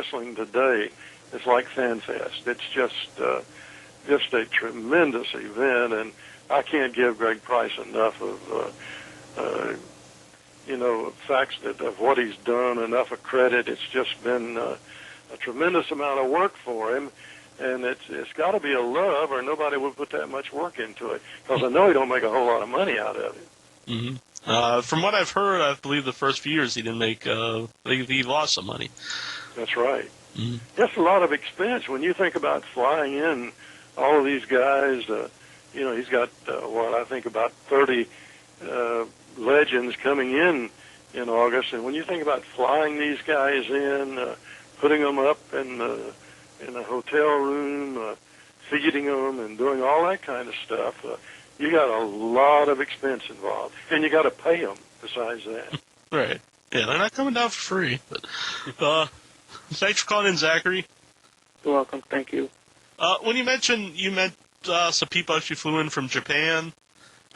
wrestling today is like FanFest. It's just a tremendous event, and I can't give Greg Price enough of facts of what he's done, enough of credit. It's just been a tremendous amount of work for him, and it's got to be a love, or nobody would put that much work into it. Because I know he don't make a whole lot of money out of it. Mm-hmm. From what I've heard, I believe the first few years he didn't make. He lost some money. That's right. Mm-hmm. That's a lot of expense when you think about flying in all of these guys. He's got I think about 30 legends coming in August, and when you think about flying these guys in, putting them up in a hotel room, feeding them, and doing all that kind of stuff, you got a lot of expense involved, and you got to pay them besides that. Right. Yeah, they're not coming down for free. But thanks for calling in, Zachary. You're welcome. Thank you. When you met some people actually flew in from Japan.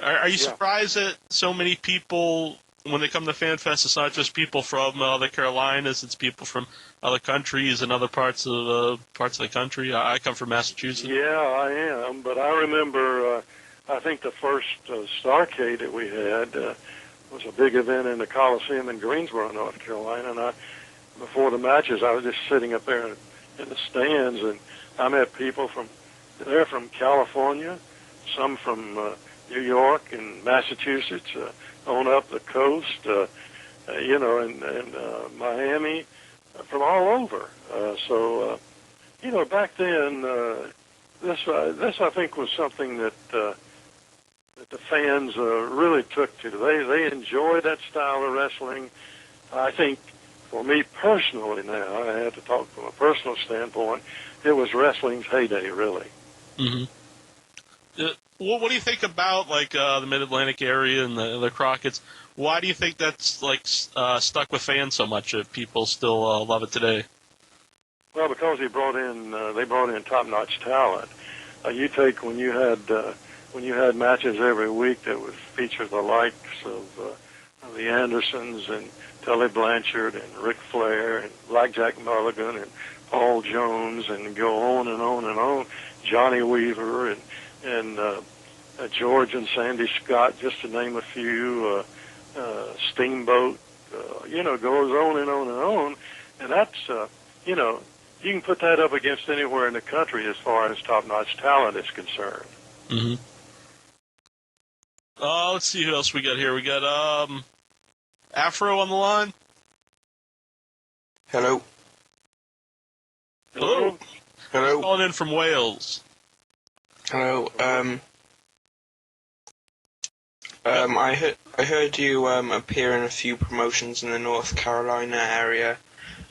Are you surprised that so many people, when they come to FanFest, it's not just people from the Carolinas, it's people from other countries and other parts of the country? I come from Massachusetts. Yeah, I am. But I remember, I think the first Starrcade that we had was a big event in the Coliseum in Greensboro, North Carolina. And before the matches, I was just sitting up there in the stands, and I met people from California, some from New York and Massachusetts, on up the coast, and Miami, from all over. Back then, this I think was something that the fans really took to. They enjoyed that style of wrestling. I think, for me personally now, I have to talk from a personal standpoint, it was wrestling's heyday, really. Mm-hmm. What do you think about the Mid-Atlantic area and the Crockett's? Why do you think that's stuck with fans so much? If people still love it today? Well, because they brought in top-notch talent. You take when you had matches every week that would feature the likes of the Andersons and Tully Blanchard and Ric Flair and Blackjack Mulligan and Paul Jones, and go on and on and on. Johnny Weaver and George and Sandy Scott, just to name a few. Steamboat, goes on and on and on. And that's, you can put that up against anywhere in the country as far as top-notch talent is concerned. Mm-hmm. Let's see who else we got here. We got Afro on the line. Hello. Hello. Hello. Calling in from Wales. Hello. I heard you appear in a few promotions in the North Carolina area.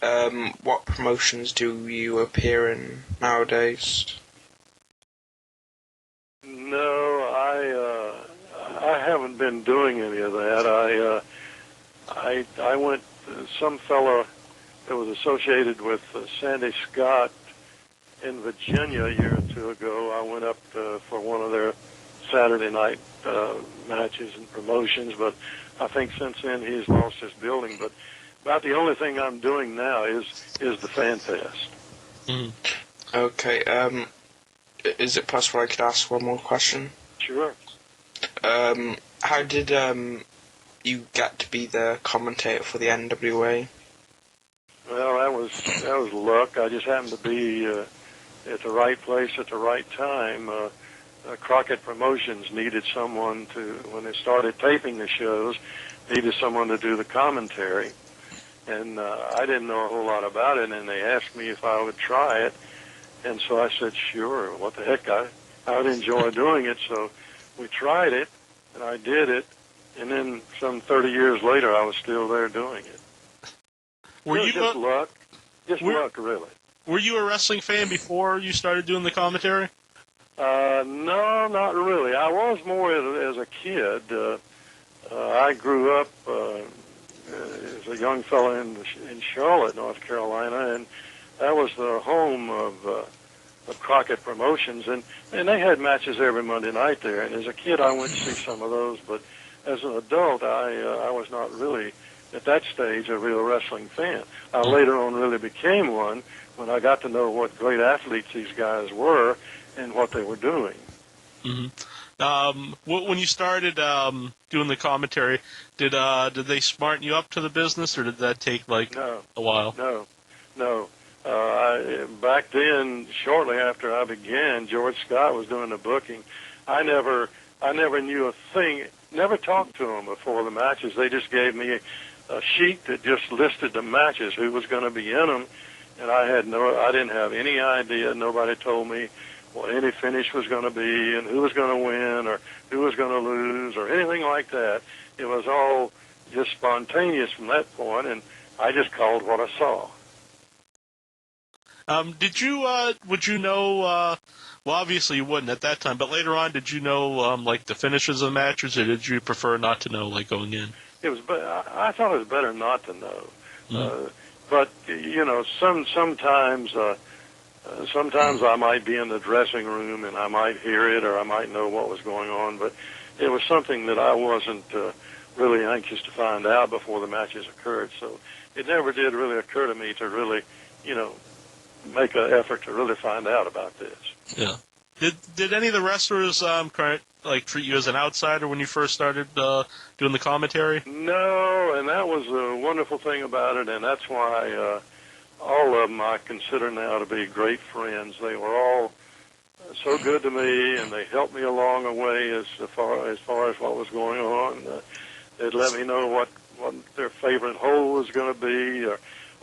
What promotions do you appear in nowadays? No, I haven't been doing any of that. I went. Some fellow that was associated with Sandy Scott in Virginia a year or two ago. I went up for one of their Saturday night matches and promotions, but I think since then he's lost his building. But about the only thing I'm doing now is the FanFest. Mm. Okay. Is it possible I could ask one more question? Sure. How did you get to be the commentator for the NWA? Well, that was luck. I just happened to be at the right place at the right time. Crockett Promotions needed someone when they started taping the shows, needed someone to do the commentary. And I didn't know a whole lot about it, and they asked me if I would try it. And so I said, sure, what the heck, I would enjoy doing it. So we tried it, and I did it. And then some 30 years later, I was still there doing it. Were you just luck? Just luck, really. Were you a wrestling fan before you started doing the commentary? No, not really. I was more as a kid. I grew up as a young fellow in Charlotte, North Carolina, and that was the home of Crockett Promotions, and they had matches every Monday night there. And as a kid, I went to see some of those, but as an adult, I was not really at that stage a real wrestling fan. I later on really became one when I got to know what great athletes these guys were and what they were doing. When you started doing the commentary, did they smarten you up to the business, or did that take a while? No. Back then, shortly after I began, George Scott was doing the booking. I never knew a thing. Never talked to them before the matches. They just gave me a sheet that just listed the matches, who was going to be in them, and I didn't have any idea. Nobody told me what any finish was going to be and who was going to win or who was going to lose or anything like that. It was all just spontaneous from that point, and I just called what I saw. Would you know, well, obviously you wouldn't at that time, but later on, did you know, the finishes of the matches, or did you prefer not to know, going in? I thought it was better not to know. Mm-hmm. But, sometimes I might be in the dressing room and I might hear it or I might know what was going on, but it was something that I wasn't really anxious to find out before the matches occurred. So it never did really occur to me to really, make an effort to really find out about this. Yeah. Did any of the wrestlers treat you as an outsider when you first started doing the commentary? No, and that was a wonderful thing about it, and that's why all of them I consider now to be great friends. They were all so good to me, and they helped me along the way as far as what was going on. They'd let me know what their favorite hole was going to be, or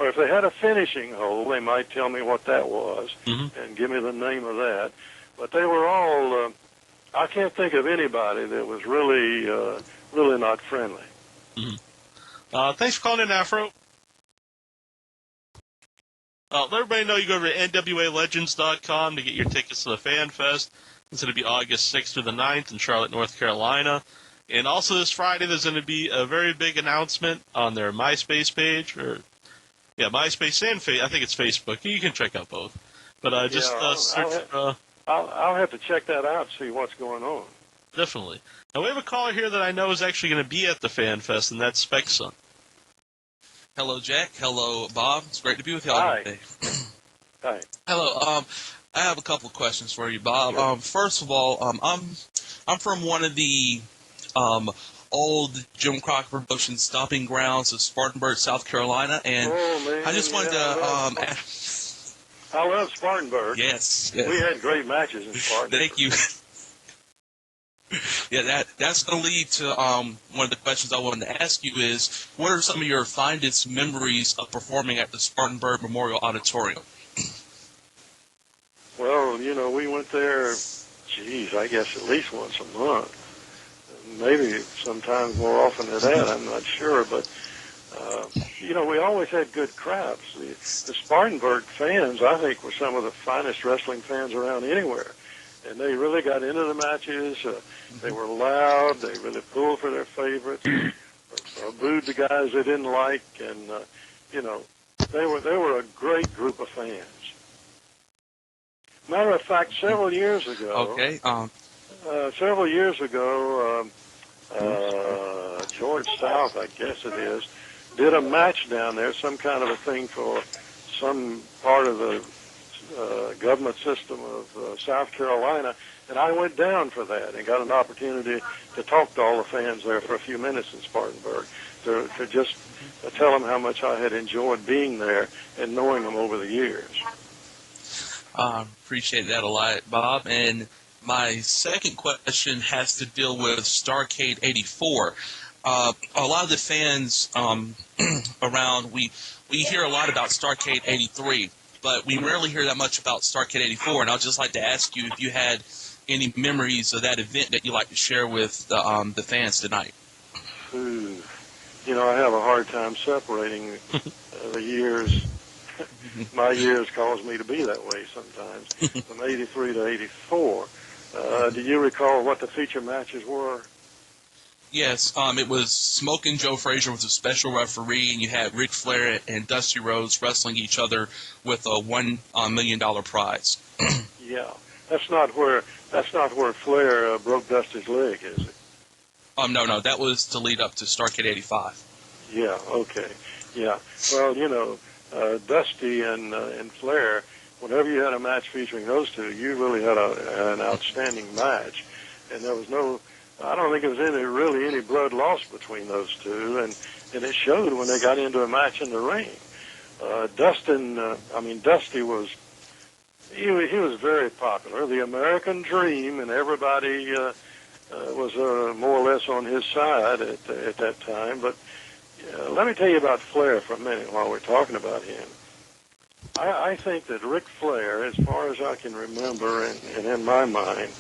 if they had a finishing hole, they might tell me what that was and give me the name of that. But they were all, I can't think of anybody that was really not friendly. Thanks for calling in, Afro. Let everybody know you go over to NWALegends.com to get your tickets to the Fan Fest. It's going to be August 6th through the 9th in Charlotte, North Carolina. And also this Friday, there's going to be a very big announcement on their MySpace page, MySpace and I think it's Facebook. You can check out both. But search. I'll have to check that out, see what's going on. Definitely. Now we have a caller here that I know is actually going to be at the Fan Fest, and that's Spec Son. Hello, Jack. Hello, Bob. It's great to be with y'all today. Hi. Hello. I have a couple of questions for you, Bob. Sure. First of all, I'm from one of the old Jim Crockett Promotions stomping grounds of Spartanburg, South Carolina, and I just wanted to. I love Spartanburg. Yes. We had great matches in Spartanburg. Thank you. Yeah, that's going to lead to one of the questions I wanted to ask you is, what are some of your fondest memories of performing at the Spartanburg Memorial Auditorium? Well, we went there, I guess at least once a month. Maybe sometimes more often than that, I'm not sure. But, we always had good crowds. The Spartanburg fans, I think, were some of the finest wrestling fans around anywhere. And they really got into the matches. They were loud. They really pulled for their favorites, or booed the guys they didn't like. And, they were a great group of fans. Matter of fact, several years ago, George South, I guess it is, did a match down there, some kind of a thing for some part of the government system of South Carolina, and I went down for that and got an opportunity to talk to all the fans there for a few minutes in Spartanburg, to just tell them how much I had enjoyed being there and knowing them over the years. Appreciate that a lot, Bob. And my second question has to deal with Starrcade 84. A lot of the fans around, we hear a lot about Starrcade 83, but we rarely hear that much about Starrcade 84. And I'd just like to ask you if you had any memories of that event that you'd like to share with the fans tonight. I have a hard time separating the years. My years cause me to be that way sometimes, from 83 to 84. Do you recall what the feature matches were? Yes, it was Smokin' Joe Frazier was a special referee, and you had Ric Flair and Dusty Rhodes wrestling each other with a $1 million prize. Yeah, that's not where Flair broke Dusty's leg, is it? No, that was to lead up to Starrcade 85. Yeah, okay. Yeah. Well, Dusty and Flair, whenever you had a match featuring those two, you really had an outstanding match. And there was I don't think there was really any blood lost between those two, and it showed when they got into a match in the ring. Dusty he was very popular, the American Dream, and everybody was more or less on his side at that time. But let me tell you about Flair for a minute while we're talking about him. I think that Ric Flair, as far as I can remember and in my mind,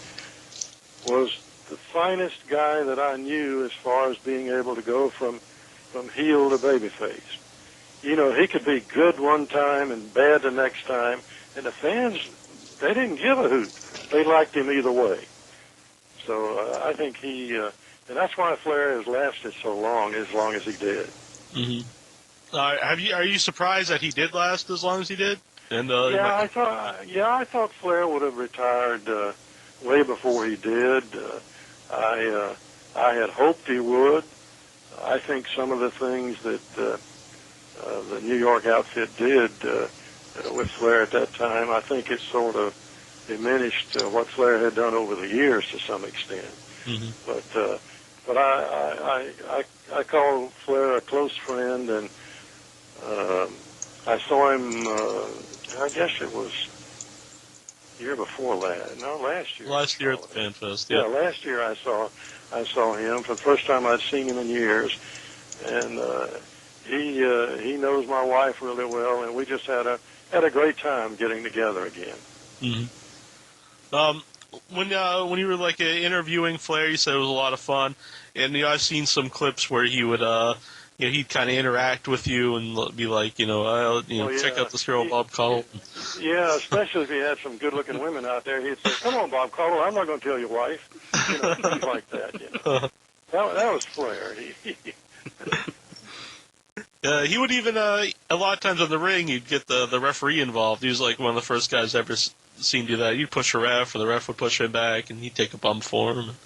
was the finest guy that I knew as far as being able to go from heel to babyface. He could be good one time and bad the next time, and the fans, they didn't give a hoot. They liked him either way. So I think and that's why Flair has lasted so long as he did. Mm-hmm. Are you surprised that he did last as long as he did? And I thought Flair would have retired way before he did. I had hoped he would. I think some of the things that the New York outfit did with Flair at that time, I think it sort of diminished what Flair had done over the years to some extent. Mm-hmm. But I call Flair a close friend, and I saw him. I guess it was year before last. No, last year. Last year at the Fan Fest. Yeah, last year I saw him for the first time I'd seen him in years, and he knows my wife really well, and we just had a great time getting together again. Mm-hmm. When you were interviewing Flair, you said it was a lot of fun, and I've seen some clips where he would he'd kind of interact with you and be like, check out this girl, Bob Caudle. Yeah, especially if he had some good-looking women out there, he'd say, "Come on, Bob Caudle, I'm not going to tell your wife," things like that. That was Flair. He would even a lot of times on the ring, you'd get the referee involved. He was like one of the first guys ever seen do that. You'd push a ref, or the ref would push him back, and he'd take a bump for him.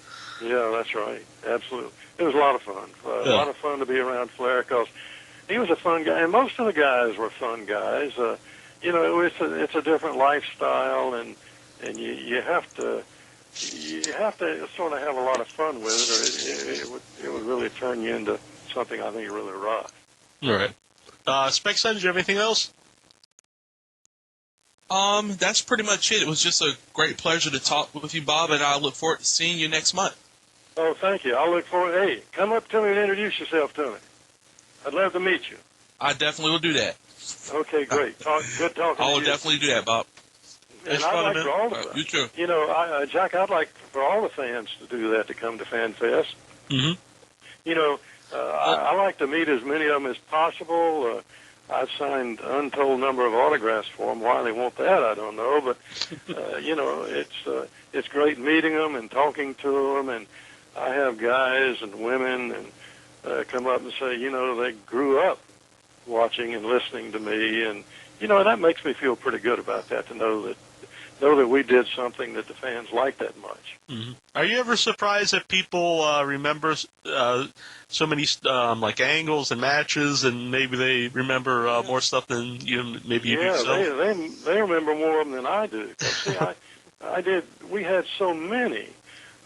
Yeah, that's right. Absolutely. It was a lot of fun. A lot of fun to be around Flair because he was a fun guy, and most of the guys were fun guys. It's a different lifestyle, and you have to sort of have a lot of fun with it, or it would really turn you into something I think really rough. All right. Spec Son, do you have anything else? That's pretty much it. It was just a great pleasure to talk with you, Bob, and I look forward to seeing you next month. Oh, thank you. I'll look forward. Hey, come up to me and introduce yourself to me. I'd love to meet you. I definitely will do that. Okay, great. Good talking to you. I will definitely do that, Bob. And I'd like for all the you too. Jack, I'd like for all the fans to do that, to come to Fan Fest. Mm-hmm. I like to meet as many of them as possible. I've signed untold number of autographs for them. Why they want that, I don't know. But it's great meeting them and talking to them. And I have guys and women and come up and say, they grew up watching and listening to me, and that makes me feel pretty good about that, to know that we did something that the fans like that much. Mm-hmm. Are you ever surprised that people remember so many angles and matches, and maybe they remember more stuff than you do? Yeah, they remember more of them than I do. See, I did. We had so many.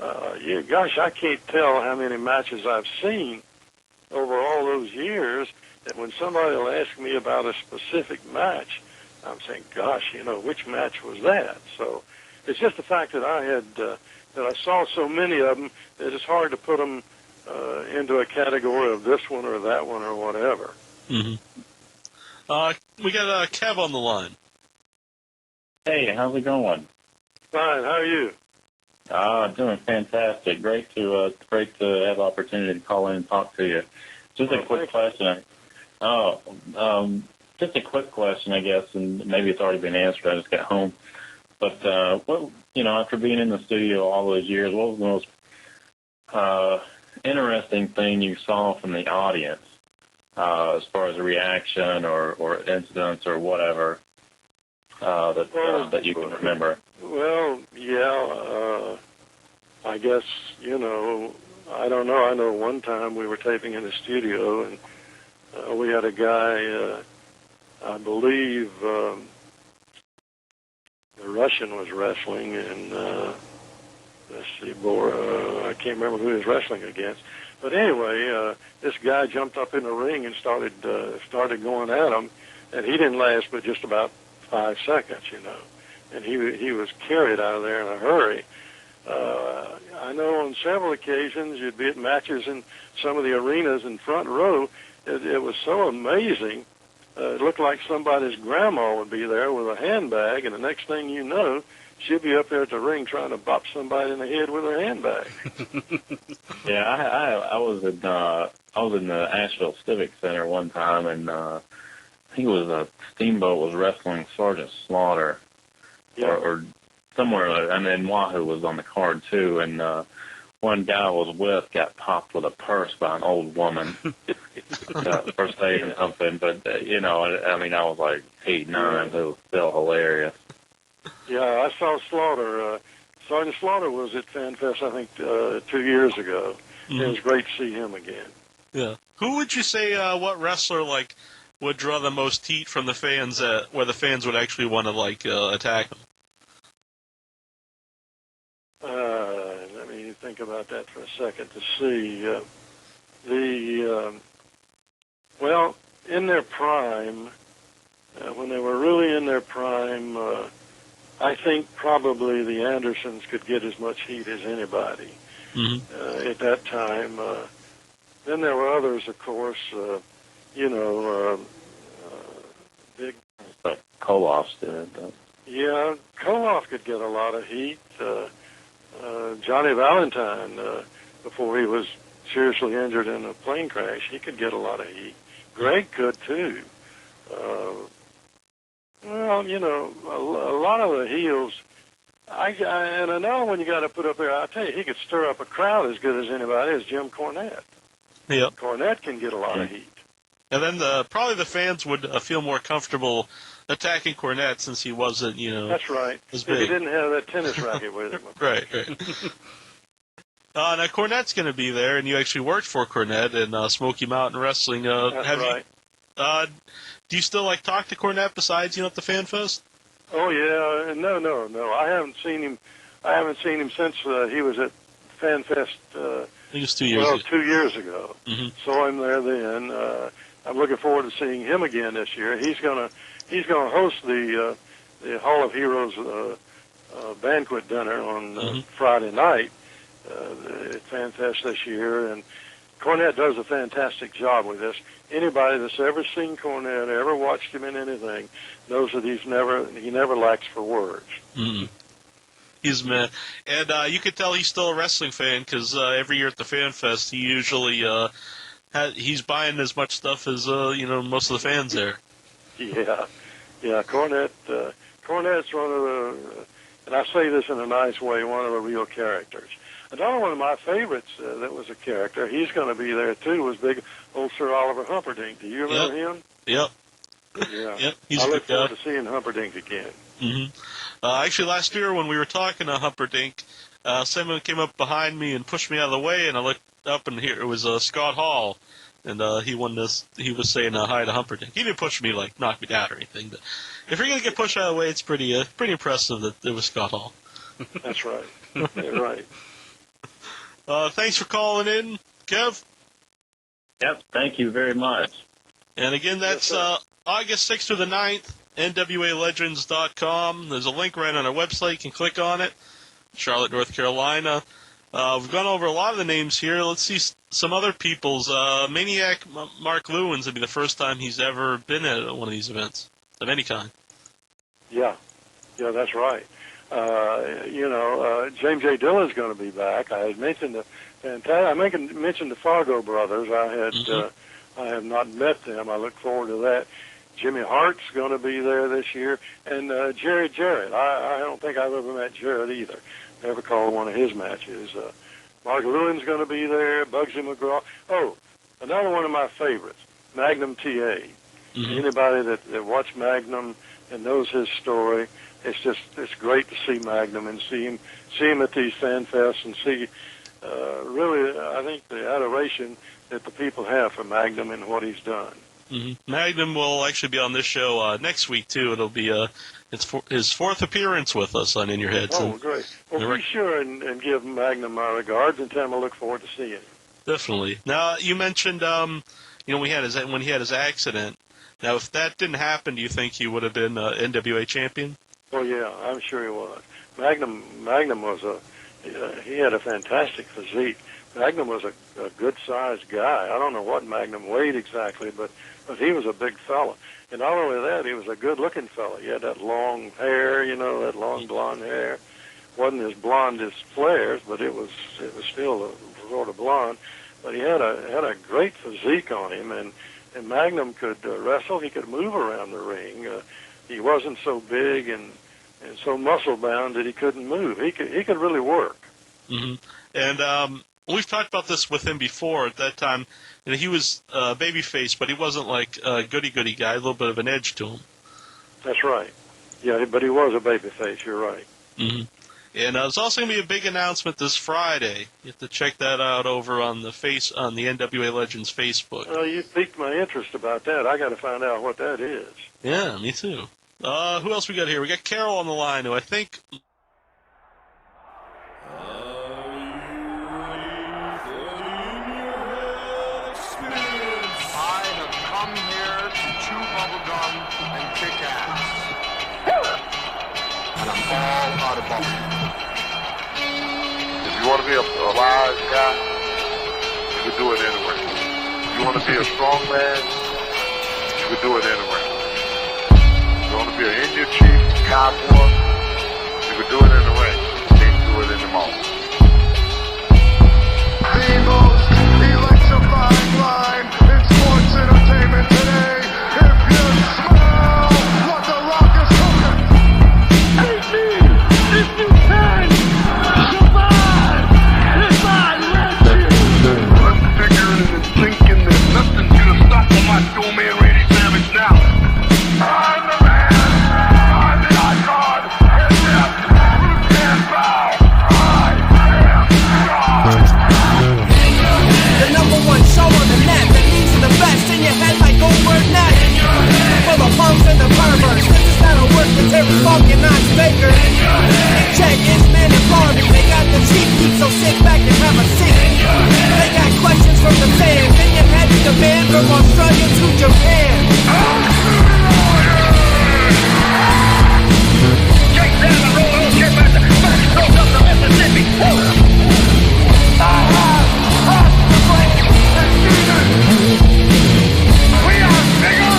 I can't tell how many matches I've seen over all those years. That when somebody will ask me about a specific match, I'm saying, gosh, which match was that? So it's just the fact that that I saw so many of them that it's hard to put them into a category of this one or that one or whatever. Mm-hmm. We got Kev on the line. Hey, how's it going? Fine. How are you? Doing fantastic. Great to have the opportunity to call in and talk to you. Just a quick question. Just a quick question, I guess, and maybe it's already been answered. I just got home. But after being in the studio all those years, what was the most interesting thing you saw from the audience, as far as a reaction or incidents or whatever that you can remember? Well, yeah. I guess I don't know. I know one time we were taping in the studio and We had a guy, I believe, the Russian was wrestling, and let's see, I can't remember who he was wrestling against. But anyway, this guy jumped up in the ring and started going at him, and he didn't last but just about 5 seconds, and he was carried out of there in a hurry. I know on several occasions you'd be at matches in some of the arenas in front row. It was so amazing. It looked like somebody's grandma would be there with a handbag, and the next thing you know, she'd be up there at the ring trying to bop somebody in the head with her handbag. Yeah, I was in the Asheville Civic Center one time, and I think it was Steamboat was wrestling Sergeant Slaughter, or somewhere, and then Wahoo was on the card too, and one guy I was with got popped with a purse by an old woman. First aid and something, but I mean, I was like 8, 9. It was still hilarious. Yeah, I saw Slaughter. Sergeant Slaughter was at FanFest, I think, 2 years ago. Mm-hmm. It was great to see him again. Yeah. Who would you say, what wrestler, would draw the most heat from the fans, where the fans would actually want to, attack him? Let me think about that for a second to see. Well, in their prime, when they were really in their prime, I think probably the Andersons could get as much heat as anybody at that time. Then there were others, of course, big. Koloff's did. Yeah, Koloff could get a lot of heat. Johnny Valentine, before he was seriously injured in a plane crash, he could get a lot of heat. Greg could too. Well, a lot of the heels. And another one you got to put up there. I tell you, he could stir up a crowd as good as anybody. Is Jim Cornette. Yep. Cornette can get a lot of heat. And then probably the fans would feel more comfortable attacking Cornette since he wasn't, That's right. If he didn't have that tennis racket with him. Right. Now Cornette's going to be there, and you actually worked for Cornette in Smoky Mountain Wrestling. That's right. Do you still talk to Cornette besides at the Fan Fest? Oh yeah, no. I haven't seen him. Since he was at Fan Fest. I think it was 2 years ago. 2 years ago. Mm-hmm. Saw him there then. I'm looking forward to seeing him again this year. He's gonna host the Hall of Heroes banquet dinner on Friday night at Fan Fest this year, and Cornette does a fantastic job with this. Anybody that's ever seen Cornette, ever watched him in anything, knows that he never lacks for words. Mm-hmm. He's man, and you could tell he's still a wrestling fan because every year at the Fan Fest, he usually he's buying as much stuff as most of the fans there. Yeah. Cornette's one of the, and I say this in a nice way, one of the real characters. Another one of my favorites that was a character, he's going to be there too, was big old Sir Oliver Humperdinck. Do you remember him? Yep. Yeah. Yep. I look forward to seeing Humperdinck again. Mm-hmm. Actually, last year when we were talking to Humperdinck, someone came up behind me and pushed me out of the way, and I looked up, and here it was Scott Hall, and he was saying hi to Humperdinck. He didn't push me, knock me down or anything, but if you're going to get pushed out of the way, it's pretty impressive that it was Scott Hall. That's right. You're right. Thanks for calling in, Kev. Yep, thank you very much. And again, that's August 6th through the 9th, NWALegends.com. There's a link right on our website. You can click on it. Charlotte, North Carolina. We've gone over a lot of the names here. Let's see some other people's. Maniac Mark Lewins would be the first time he's ever been at one of these events of any kind. Yeah, that's right. James J. Dillon's going to be back. I had mentioned mentioned the Fargo brothers. I have not met them. I look forward to that. Jimmy Hart's going to be there this year, and Jerry Jarrett. I don't think I've ever met Jarrett either. Never called one of his matches. Mark Lewin's going to be there. Bugsy McGraw. Oh, another one of my favorites, Magnum TA. Mm-hmm. Anybody that watched Magnum and knows his story, it's great to see Magnum and see him at these fan fests and see really, I think the adoration that the people have for Magnum and what he's done. Mm-hmm. Magnum will actually be on this show next week too. It'll be his fourth appearance with us on In Your Head. Oh, great! Well, be sure and give Magnum my regards and tell him I look forward to seeing him. Definitely. Now you mentioned when he had his accident. Now, if that didn't happen, do you think he would have been NWA champion? Oh yeah, I'm sure he was. Magnum was he had a fantastic physique. Magnum was a good-sized guy. I don't know what Magnum weighed exactly, but he was a big fella. And not only that, he was a good-looking fella. He had that long hair, that long blonde hair. Wasn't as blonde as Flair's, but it was still sort of blonde. But he had a great physique on him, and Magnum could wrestle. He could move around the ring. He wasn't so big and so muscle-bound that he couldn't move. He could really work. Mm-hmm. And we've talked about this with him before. At that time, he was babyface, but he wasn't like a goody-goody guy. A little bit of an edge to him. That's right. Yeah, but he was a babyface. You're right. Mm-hmm. And there's also going to be a big announcement this Friday. You have to check that out over on the NWA Legends Facebook. Oh, you piqued my interest about that. I got to find out what that is. Yeah, me too. Who else we got here? We got Carol on the line, who I think. I have come here to chew bubblegum and kick ass. And I'm all out of bubblegum. If you want to be a wise guy, you can do it anyway. If you want to be a strong man, you can do it anyway. If you want to be an Indian chief, cowboy, you can do it in the ring. You can't do it in the mall. The most electrifying line in sports entertainment today. If you smell what the Rock is cooking, hate me if you can survive if I let you. I'm figuring and thinking that nothing's gonna stop my macho man Randy Savage now. I'm the man. I'm the icon. And yes, Bruce can't bow. I am God. The number one show on the net that leads to the best in your head like Goldberg Net. For the punks and the perverts, this is not a work with Terry Funk and Knox Baker. Check Isman and Barbie, they got the cheap heat, so sit back and have a seat. They got questions from the fans, in your head to the band from Australia to Japan. Straight down the road, old shit, back up to Mississippi. We are bigger,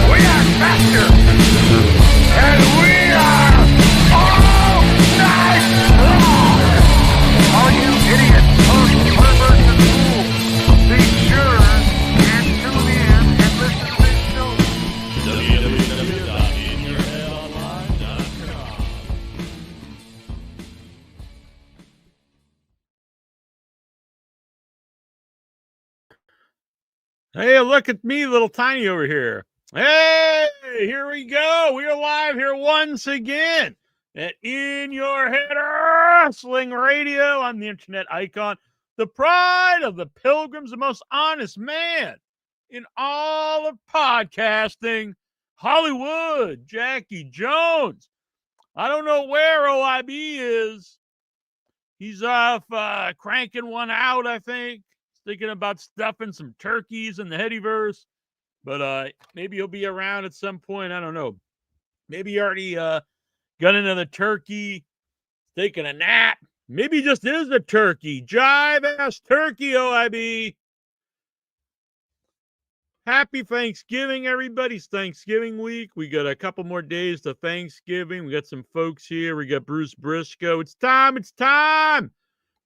we are faster, and we are all night long. All you idiots, punks, perverts, and fools, be sure and tune in and listen to this show. Hey, look at me, little tiny over here. Hey, here we go. We are live here once again at In Your Head Wrestling Radio. I'm the internet icon, the pride of the pilgrims, the most honest man in all of podcasting, Hollywood, Jackie Jones. I don't know where OIB is. He's off cranking one out, I think. Thinking about stuffing some turkeys in the Headyverse, but maybe he'll be around at some point. I don't know. Maybe he already got another turkey, taking a nap. Maybe he just is a turkey. Jive-ass turkey, OIB. Happy Thanksgiving, everybody. It's Thanksgiving week. We got a couple more days to Thanksgiving. We got some folks here. We got Bruce Briscoe. It's time. It's time.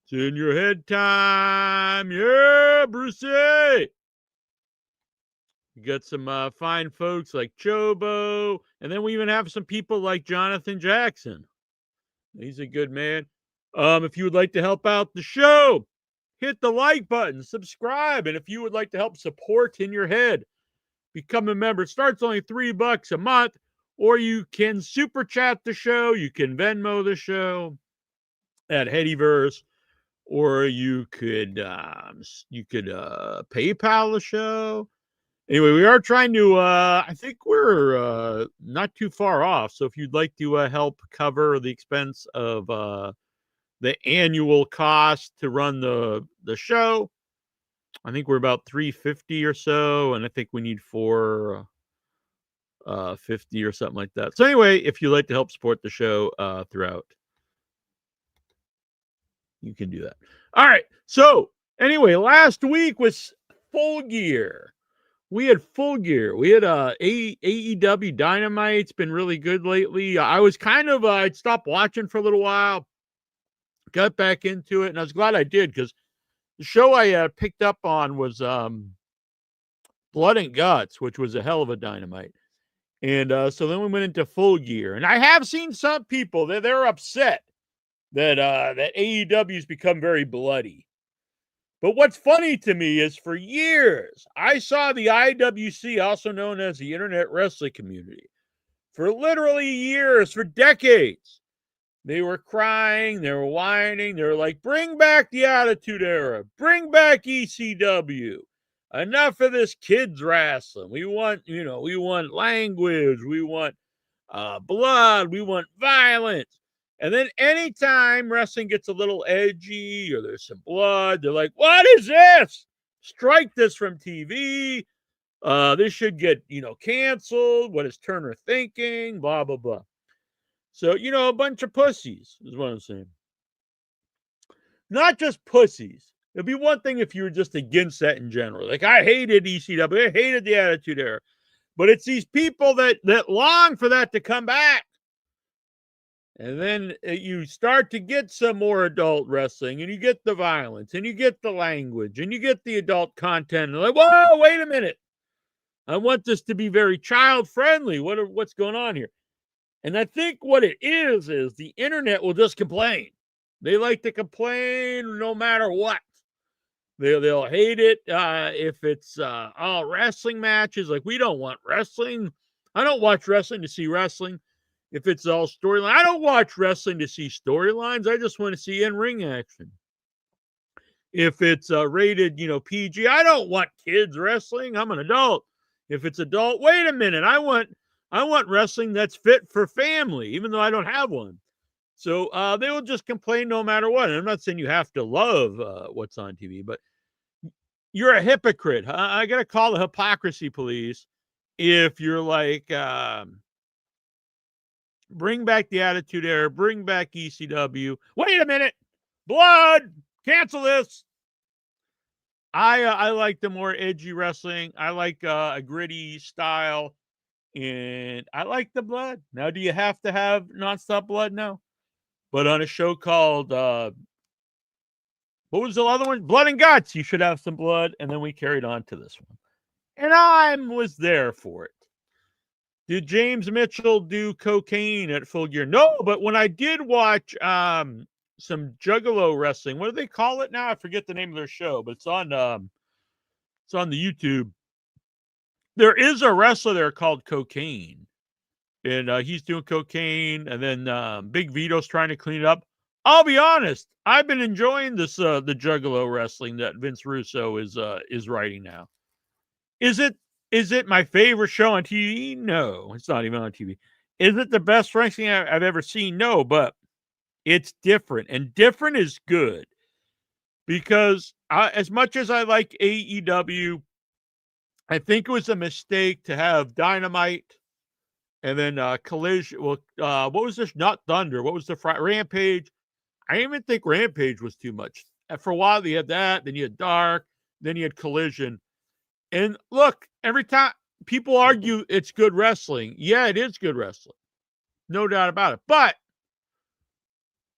It's In Your Head time. Yeah, Brucey. We got some fine folks like Chobo. And then we even have some people like Jonathan Jackson. He's a good man. If you would like to help out the show, hit the like button, subscribe. And if you would like to help support In Your Head, become a member. It starts only $3 a month. Or you can super chat the show. You can Venmo the show at Headyverse. or you could PayPal the show. Anyway, we are trying to. I think we're not too far off. So if you'd like to help cover the expense of the annual cost to run the show, I think we're about $350 or so, and I think we need $450 or something like that. So anyway, if you'd like to help support the show throughout, you can do that. All right. So anyway, last week was Full Gear. We had Full Gear. We had AEW Dynamite. It's been really good lately. I was kind of I'd stopped watching for a little while, got back into it, and I was glad I did because the show I picked up on was Blood and Guts, which was a hell of a Dynamite. And so then we went into Full Gear, and I have seen some people they're upset that that AEW's become very bloody. But what's funny to me is for years, I saw the IWC, also known as the Internet Wrestling Community, for literally years, for decades. They were crying, they were whining, they were like, bring back the Attitude Era, bring back ECW. Enough of this kids wrestling. We want language, we want blood, we want violence. And then anytime wrestling gets a little edgy or there's some blood, they're like, what is this? Strike this from TV. This should get, canceled. What is Turner thinking? Blah, blah, blah. So, a bunch of pussies is what I'm saying. Not just pussies. It'd be one thing if you were just against that in general. Like, I hated ECW. I hated the Attitude Era. But it's these people that long for that to come back. And then you start to get some more adult wrestling, and you get the violence, and you get the language, and you get the adult content. And like, whoa, wait a minute. I want this to be very child-friendly. What's going on here? And I think what it is the internet will just complain. They like to complain no matter what. They'll hate it if it's all wrestling matches. Like, we don't want wrestling. I don't watch wrestling to see wrestling. If it's all storyline, I don't watch wrestling to see storylines. I just want to see in-ring action. If it's rated, PG, I don't want kids wrestling. I'm an adult. If it's adult, wait a minute. I want wrestling that's fit for family, even though I don't have one. So they will just complain no matter what. And I'm not saying you have to love what's on TV, but you're a hypocrite. I got to call the hypocrisy police if you're like, bring back the Attitude Era, bring back ECW. Wait a minute. Blood. Cancel this. I like the more edgy wrestling. I like a gritty style. And I like the blood. Now, do you have to have nonstop blood? No. But on a show called, what was the other one? Blood and Guts. You should have some blood. And then we carried on to this one. And I was there for it. Did James Mitchell do cocaine at Full Gear? No, but when I did watch some Juggalo wrestling, what do they call it now? I forget the name of their show, but it's on the YouTube. There is a wrestler there called Cocaine, and he's doing cocaine, and then Big Vito's trying to clean it up. I'll be honest, I've been enjoying this the Juggalo wrestling that Vince Russo is writing now. Is it my favorite show on TV? No, it's not even on TV. Is it the best wrestling I've ever seen? No, but it's different, and different is good because as much as I like AEW, I think it was a mistake to have Dynamite and then Collision. Well, what was this? Not Thunder. What was the Rampage? I didn't even think Rampage was too much. And for a while, you had that. Then you had Dark. Then you had Collision. And look, every time people argue it's good wrestling, yeah, it is good wrestling. No doubt about it. But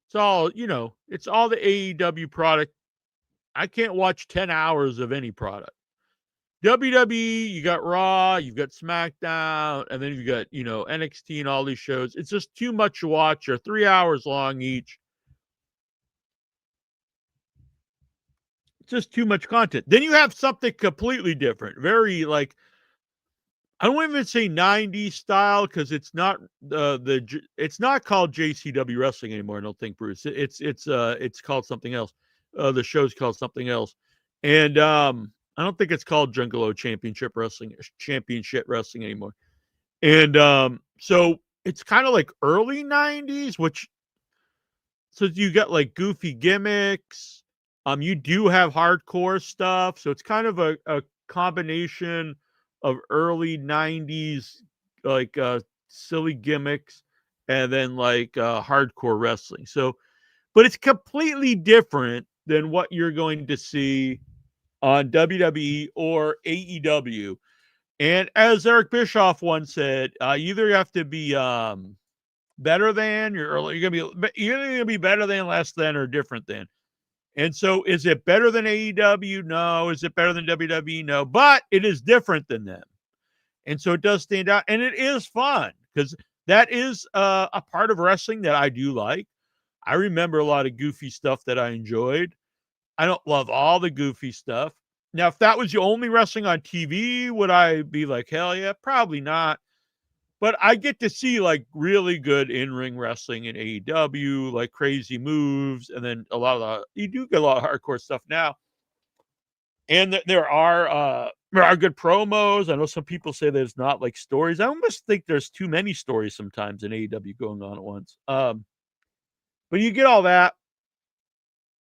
it's all, it's all the AEW product. I can't watch 10 hours of any product. WWE, you got Raw, you've got SmackDown, and then you've got, NXT and all these shows. It's just too much to watch. They're 3 hours long each. It's just too much content. Then you have something completely different. Very like, I don't even say 90s style because it's not it's not called JCW Wrestling anymore. I don't think, Bruce. It's called something else. The show's called something else, and I don't think it's called Jungalo Championship Wrestling anymore. And so it's kind of like early '90s, which so you got like goofy gimmicks. You do have hardcore stuff, so it's kind of a combination of early '90s like silly gimmicks and then like hardcore wrestling. So, but it's completely different than what you're going to see on WWE or AEW. And as Eric Bischoff once said, you either have to be better than you're gonna be better than, less than, or different than. And so, is it better than AEW? No. Is it better than WWE? No. But it is different than them, and so it does stand out, and it is fun because that is a part of wrestling that I do like. I remember a lot of goofy stuff that I enjoyed. I don't love all the goofy stuff. Now, if that was the only wrestling on TV, would I be like, hell yeah? Probably not. But I get to see like really good in-ring wrestling in AEW, like crazy moves, and then you do get a lot of hardcore stuff now. And there are good promos. I know some people say there's not like stories. I almost think there's too many stories sometimes in AEW going on at once. But you get all that.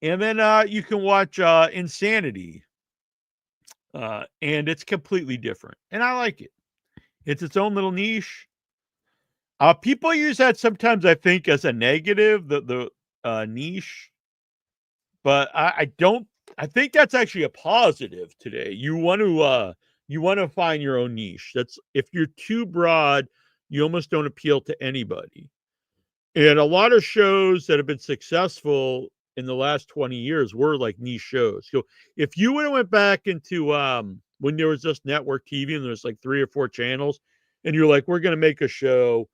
And then you can watch Insanity. And it's completely different. And I like it. It's its own little niche. People use that sometimes, I think, as a negative, the niche. But I don't. I think that's actually a positive today. You want to find your own niche. That's if you're too broad, you almost don't appeal to anybody. And a lot of shows that have been successful in the last 20 years were like niche shows. So if you would have went back into when there was just network TV and there's like 3 or 4 channels, and you're like, we're going to make a show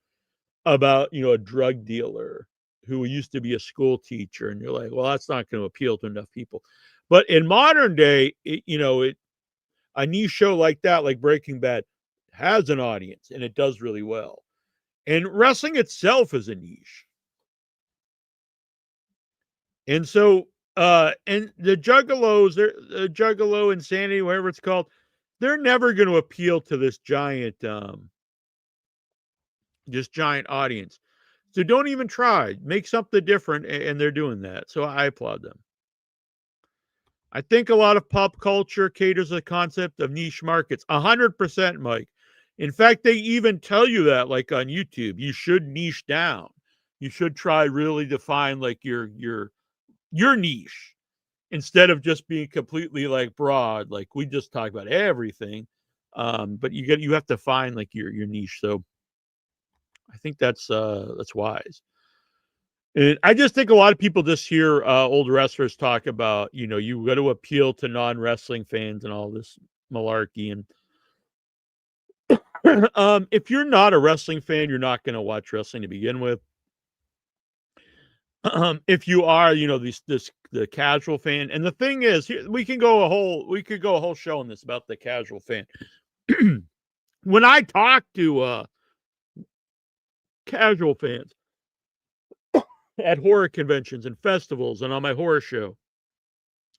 about a drug dealer who used to be a school teacher, and you're like, well, that's not going to appeal to enough people. But in modern day, a niche show like that, like Breaking Bad, has an audience and it does really well. And wrestling itself is a niche. And so, and the Juggalos, the Juggalo Insanity, whatever it's called, they're never going to appeal to this giant audience. So don't even try. Make something different, and they're doing that. So I applaud them. I think a lot of pop culture caters the concept of niche markets. 100%, Mike. In fact, they even tell you that, like on YouTube, you should niche down. You should try really define like your niche instead of just being completely like broad. Like we just talk about everything, but you have to find like your niche. So I think that's wise. And I just think a lot of people just hear old wrestlers talk about, you got to appeal to non-wrestling fans and all this malarkey. And if you're not a wrestling fan, you're not going to watch wrestling to begin with. If you are, the casual fan. And the thing is, we could go a whole show on this about the casual fan. When I talk to casual fans at horror conventions and festivals and on my horror show,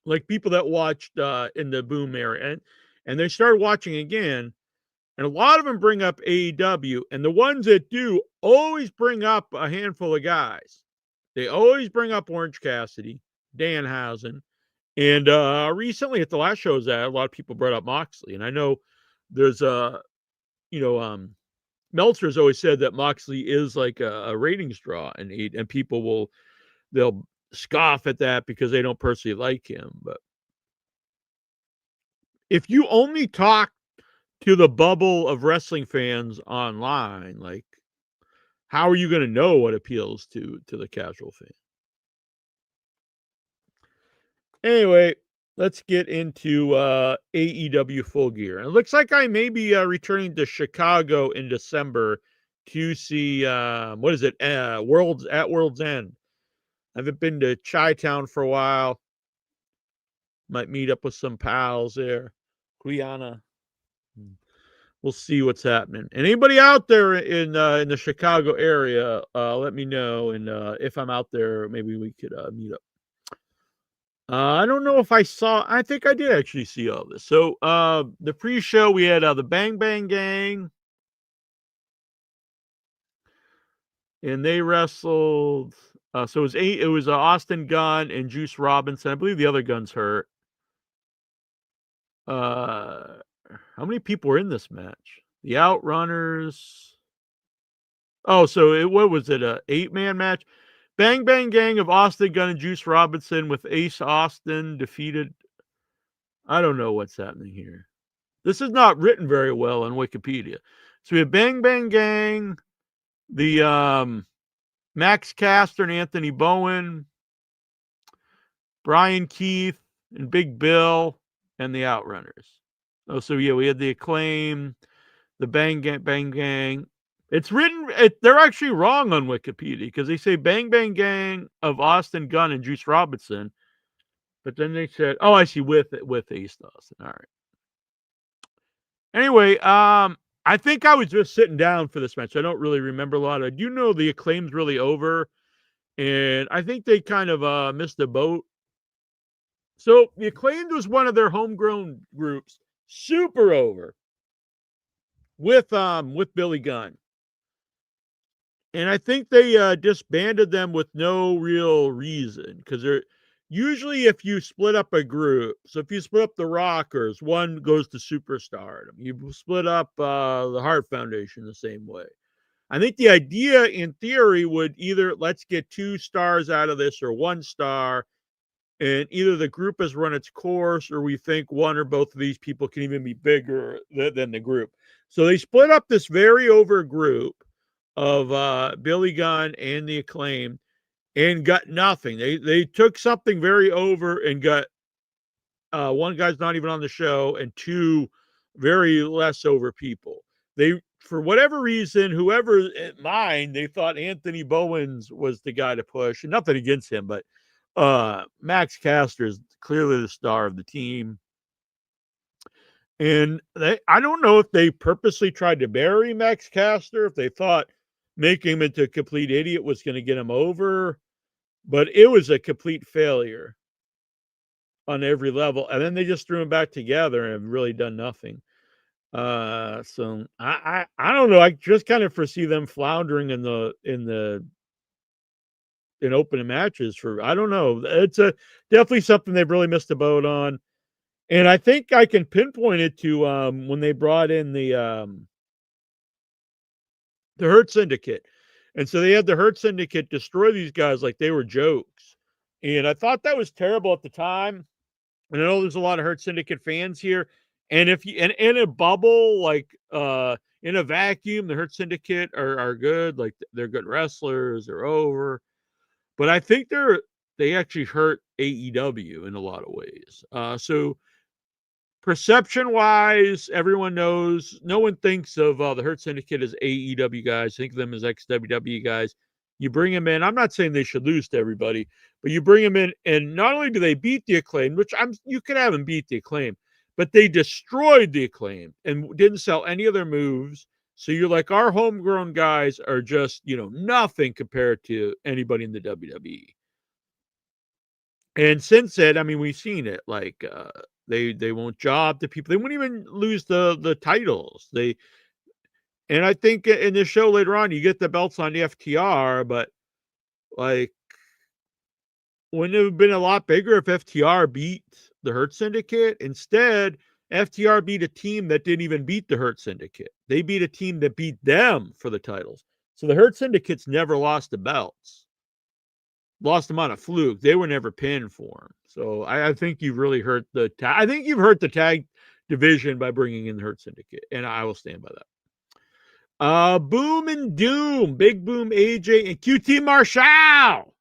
like people that watched in the boom era, and they started watching again, and a lot of them bring up AEW, and the ones that do always bring up a handful of guys. They always bring up Orange Cassidy, Danhausen, and recently at the last shows that a lot of people brought up Moxley, and I know there's Meltzer's always said that Moxley is like a ratings draw, and people they'll scoff at that because they don't personally like him. But if you only talk to the bubble of wrestling fans online, like how are you going to know what appeals to the casual fan? Anyway, let's get into AEW Full Gear. And it looks like I may be returning to Chicago in December to see what is it? World's End. I haven't been to Chi-Town for a while. Might meet up with some pals there. Guyana. We'll see what's happening. And anybody out there in the Chicago area, let me know. And if I'm out there, maybe we could meet up. I don't know if I saw. I think I did actually see all this. So the pre-show we had the Bang Bang Gang, and they wrestled. So it was It was Austin Gunn and Juice Robinson. I believe the other Gunn's hurt. How many people were in this match? The Outrunners. Oh, so what was it? A 8-man match? Bang Bang Gang of Austin Gunn and Juice Robinson with Ace Austin defeated. I don't know what's happening here. This is not written very well on Wikipedia. So we have Bang Bang Gang, the Max Caster and Anthony Bowen, Brian Keith and Big Bill, and the Outrunners. Oh, so yeah, we had the Acclaim, the Bang Gang. It's written. They're actually wrong on Wikipedia because they say Bang Bang Gang of Austin Gunn and Juice Robinson, but then they said, "Oh, I see with Ace Austin." All right. Anyway, I think I was just sitting down for this match. I don't really remember a lot. I do know the Acclaim's really over, and I think they kind of missed the boat. So the Acclaimed was one of their homegrown groups, super over with Billy Gunn. And I think they disbanded them with no real reason because they're usually if you split up a group. So if you split up the Rockers, one goes to Superstardom. You split up the Hart Foundation the same way. I think the idea in theory would either let's get 2 stars out of this or 1 star, and either the group has run its course or we think one or both of these people can even be bigger than the group. So they split up this very over group of Billy Gunn and the Acclaim and got nothing. They took something very over and got one guy's not even on the show and 2 very less over people. They, for whatever reason, whoever in mind, they thought Anthony Bowens was the guy to push, and nothing against him, but Max Caster is clearly the star of the team. And I don't know if they purposely tried to bury Max Caster, if they thought making him into a complete idiot was going to get him over, but it was a complete failure on every level. And then they just threw him back together and have really done nothing. So I don't know. I just kind of foresee them floundering in open matches for, I don't know. It's definitely something they've really missed the boat on. And I think I can pinpoint it to when they brought in the Hurt Syndicate. And so they had the Hurt Syndicate destroy these guys like they were jokes. And I thought that was terrible at the time. And I know there's a lot of Hurt Syndicate fans here. And if you and in a bubble, like in a vacuum, the Hurt Syndicate are good. Like they're good wrestlers, they're over. But I think they actually hurt AEW in a lot of ways. So perception wise, everyone knows. No one thinks of the Hurt Syndicate as AEW guys. Think of them as ex-WWE guys. You bring them in. I'm not saying they should lose to everybody, but you bring them in, and not only do they beat the Acclaim, which you could have them beat the Acclaim, but they destroyed the Acclaim and didn't sell any of their moves. So you're like, our homegrown guys are just nothing compared to anybody in the WWE. And since then, I mean, we've seen it. Like they won't job to people. They won't even lose the titles. And I think in this show later on, you get the belts on the FTR, but like, wouldn't it have been a lot bigger if FTR beat the Hurt Syndicate? Instead, FTR beat a team that didn't even beat the Hurt Syndicate. They beat a team that beat them for the titles. So the Hurt Syndicate's never lost the belts. Lost them on a fluke. They were never pinned for them. So I think you've really hurt I think you've hurt the tag division by bringing in the Hurt Syndicate, and I will stand by that. Boom and Doom, Big Boom, AJ, and QT Marshall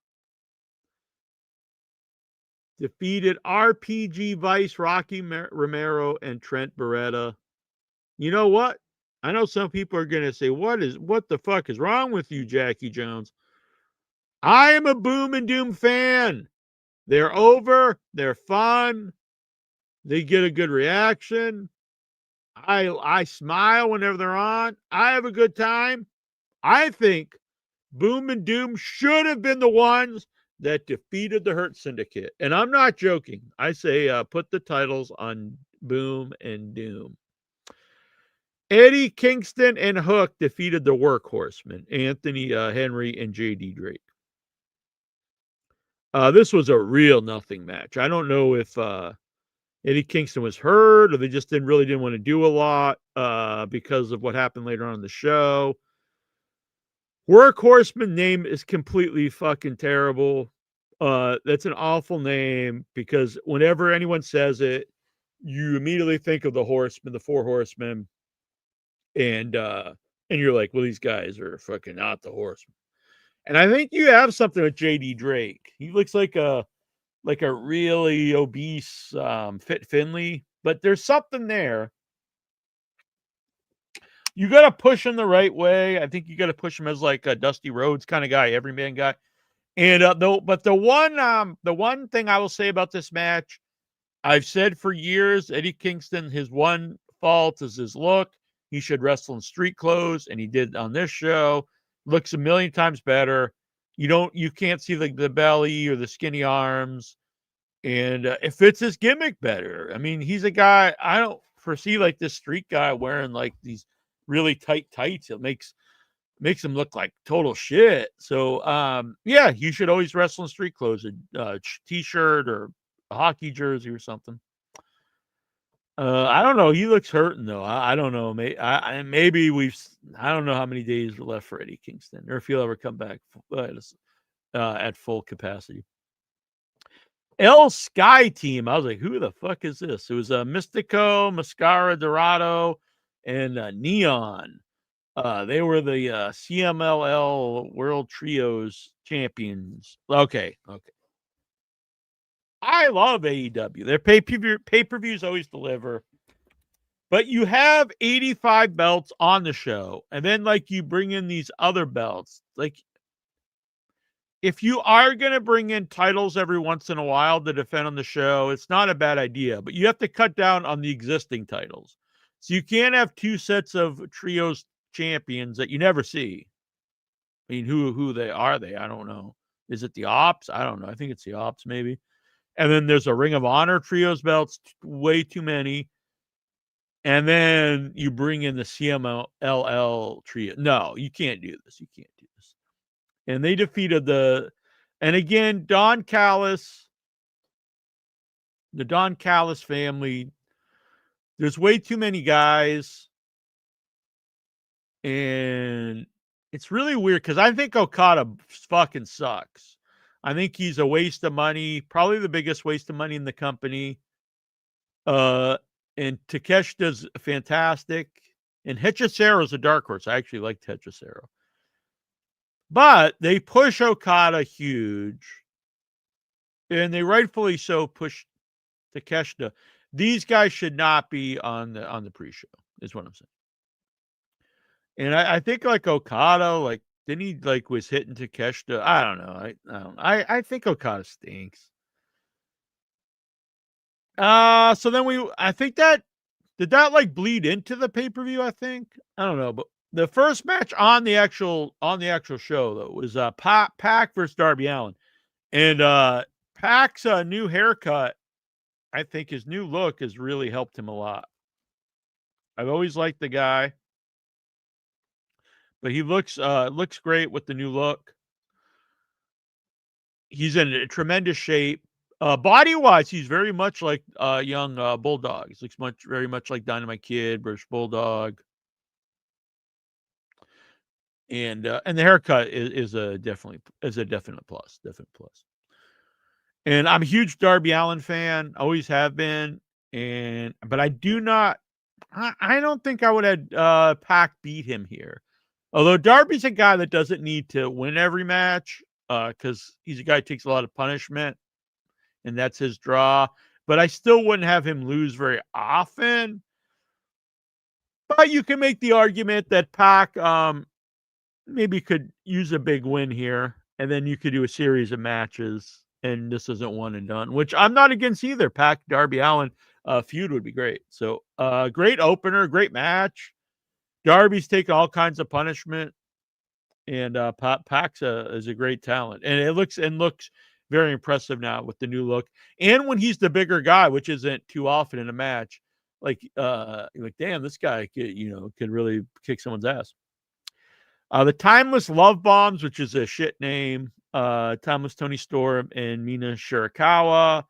defeated RPG Vice, Rocky Romero, and Trent Beretta. You know what? I know some people are going to say, what the fuck is wrong with you, Jackie Jones? I am a Boom and Doom fan. They're over. They're fun. They get a good reaction. I smile whenever they're on. I have a good time. I think Boom and Doom should have been the ones that defeated the Hurt Syndicate. And I'm not joking. I say put the titles on Boom and Doom. Eddie Kingston and Hook defeated the Workhorsemen, Anthony Henry and J.D. Drake. This was a real nothing match. I don't know if Eddie Kingston was hurt or they just didn't want to do a lot because of what happened later on in the show. Workhorseman name is completely fucking terrible. That's an awful name because whenever anyone says it, you immediately think of the Horsemen, the Four Horsemen, and you're like, well, these guys are fucking not the Horsemen. And I think you have something with JD Drake. He looks like a really obese Fit Finley, but there's something there. You got to push him the right way. I think you got to push him as like a Dusty Rhodes kind of guy, everyman guy. And the one thing I will say about this match, I've said for years, Eddie Kingston, his one fault is his look. He should wrestle in street clothes, and he did on this show. Looks a million times better. You can't see the belly or the skinny arms, and it fits his gimmick better. I mean, he's a guy I don't foresee like this street guy wearing like these really tight tights. It makes him look like total shit. So, yeah, you should always wrestle in street clothes, a t-shirt or a hockey jersey or something. I don't know. He looks hurting though. I don't know. Maybe I don't know how many days are left for Eddie Kingston or if he'll ever come back at full capacity. El Sky Team. I was like, who the fuck is this? It was Mystico, Mascara Dorado, and Neon. They were the CMLL World Trios champions. Okay. I love AEW. Their pay-per-views always deliver. But you have 85 belts on the show, and then like you bring in these other belts. Like if you are going to bring in titles every once in a while to defend on the show, it's not a bad idea, but you have to cut down on the existing titles. So you can't have two sets of trios champions that you never see. I mean, who are they? I don't know. Is it the Ops? I don't know. I think it's the Ops maybe. And then there's a Ring of Honor trios belts, way too many. And then you bring in the CMLL trio. No, you can't do this. And they defeated and again, Don Callis, the Don Callis family. There's way too many guys. And it's really weird because I think Okada fucking sucks. I think he's a waste of money, probably the biggest waste of money in the company. And Takeshita's fantastic. And Hechisero's a dark horse. I actually like Hechicero. But they push Okada huge. And they rightfully so push Takeshita. These guys should not be on the pre-show, is what I'm saying. And I think like Okada, like then he like was hitting Takeshita. I don't know. I think Okada stinks. So then I think that did that like bleed into the pay-per-view, I think. I don't know, but the first match on the actual show though was Pac versus Darby Allin. And Pac's new haircut, I think his new look has really helped him a lot. I've always liked the guy. But he looks great with the new look. He's in tremendous shape. Body-wise, he's very much like young Bulldog. He looks very much like Dynamite Kid versus Bulldog. And the haircut is a definite plus. Definite plus. And I'm a huge Darby Allin fan. Always have been. But I don't think I would have Pac beat him here. Although Darby's a guy that doesn't need to win every match because he's a guy who takes a lot of punishment, and that's his draw. But I still wouldn't have him lose very often. But you can make the argument that Pac maybe could use a big win here, and then you could do a series of matches, and this isn't one and done, which I'm not against either. Pac, Darby Allin feud would be great. So great opener, great match. Darby's taking all kinds of punishment, and Pac is a great talent. And it looks very impressive now with the new look. And when he's the bigger guy, which isn't too often in a match, like damn, this guy could really kick someone's ass. The Timeless Love Bombs, which is a shit name. Timeless Tony Storm and Mina Shirakawa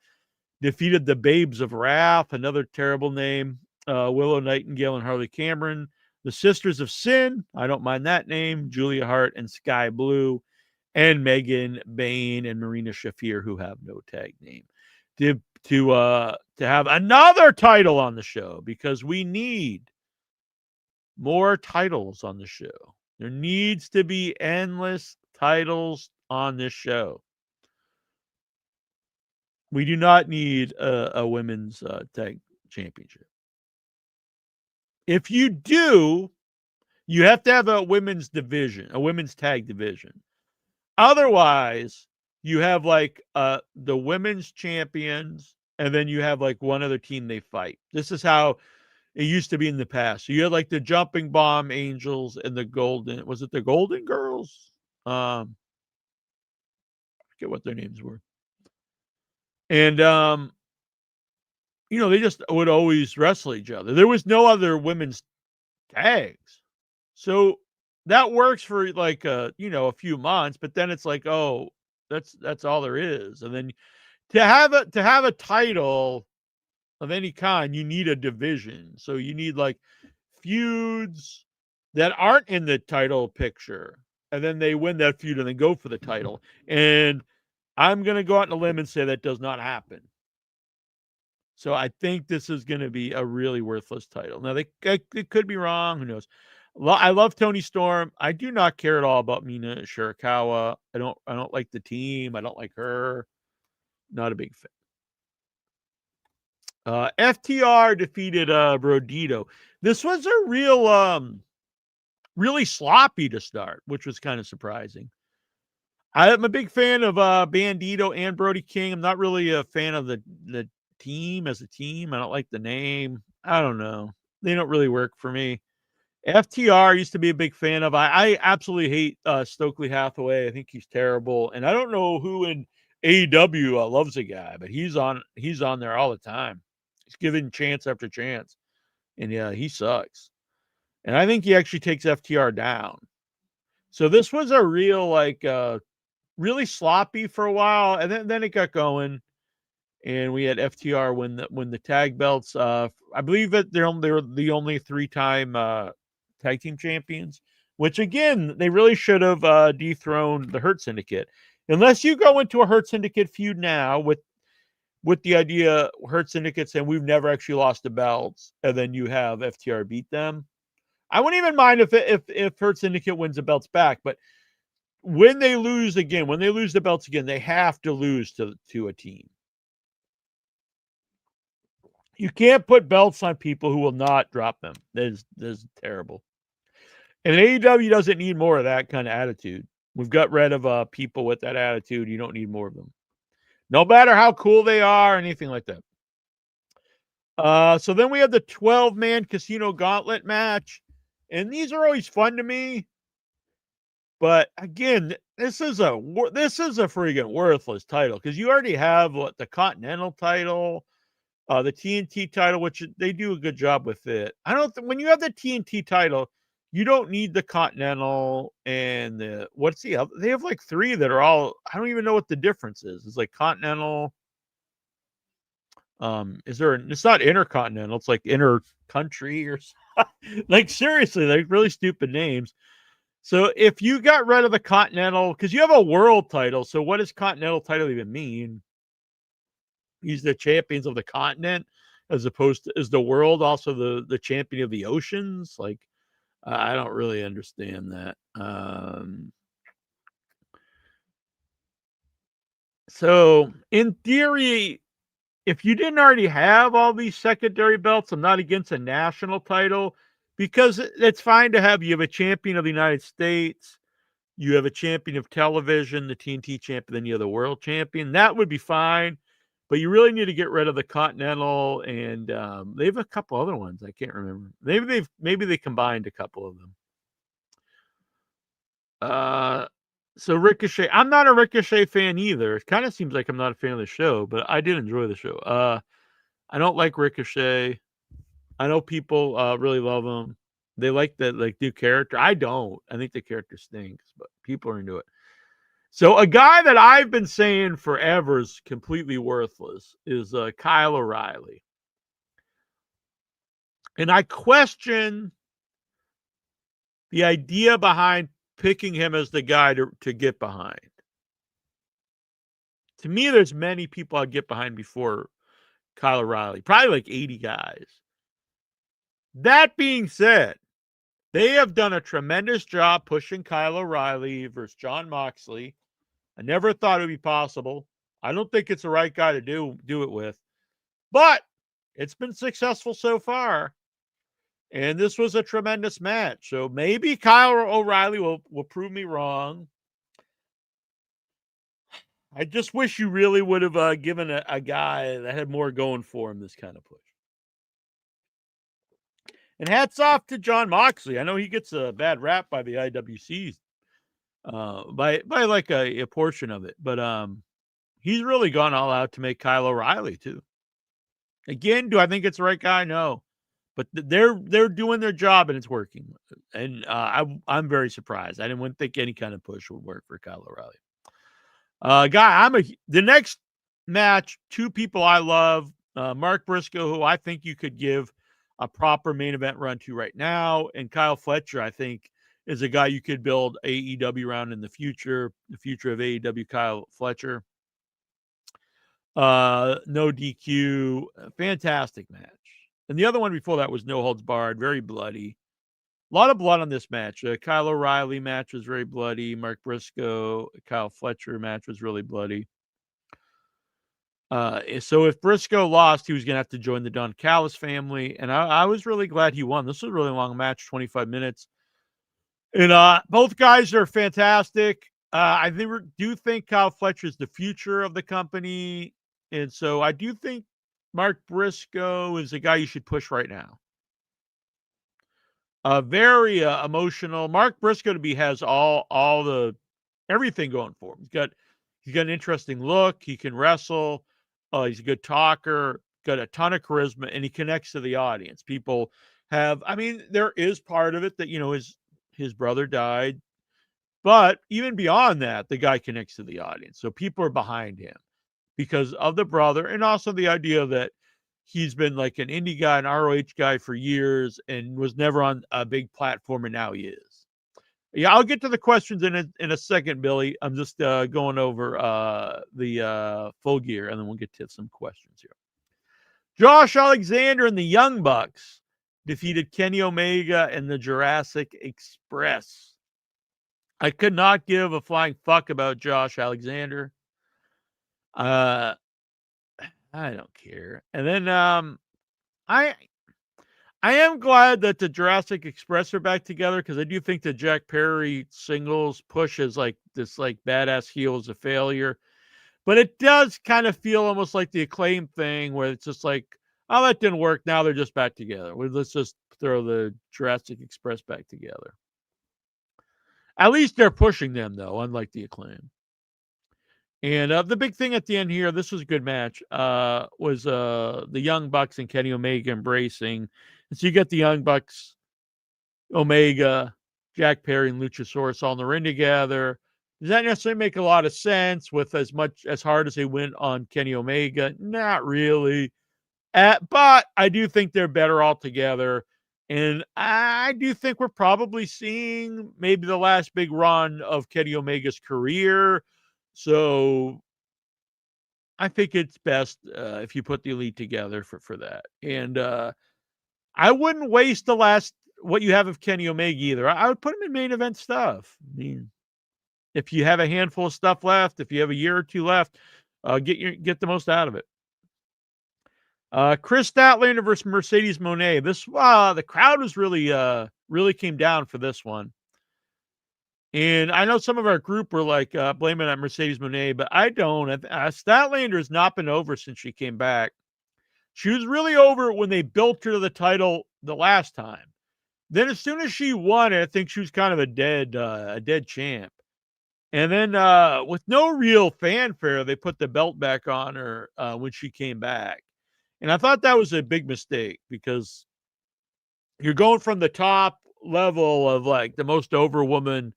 defeated the Babes of Wrath, another terrible name. Willow Nightingale and Harley Cameron. The Sisters of Sin, I don't mind that name. Julia Hart and Sky Blue. And Megan Bain and Marina Shafir, who have no tag name. To have another title on the show, because we need more titles on the show. There needs to be endless titles on this show. We do not need a women's tag championship. If you do, you have to have a women's division, a women's tag division. Otherwise, you have like the women's champions, and then you have like one other team they fight. This is how it used to be in the past. So you had like the Jumping Bomb Angels and the Golden. Was it the Golden Girls? I forget what their names were. And they just would always wrestle each other. There was no other women's tags. So that works for like a few months, but then it's like, oh, that's all there is. And then to have a title of any kind, you need a division. So you need like feuds that aren't in the title picture, and then they win that feud and then go for the title. And I'm going to go out on a limb and say that does not happen. So I think this is going to be a really worthless title. Now, it could be wrong. Who knows? I love Tony Storm. I do not care at all about Mina Shirakawa. I don't like the team. I don't like her. Not a big fan. FTR defeated Brodito. This was a really sloppy to start, which was kind of surprising. I'm a big fan of Bandito and Brody King. I'm not really a fan of the team as a team. I don't like the name. I don't know. They don't really work for me. FTR used to be a big fan of. I absolutely hate Stokely Hathaway. I think he's terrible. And I don't know who in AEW loves the guy, but he's on there all the time. He's given chance after chance. And yeah, he sucks. And I think he actually takes FTR down. So this was a real really sloppy for a while, and then it got going. And we had FTR win the tag belts. I believe that they're the only 3-time tag team champions, which again, they really should have dethroned the Hurt Syndicate. Unless you go into a Hurt Syndicate feud now with the idea Hurt Syndicate saying we've never actually lost the belts, and then you have FTR beat them. I wouldn't even mind if Hurt Syndicate wins the belts back, but when they lose the belts again, they have to lose to a team. You can't put belts on people who will not drop them. That is terrible. And AEW doesn't need more of that kind of attitude. We've got rid of people with that attitude. You don't need more of them. No matter how cool they are, anything like that. So then we have the 12-man Casino Gauntlet match. And these are always fun to me. But again, this is a freaking worthless title, because you already have the Continental title, the TNT title, which they do a good job with it. When you have the TNT title, you don't need the Continental and what's the other? They have like 3 that are all, I don't even know what the difference is. It's like Continental. It's not Intercontinental, it's like Inter Country or like seriously, like really stupid names. So if you got rid of the Continental, because you have a world title, so what does Continental title even mean? He's the champions of the continent, as opposed to, is the world also the champion of the oceans? Like, I don't really understand that. So in theory, if you didn't already have all these secondary belts, I'm not against a national title, because it's fine to have. You have a champion of the United States, you have a champion of television, the TNT champion, then you have the world champion. That would be fine. But you really need to get rid of the Continental, and they have a couple other ones. I can't remember. Maybe they combined a couple of them. So Ricochet, I'm not a Ricochet fan either. It kind of seems like I'm not a fan of the show, but I did enjoy the show. I don't like Ricochet. I know people really love him. They like the new character. I don't. I think the character stinks, but people are into it. So a guy that I've been saying forever is completely worthless is Kyle O'Reilly. And I question the idea behind picking him as the guy to get behind. To me, there's many people I'd get behind before Kyle O'Reilly, probably like 80 guys. That being said, they have done a tremendous job pushing Kyle O'Reilly versus Jon Moxley. I never thought it would be possible. I don't think it's the right guy to do it with, but it's been successful so far. And this was a tremendous match. So maybe Kyle O'Reilly will prove me wrong. I just wish you really would have given a guy that had more going for him this kind of push. And hats off to Jon Moxley. I know he gets a bad rap by the IWC, by like a portion of it, but he's really gone all out to make Kyle O'Reilly too. Again, do I think it's the right guy? No, but they're doing their job and it's working. And I'm very surprised. I didn't think any kind of push would work for Kyle O'Reilly. The next match, two people I love, Mark Briscoe, who I think you could give a proper main event run to right now, and Kyle Fletcher, I think, is a guy you could build AEW around in the future of AEW, Kyle Fletcher. No DQ, fantastic match. And the other one before that was No Holds Barred, very bloody. A lot of blood on this match. Kyle O'Reilly match was very bloody. Mark Briscoe, Kyle Fletcher match was really bloody. So if Briscoe lost, he was going to have to join the Don Callis family. And I was really glad he won. This was a really long match, 25 minutes. And both guys are fantastic. I do think Kyle Fletcher is the future of the company. And so I do think Mark Briscoe is a guy you should push right now. Very emotional. Mark Briscoe has all the everything going for him. He's got an interesting look. He can wrestle. He's a good talker. Got a ton of charisma, and he connects to the audience. People there is part of it that his brother died, but even beyond that, the guy connects to the audience. So people are behind him because of the brother, and also the idea that he's been like an indie guy, an ROH guy for years, and was never on a big platform, and now he is. Yeah, I'll get to the questions in a second, Billy. I'm just going over the full gear, and then we'll get to some questions here. Josh Alexander and the Young Bucks defeated Kenny Omega and the Jurassic Express. I could not give a flying fuck about Josh Alexander. I don't care. And then I am glad that the Jurassic Express are back together because I do think the Jack Perry singles push is like this badass heel is a failure. But it does kind of feel almost like the Acclaim thing where it's just like, oh, that didn't work. Now they're just back together. Let's just throw the Jurassic Express back together. At least they're pushing them, though, unlike the Acclaim. And the big thing at the end here, this was a good match, was the Young Bucks and Kenny Omega embracing. And so you get the Young Bucks, Omega, Jack Perry, and Luchasaurus all in the ring together. Does that necessarily make a lot of sense with as hard as they went on Kenny Omega? Not really. But I do think they're better all together. And I do think we're probably seeing maybe the last big run of Kenny Omega's career. So I think it's best if you put the Elite together for that. And I wouldn't waste what you have of Kenny Omega either. I would put him in main event stuff. I mean, if you have a handful of stuff left, if you have a year or two left, get the most out of it. Chris Statlander versus Mercedes Moné. This the crowd was really came down for this one. And I know some of our group were like blaming it on Mercedes Moné, but I don't. Statlander has not been over since she came back. She was really over when they built her to the title the last time. Then as soon as she won it, I think she was kind of a dead champ. And then with no real fanfare, they put the belt back on her when she came back. And I thought that was a big mistake because you're going from the top level of like the most over woman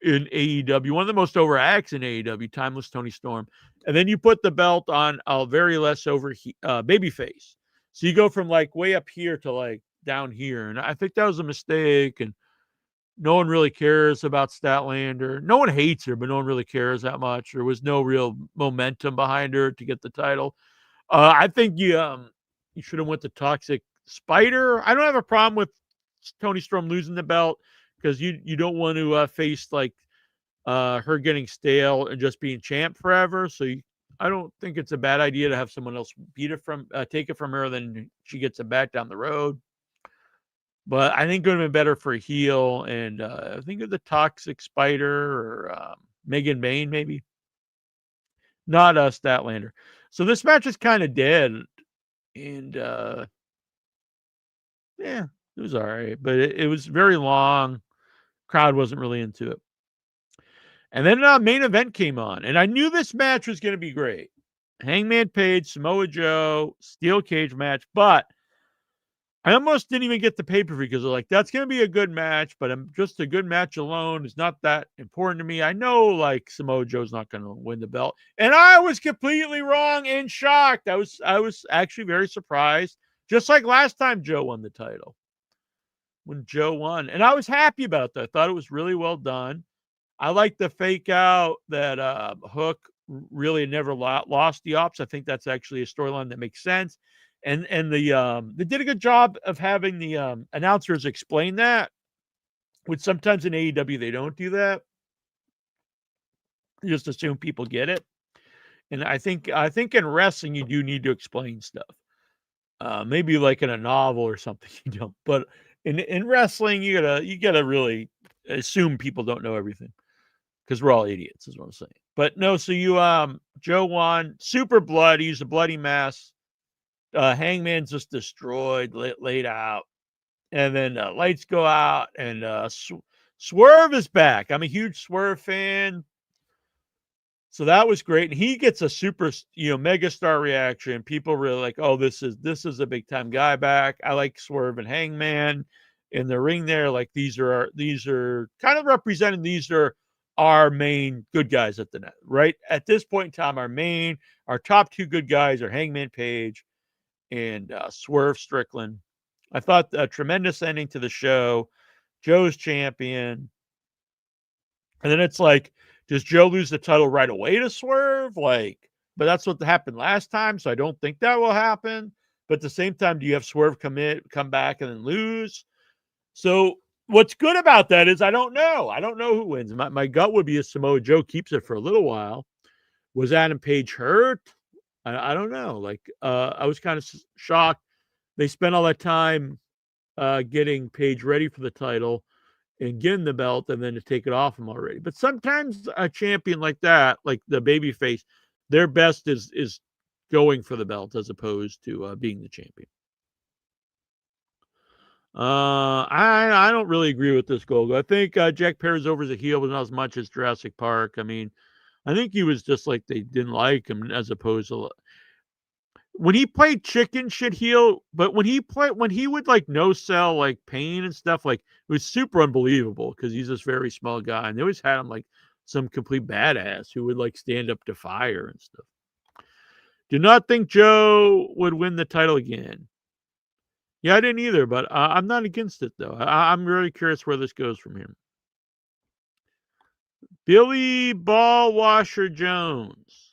in AEW, one of the most over acts in AEW, Timeless Tony Storm. And then you put the belt on a very less over babyface. So you go from like way up here to like down here. And I think that was a mistake. And no one really cares about Statlander. No one hates her, but no one really cares that much. There was no real momentum behind her to get the title. I think you should have went to Toxic Spider. I don't have a problem with Tony Storm losing the belt because you don't want to face like her getting stale and just being champ forever. So I don't think it's a bad idea to have someone else take it from her, then she gets it back down the road. But I think it would have been better for a heel, and I think of the Toxic Spider or Megan Bain, maybe. Not Statlander. So this match is kind of dead, and yeah, it was all right, but it was very long. Crowd wasn't really into it. And then main event came on, and I knew this match was going to be great. Hangman Page, Samoa Joe, steel cage match, but I almost didn't even get the pay-per-view because they're like, that's going to be a good match, but just a good match alone is not that important to me. I know like Samoa Joe's not going to win the belt. And I was completely wrong and shocked. I was actually very surprised, just like last time Joe won the title. When Joe won. And I was happy about that. I thought it was really well done. I like the fake out that Hook really never lost the ops. I think that's actually a storyline that makes sense. And they did a good job of having the announcers explain that, which sometimes in AEW they don't do that. You just assume people get it. And I think in wrestling you do need to explain stuff. Maybe like in a novel or something you don't. But in wrestling you gotta really assume people don't know everything. Because we're all idiots, is what I'm saying. But no, so Joe won, super blood. He's a bloody mess. Hangman's just destroyed, laid out, and then lights go out, and Swerve is back. I'm a huge Swerve fan, so that was great. And he gets a super, mega star reaction. People really like, oh, this is a big time guy back. I like Swerve and Hangman in the ring there. Like these are kind of representing. These are our main good guys at the net, right? At this point in time, our top two good guys are Hangman Page and Swerve Strickland. I thought a tremendous ending to the show. Joe's champion. And then it's like, does Joe lose the title right away to Swerve? But that's what happened last time, so I don't think that will happen. But at the same time, do you have Swerve come back and then lose? So what's good about that is I don't know. I don't know who wins. My gut would be a Samoa Joe keeps it for a little while. Was Adam Page hurt? I don't know. I was kind of shocked. They spent all that time getting Page ready for the title and getting the belt and then to take it off him already. But sometimes a champion like that, like the babyface, their best is going for the belt as opposed to being the champion. I don't really agree with this goal. I think Jack Perry's over as a heel, but not as much as Jurassic Park. I mean, I think he was just like they didn't like him as opposed to when he played chicken shit heel, but when he would like no sell like pain and stuff, like it was super unbelievable because he's this very small guy, and they always had him like some complete badass who would like stand up to fire and stuff. Do not think Joe would win the title again. Yeah, I didn't either, but I'm not against it though. I'm really curious where this goes from here. Billy Ball Washer Jones.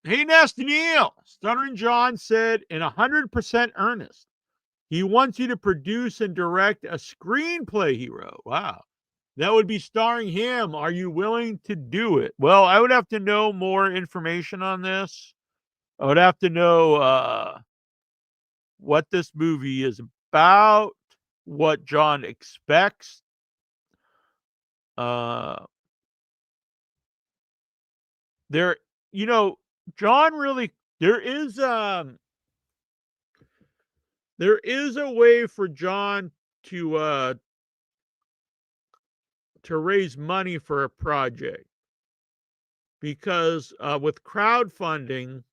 Hey, Nasty Neil. Stuttering John said in 100% earnest, he wants you to produce and direct a screenplay he wrote. Wow. That would be starring him. Are you willing to do it? Well, I would have to know more information on this. I would have to know what this movie is about, what John expects. John really there is a way for John to to raise money for a project, because with crowdfunding,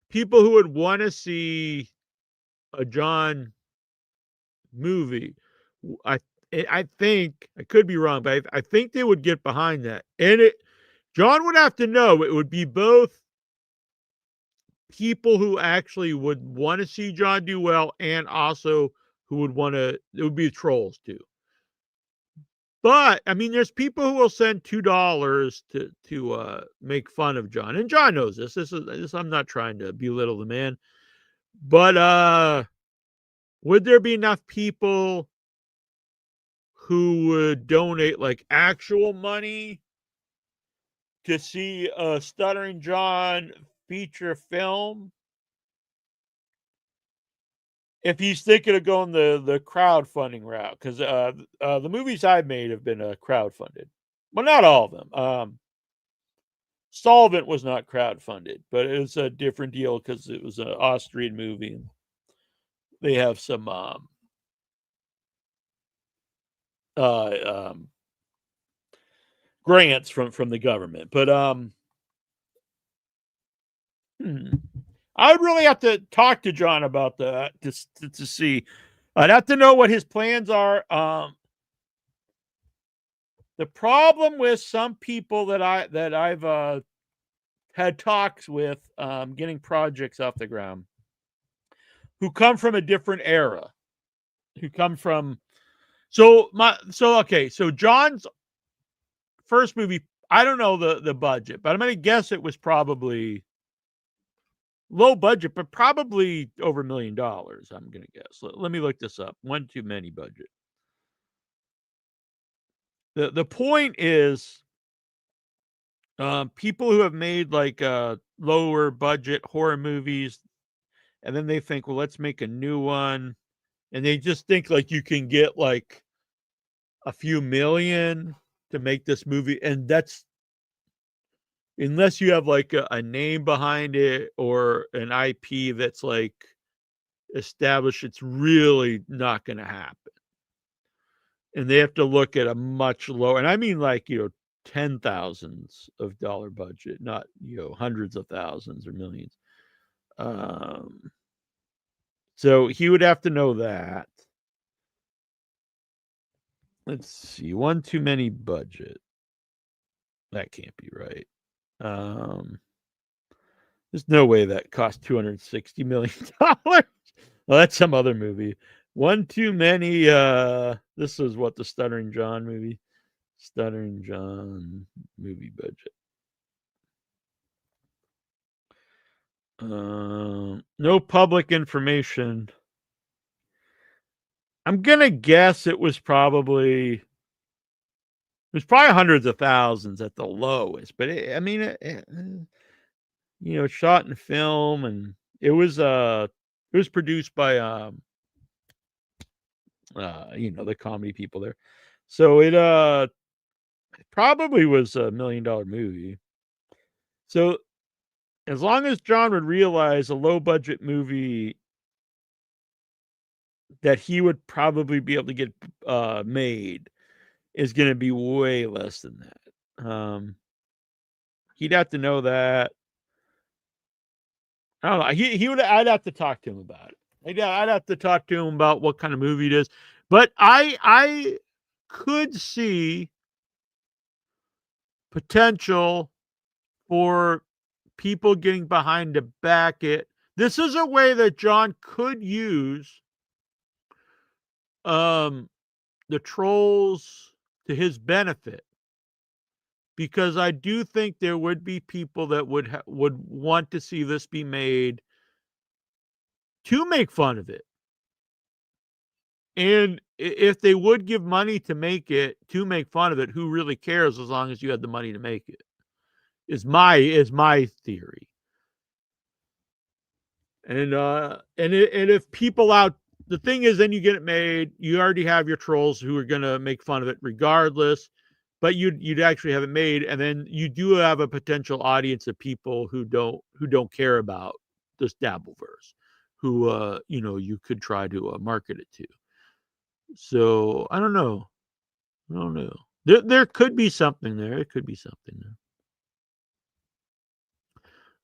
people who would want to see a John movie, I I think, I could be wrong, but I think they would get behind that. And John would have to know it would be both people who actually would want to see John do well, and also who would want to, it would be trolls too. But I mean, there's people who will send $2 to make fun of John, and John knows this. This I'm not trying to belittle the man, but would there be enough people who would donate like actual money to see a Stuttering John feature film? If he's thinking of going the crowdfunding route, because the movies I've made have been crowdfunded. Well, not all of them. Solvent was not crowdfunded, but it was a different deal because it was an Austrian movie. And they have some grants from the government. But I would really have to talk to John about that to see. I'd have to know what his plans are. The problem with some people that I've had talks with, getting projects off the ground, who come from a different era, who come from so John's first movie, I don't know the budget, but I'm gonna guess it was probably low budget, but probably over $1 million. I'm gonna guess. Let me look this up. One Too Many budget. The point is, people who have made like lower budget horror movies, and then they think, well, let's make a new one, and they just think like you can get like a few million to make this movie, and that's, unless you have like a name behind it or an IP that's like established, it's really not going to happen. And they have to look at a much lower, and I mean like, ten thousands of dollar budget, not, hundreds of thousands or millions. So he would have to know that. Let's see, One Too Many budget. That can't be right. There's no way that cost $260 million. Well, that's some other movie. One Too Many. This is what the Stuttering John movie. Stuttering John movie budget. No public information. I'm gonna guess it was probably hundreds of thousands at the lowest, but shot in film, and it was produced by the comedy people there, so it probably was $1 million movie. So as long as John would realize a low budget movie that he would probably be able to get made is going to be way less than that. He'd have to know that. I don't know. He would. I'd have to talk to him about it. I'd have to talk to him about what kind of movie it is. But I could see potential for people getting behind to back it. This is a way that John could use the trolls to his benefit, because I do think there would be people that would want to see this be made to make fun of it. And if they would give money to make it, to make fun of it, who really cares as long as you had the money to make it? Is my theory. And if people out, the thing is, then you get it made, you already have your trolls who are going to make fun of it regardless, but you'd actually have it made, and then you do have a potential audience of people who don't care about this Dabbleverse, who you could try to market it to. So I don't know. I don't know. There could be something there. It could be something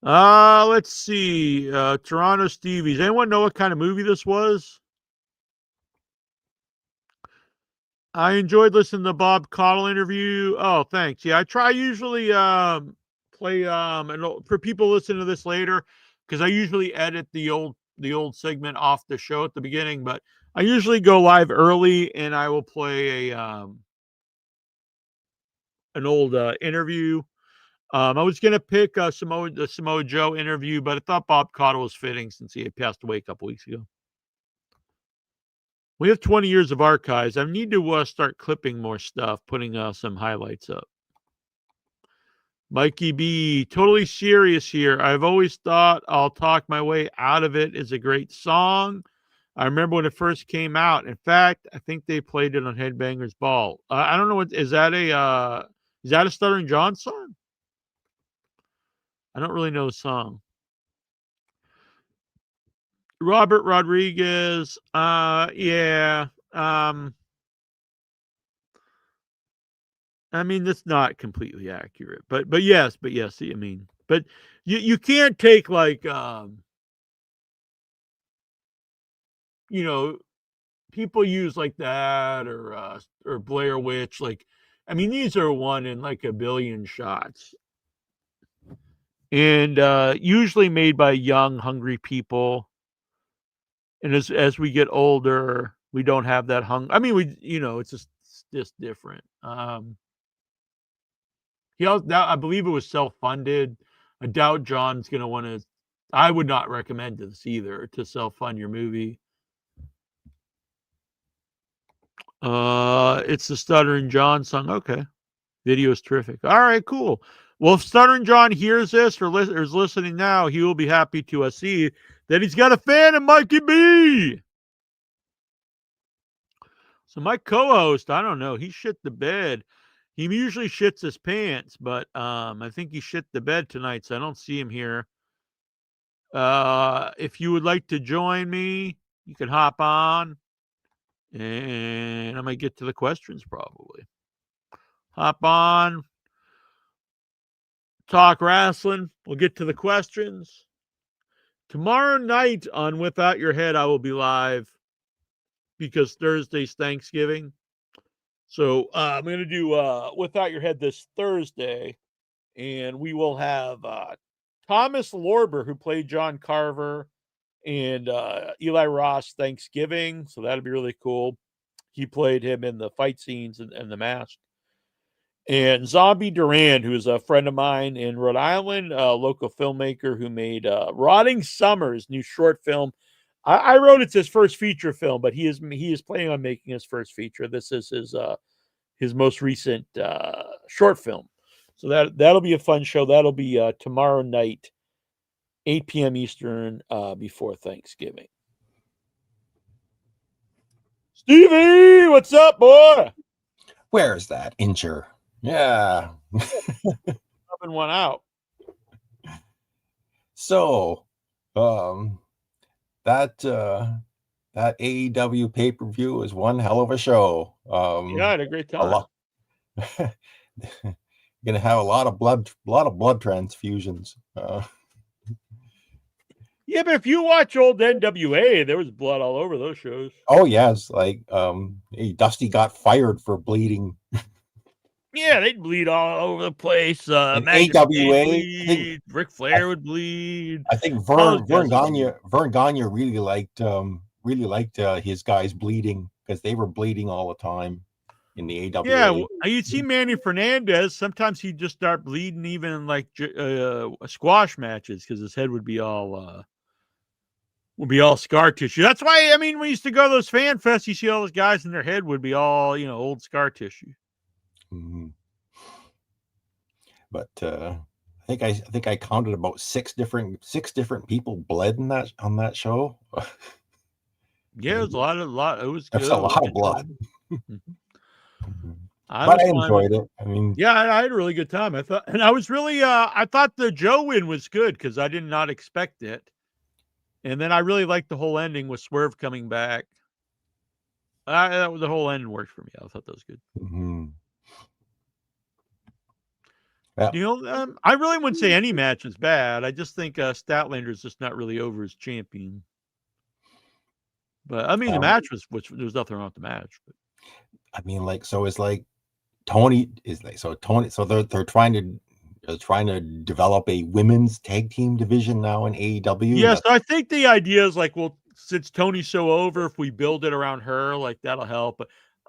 there. Let's see. Toronto Stevies. Anyone know what kind of movie this was? I enjoyed listening to the Bob Caudle interview. Oh, thanks. Yeah, I try usually play and for people listening to this later, because I usually edit the old segment off the show at the beginning, but I usually go live early and I will play an old interview. I was gonna pick the Samoa Joe interview, but I thought Bob Caudle was fitting since he had passed away a couple weeks ago. We have 20 years of archives. I need to start clipping more stuff, putting some highlights up. Mikey B, totally serious here. I've always thought I'll Talk My Way Out of It is a great song. I remember when it first came out. In fact, I think they played it on Headbangers Ball. I don't know what is that a Stuttering John song? I don't really know the song. Robert Rodriguez, yeah. I mean, that's not completely accurate, but yes. I mean, but you can't take like you know, people use like that or Blair Witch. Like, I mean, these are one in like a billion shots, and usually made by young, hungry people. And as we get older, we don't have that I mean, it's just different. I believe it was self-funded. I doubt John's going to want to. I would not recommend this either, to self-fund your movie. It's the Stuttering John song. Okay, video is terrific. All right, cool. Well, if Stuttering John hears this or is listening now, he will be happy to see that he's got a fan of Mikey B. So my co-host, I don't know, he shit the bed. He usually shits his pants, but I think he shit the bed tonight, so I don't see him here. If you would like to join me, you can hop on, and I might get to the questions probably. Hop on, talk wrestling. We'll get to the questions. Tomorrow night on Without Your Head, I will be live because Thursday's Thanksgiving. So I'm going to do Without Your Head this Thursday, and we will have Thomas Lorber, who played John Carver, and Eli Ross Thanksgiving. So that'll be really cool. He played him in the fight scenes and the mask. And Zombie Duran, who is a friend of mine in Rhode Island, a local filmmaker who made Rotting Summers, new short film. I wrote it's his first feature film, but he is planning on making his first feature. This is his most recent short film. So that'll be a fun show. That'll be tomorrow night, 8 p.m. Eastern, before Thanksgiving. Stevie, what's up, boy? Where's that incher? Yeah. Rubbing one out. So, that AEW pay-per-view is one hell of a show. Yeah, I had a great time. Gonna have a lot of blood transfusions. Yeah, but if you watch old NWA, there was blood all over those shows. Oh yes, like Dusty got fired for bleeding. Yeah, they'd bleed all over the place. And AWA, bleed. Ric Flair would bleed. I think Vern Gagne really liked his guys bleeding because they were bleeding all the time in the AWA. Yeah, you'd see Manny Fernandez. Sometimes he'd just start bleeding, even in like squash matches, because his head would be all scar tissue. That's why, I mean, we used to go to those fan fests. You see all those guys, and their head would be all old scar tissue. Mm-hmm. But I think I counted about six different people bled on that show. Yeah, it was a lot. It was good. That's a lot of blood. I enjoyed it. I mean, yeah, I had a really good time. I thought the Joe win was good because I did not expect it, and then I really liked the whole ending with Swerve coming back. The whole end worked for me. I thought that was good. Mm-hmm. Yeah. I really wouldn't say any match is bad. I just think Statlander is just not really over as champion. But I mean, the match was, which there was nothing wrong with the match. But. I mean, like, so it's like Tony is like, so Tony, so they're trying to develop a women's tag team division now in AEW. Yes, I think the idea is like, well, since Tony's so over, if we build it around her, like that'll help.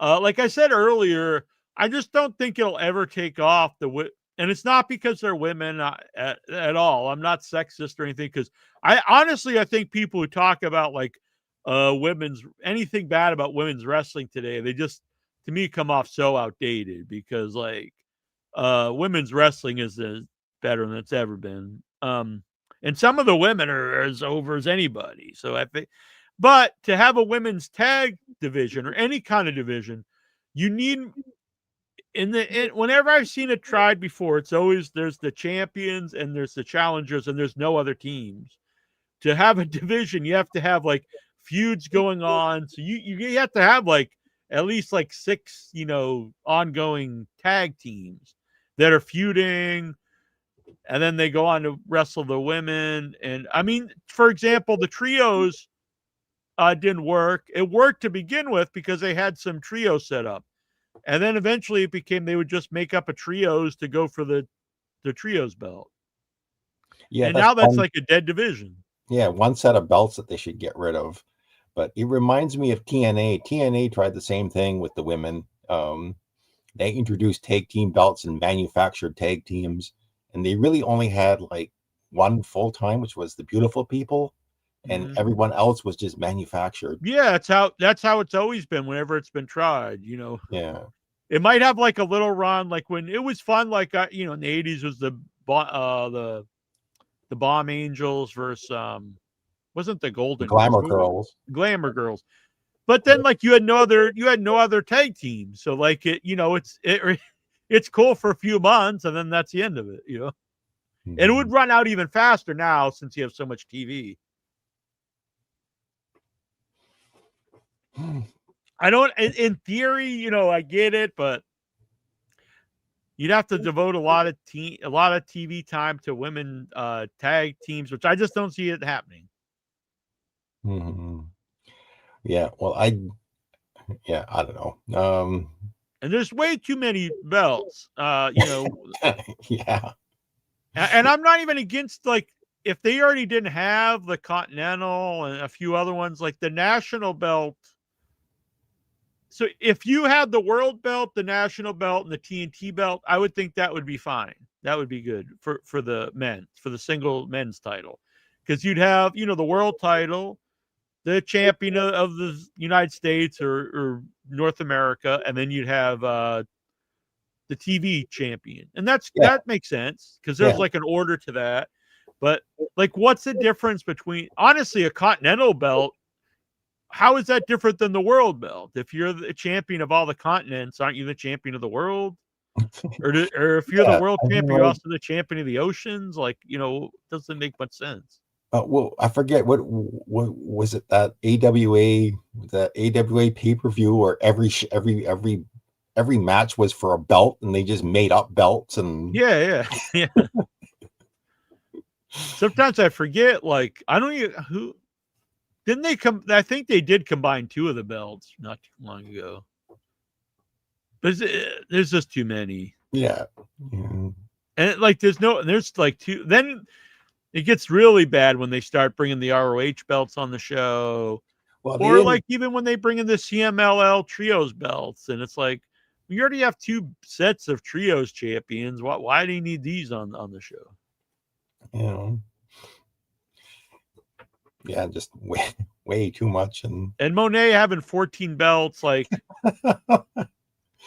But like I said earlier, I just don't think it'll ever take off. And it's not because they're women at all. I'm not sexist or anything, because I think people who talk about like anything bad about women's wrestling today, they just, to me, come off so outdated, because like women's wrestling is better than it's ever been. And some of the women are as over as anybody. So I think, but to have a women's tag division or any kind of division, you need whenever I've seen it tried before, it's always there's the champions and there's the challengers and there's no other teams. To have a division, you have to have like feuds going on. So you have to have like at least like 6, ongoing tag teams that are feuding, and then they go on to wrestle the women. And I mean, for example, the trios didn't work. It worked to begin with because they had some trios set up. And then eventually it became they would just make up a trios to go for the trios belt. Yeah, and now that's like a dead division. Yeah, one set of belts that they should get rid of. But it reminds me of TNA. TNA tried the same thing with the women. They introduced tag team belts and manufactured tag teams, and they really only had like one full time, which was the Beautiful People, and everyone else was just manufactured. Yeah, that's how it's always been whenever it's been tried. Yeah, it might have like a little run, like when it was fun, like in the 80s was the Bomb Angels versus wasn't the Golden Glamour Girls. Glamour Girls. But then like you had no other tag team. So like it's cool for a few months and then that's the end of it, And it would run out even faster now since you have so much TV. I don't, in theory, I get it, but you'd have to devote a lot of TV time to women tag teams, which I just don't see it happening. Mm-hmm. Yeah, well, I don't know. And there's way too many belts, Yeah. And I'm not even against, like, if they already didn't have the Continental and a few other ones, like the national belt. So if you had the world belt, the national belt, and the TNT belt, I would think that would be fine. That would be good for the men, for the single men's title. Because you'd have, the world title, the champion of the United States or North America, and then you'd have the TV champion. And that makes sense because there's like an order to that. But like, what's the difference between, honestly, a Continental belt? How is that different than the world belt? If you're the champion of all the continents, aren't you the champion of the world? Or if you're the world champion, you're also the champion of the oceans? Like, doesn't make much sense. Well, I forget what was it, that AWA pay-per-view where every match was for a belt and they just made up belts and yeah. Sometimes I forget, like, I don't even who didn't they come. I think they did combine 2 of the belts not too long ago. But there's just too many. Yeah. And like there's like 2. Then it gets really bad when they start bringing the ROH belts on the show. Well, or like even when they bring in the CMLL trios belts, and it's like, we already have 2 sets of trios champions. Why do you need these on the show? Yeah, just way too much. And Monet having 14 belts, like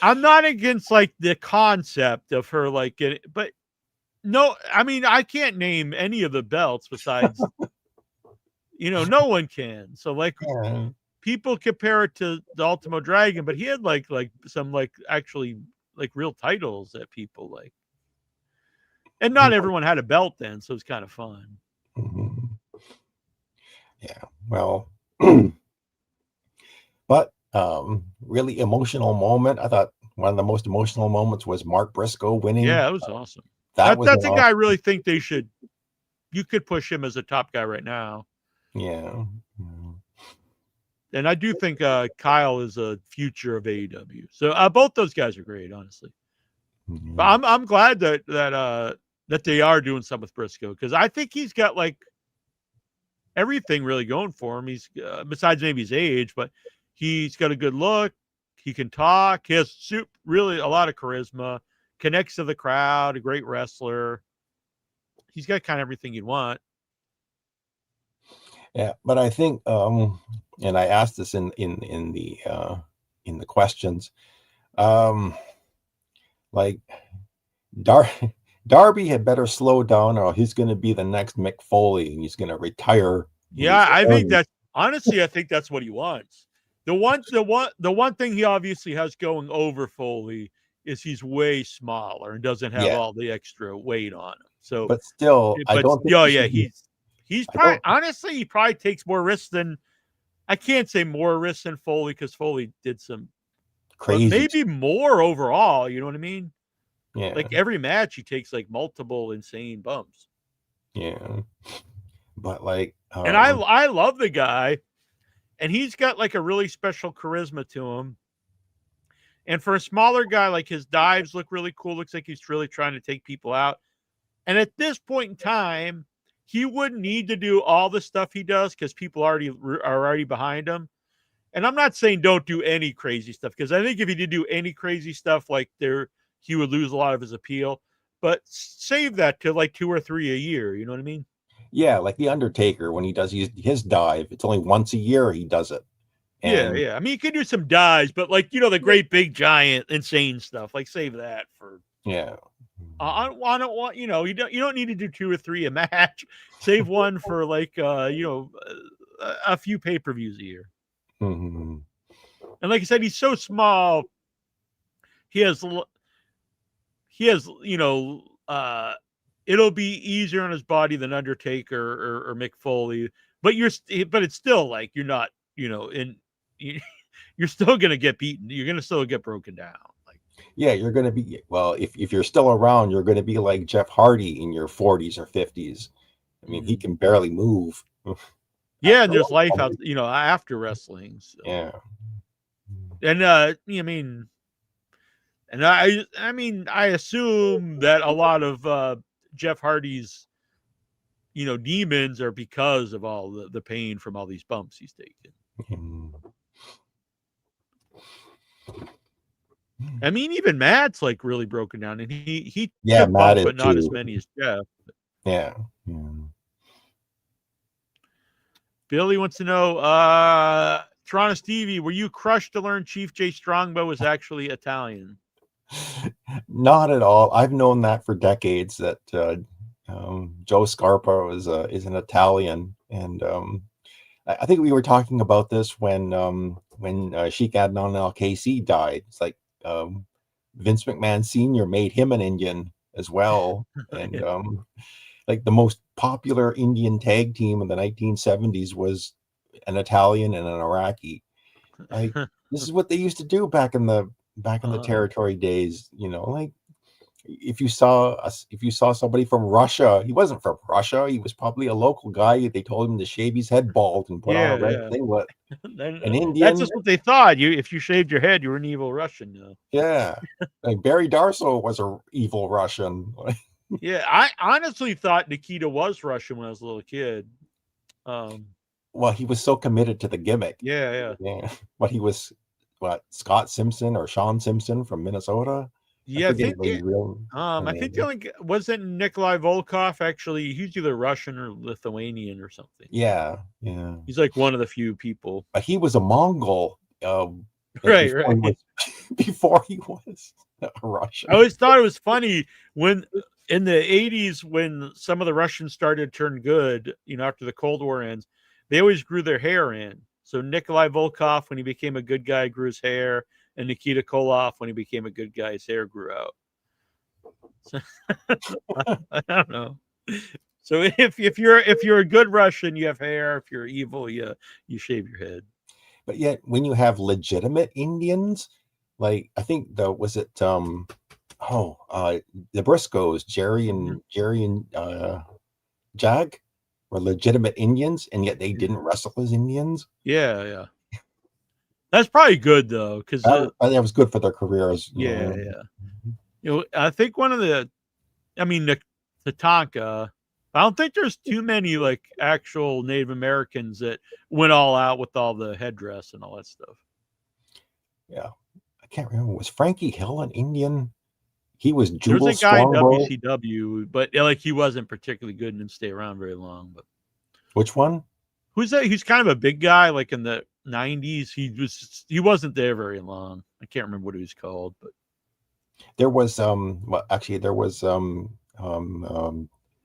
I'm not against like the concept of her like getting, but no, I mean, I can't name any of the belts besides no one can. So like people compare it to the Ultimo Dragon, but he had like some like actually like real titles that people like. And not everyone had a belt then, so it's kind of fun. Yeah, well, but really emotional moment. I thought one of the most emotional moments was Mark Briscoe winning. Yeah, that was awesome. That was That's an a guy I awesome, really think they should. You could push him as a top guy right now, yeah. and I do think Kyle is a future of AEW. So both those guys are great, honestly. But I'm glad that they are doing something with Briscoe because I think he's got like everything really going for him. He's besides maybe his age, but he's got a good look. He can talk. He has really a lot of charisma. Connects to the crowd. A great wrestler. He's got kind of everything you'd want. Yeah, but I think, and I asked this in the questions, like Dar- Darby had better slow down, or he's going to be the next Mick Foley, and he's going to retire. Yeah, I think that honestly, I think that's what he wants. The one thing he obviously has going over Foley is he's way smaller and doesn't have Yeah, all the extra weight on him. So, but still, I but don't think yeah, he yeah, should be. he's I probably don't honestly he probably takes more risks than I can't say more risks than Foley because Foley did some, but crazy. maybe more overall. You know what I mean? Yeah, Like every match he takes like multiple insane bumps. yeah, but like, And I love the guy, and he's got like a really special charisma to him. And for a smaller guy, like his dives look really cool. Looks like he's really trying to take people out. And at this point in time, he wouldn't need to do all the stuff he does because people are already behind him. And I'm not saying don't do any crazy stuff because I think if he did do any crazy stuff, like he would lose a lot of his appeal. But save that to like 2 or 3 a year. You know what I mean? yeah, like the Undertaker when he does his dive, it's only once a year he does it, Yeah, and yeah. I mean, you can do some dives, but like the great big giant insane stuff, like save that for. yeah, I don't want you don't need to do 2 or 3 a match. Save one for like a few pay-per-views a year. mhm. And like I said, he's so small. He has it'll be easier on his body than Undertaker or Mick Foley. But but it's still like you're not you're still gonna get beaten. You're gonna still get broken down. Like Yeah, you're going to be, well, if you're still around, you're going to be like Jeff Hardy in your 40s or 50s. I mean, he can barely move. yeah, After and a there's while, life out probably. after wrestling. So. Yeah. And I mean, and I assume that a lot of Jeff Hardy's demons are because of all the pain from all these bumps he's taken. Mhm. I mean, even Matt's like really broken down, and he Yeah, took Matt bumps, is but not as too. many as Jeff. Yeah. Yeah. Billy wants to know, Toronto Stevie, were you crushed to learn Chief J Strongbow was actually Italian? Not at all. I've known that for decades that Joe Scarpa is an Italian, and I think we were talking about this when Sheik Adnan Al-KC died. It's like Vince McMahon Sr. made him an Indian as well, and like the most popular Indian tag team in the 1970s was an Italian and an Iraqi. Like this is what they used to do back in the territory days. Like if you saw somebody from Russia, he wasn't from Russia. He was probably a local guy. They told him to shave his head bald and put on a red singlet. An That's Indian, just what they thought. If you shaved your head, you were an evil Russian. yeah. Like Barry Darsow was a evil Russian. Yeah, I honestly thought Nikita was Russian when I was a little kid. Well, he was so committed to the gimmick. Yeah. But he was Scott Simpson or Sean Simpson from Minnesota. Yeah, I think I think the only wasn't Nikolai Volkov actually. He's either Russian or Lithuanian or something. Yeah. He's like one of the few people. But he was a Mongol. Right. Before he was a Russian. I always thought it was funny when in the 80s when some of the Russians started to turn good, after the Cold War ends, they always grew their hair in. So Nikolai Volkov, when he became a good guy, grew his hair, and Nikita Koloff, when he became a good guy, his hair grew out. So, I don't know. So if you're a good Russian, you have hair. If you're evil, you shave your head. But yet, when you have legitimate Indians, like I think the Briscoes, Jerry and Jag were legitimate Indians, and yet they didn't wrestle as Indians. Yeah. That's probably good though, because That was good for their careers. yeah. I think one of the Tatanka. I don't think there's too many like actual Native Americans that went all out with all the headdress and all that stuff. Yeah, I can't remember. Was Frankie Hill an Indian? He was There Jubal was a guy in Strongbow. WCW, but like he wasn't particularly good and didn't stay around very long. But Which one? who's that? He's kind of a big guy, like in the '90s. He wasn't there very long. I can't remember what he was called, but There was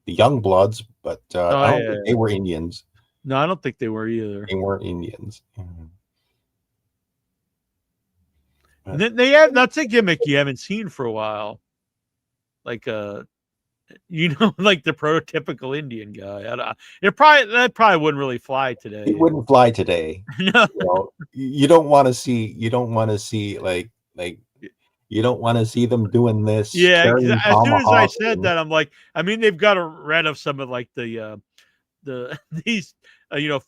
the Young Bloods, but I don't think they were Indians. No, I don't think they were either. They weren't Indians. That's a gimmick you haven't seen for a while. Like like the prototypical Indian guy. That probably wouldn't really fly today. It wouldn't fly today. No. You don't want to see like you don't want to see them doing this. Yeah, as soon as I said that, I'm like, they've got rid of some of like these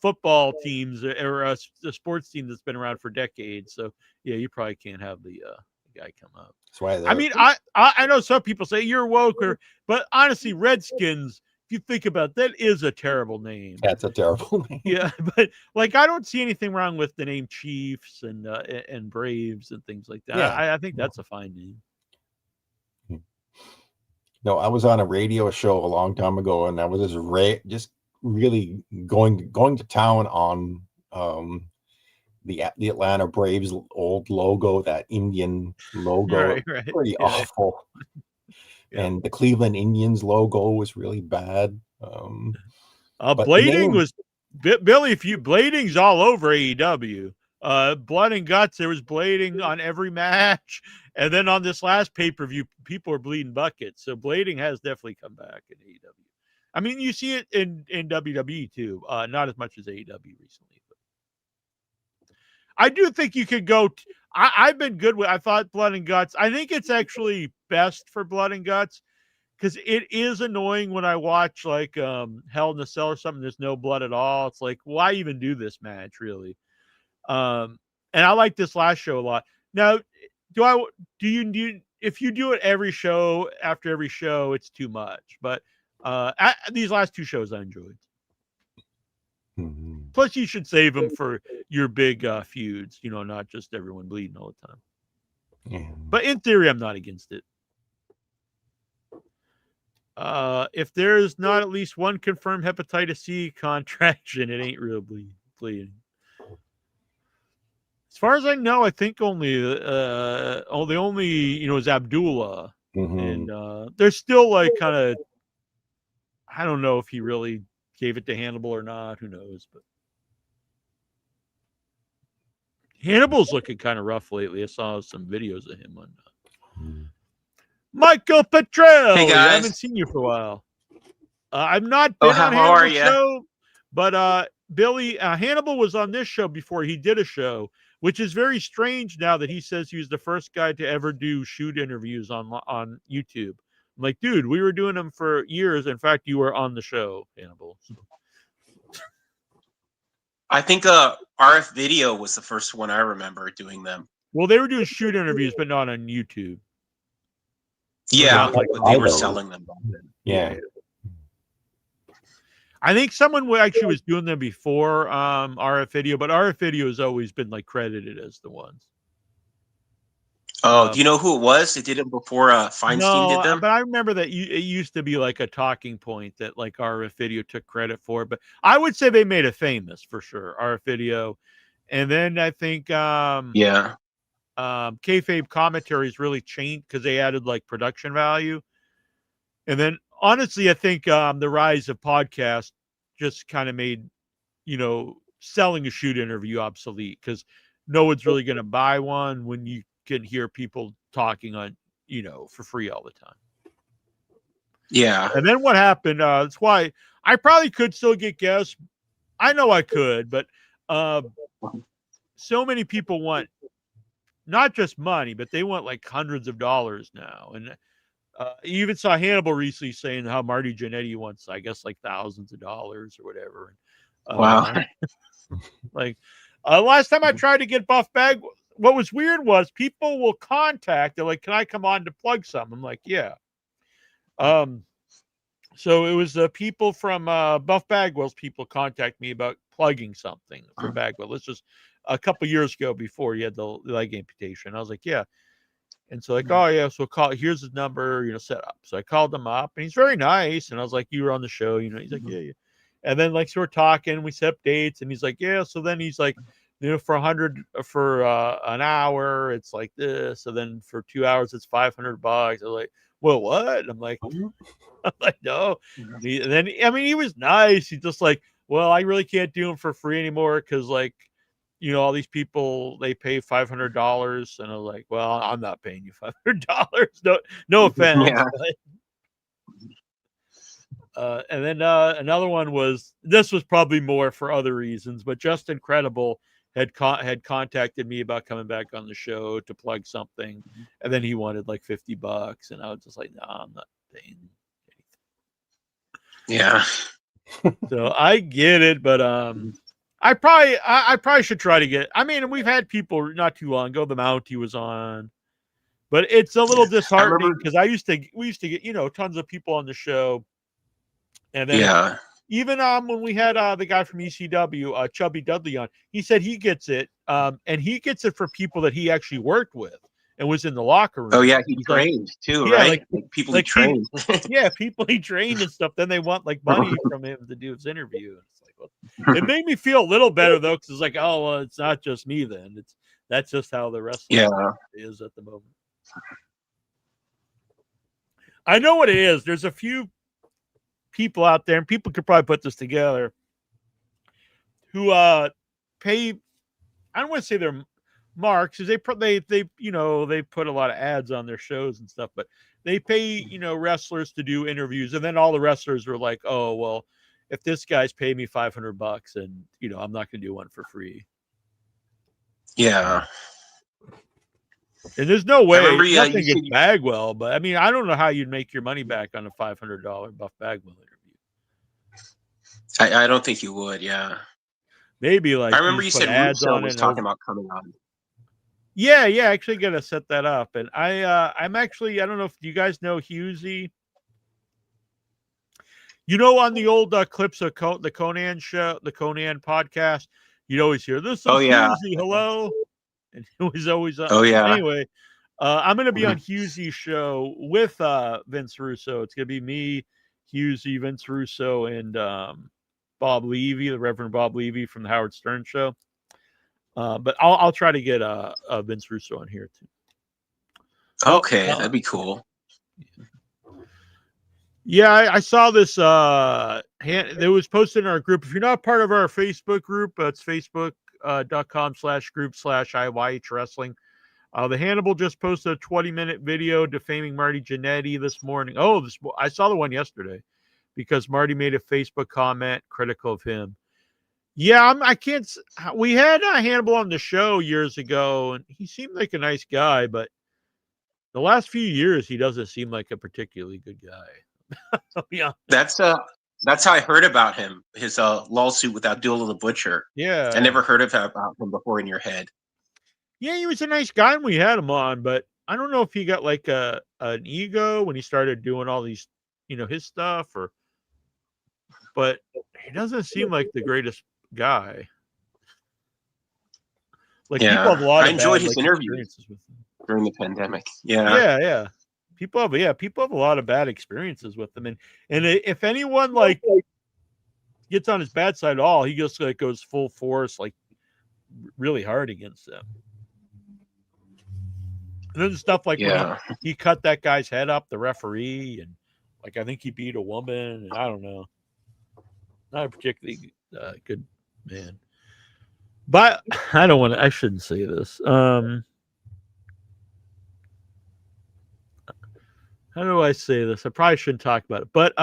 football teams or the sports team that's been around for decades. So yeah, you probably can't have the guy come up. That's why I know some people say you're woke, but honestly, Redskins, if you think about it, that is a terrible name. That's a terrible name. Yeah, but like I don't see anything wrong with the name Chiefs and Braves and things like that. Yeah. I think that's a fine name. No, I was on a radio show a long time ago, and I was just really going to town on the Atlanta Braves old logo, that Indian logo. Right. Pretty awful. Yeah. And the Cleveland Indians logo was really bad. Blading was Billy. Blading's all over AEW. Blood and Guts, there was blading on every match, and then on this last pay-per-view, people are bleeding buckets. So blading has definitely come back in AEW. You see it in WWE too, not as much as AEW recently. But I do think you could go. I've been good with. I thought Blood and Guts. I think it's actually best for Blood and Guts because it is annoying when I watch like Hell in a Cell or something. There's no blood at all. It's like, why even do this match, really? And I like this last show a lot. Now, do you if you do it every show after every show, it's too much. But these last two shows I enjoyed. Mm-hmm. Plus, you should save them for your big feuds. Not just everyone bleeding all the time. Yeah. But in theory, I'm not against it. If there's not at least one confirmed hepatitis C contraction, it ain't real bleeding. As far as I know, I think only is Abdullah, Mm-hmm. and there's still like kind of, I don't know if he really gave it to Hannibal or not. Who knows? But Hannibal's looking kind of rough lately. I saw some videos of him on Michael Petrell. Hey, guys. I haven't seen you for a while. I've not been on Hannibal's show, but Billy Hannibal was on this show before he did a show, which is very strange now that he says he was the first guy to ever do shoot interviews on YouTube. I'm like, dude, we were doing them for years. In fact, you were on the show, Hannibal. I think RF Video was the first one I remember doing them. Well, they were doing shoot interviews, but not on YouTube. Yeah, but they were selling them. Yeah. I think someone actually was doing them before RF Video, but RF Video has always been like credited as the ones. Oh, do you know who it was? They did it before Feinstein did them? But I remember that it used to be like a talking point that like RF Video took credit for. But I would say they made it famous for sure, RF Video. And then I think kayfabe commentaries really changed because they added like production value. And then honestly, I think the rise of podcasts just kind of made, selling a shoot interview obsolete because no one's really going to buy one when you can hear people talking on, for free all the time. Yeah. And then what happened? That's why I probably could still get guests. I know I could, but so many people want not just money, but they want like hundreds of dollars now. And you even saw Hannibal recently saying how Marty Jannetty wants, I guess, like thousands of dollars or whatever. Wow. Like last time I tried to get Buff Bag, what was weird was people will contact. They're like, "Can I come on to plug some?" I'm like, "Yeah." So it was the people from Buff Bagwell's people contact me about plugging something for Bagwell. This was a couple years ago before he had the leg amputation. I was like, "Yeah." And so like, "Oh yeah, so call, here's his number, set up." So I called him up and he's very nice. And I was like, "You were on the show, he's like, "Yeah, yeah." And then like, so we're talking, we set up dates and he's like, "Yeah." So then he's like, for 100 for an hour, it's like this. So then for 2 hours, it's $500. I was like, "Well, what?" And I'm like, no. And then, I mean, he was nice. He's just like, "Well, I really can't do them for free anymore. Cause like, all these people, they pay $500. And I was like, "Well, I'm not paying you $500. No offense." Yeah. And then another one was, this was probably more for other reasons, but Just Incredible had contacted me about coming back on the show to plug something. And then he wanted like $50. And I was just like, "No, I'm not paying anything." Yeah. So I get it, but I probably should try to get. I mean, we've had people not too long ago. The Mountie was on, but it's a little disheartening because we used to get tons of people on the show, and then even when we had the guy from ECW, Chubby Dudley on, he said he gets it, and he gets it for people that he actually worked with and was in the locker room. Oh yeah, he trained too, right? Like people he trained. People he trained and stuff. Then they want like money from him to do his interview. And it's like, well, it made me feel a little better though, because it's like, oh well, it's not just me then. That's just how the wrestling is at the moment. I know what it is. There's a few people out there, and people could probably put this together, who pay. I don't want to say they're marks, because they put a lot of ads on their shows and stuff, but they pay wrestlers to do interviews, and then all the wrestlers were like, "Oh well, if this guy's paid me $500, and I'm not going to do one for free." Yeah. And there's no way nothing against Bagwell, but I mean, I don't know how you'd make your money back on a $500 Buff Bagwell interview. I don't think you would. Yeah. Maybe like I remember you said Russo was talking about coming on. Yeah, actually got to set that up. And I'm actually, I don't know if you guys know Husey. On the old clips of the Conan show, the Conan podcast, you'd always hear, "This is Husey, hello." And it was always Anyway, I'm going to be on Husey's show with Vince Russo. It's going to be me, Husey, Vince Russo, and Bob Levy, the Reverend Bob Levy from the Howard Stern show. But I'll try to get Vince Russo on here too. Okay, that'd be cool. Yeah, I saw this. It was posted in our group. If you're not part of our Facebook group, it's facebook.com/group/IYH Wrestling. The Hannibal just posted a 20-minute video defaming Marty Jannetty this morning. I saw the one yesterday because Marty made a Facebook comment critical of him. Yeah, I can't. We had Hannibal on the show years ago, and he seemed like a nice guy, but the last few years, he doesn't seem like a particularly good guy. Yeah, that's how I heard about him. His lawsuit with Abdullah the Butcher. Yeah, I never heard about him before in your head. Yeah, he was a nice guy when we had him on, but I don't know if he got like an ego when he started doing all these, his stuff, but he doesn't seem like the greatest guy. Like people have a lot of I enjoyed his interviews with him during the pandemic. Yeah. People have a lot of bad experiences with him, and if anyone like gets on his bad side at all, he just like goes full force, like really hard against them. And then stuff like when he cut that guy's head up, the referee, and like I think he beat a woman, and I don't know, not a particularly good man. But I shouldn't say this. How do I say this? I probably shouldn't talk about it. But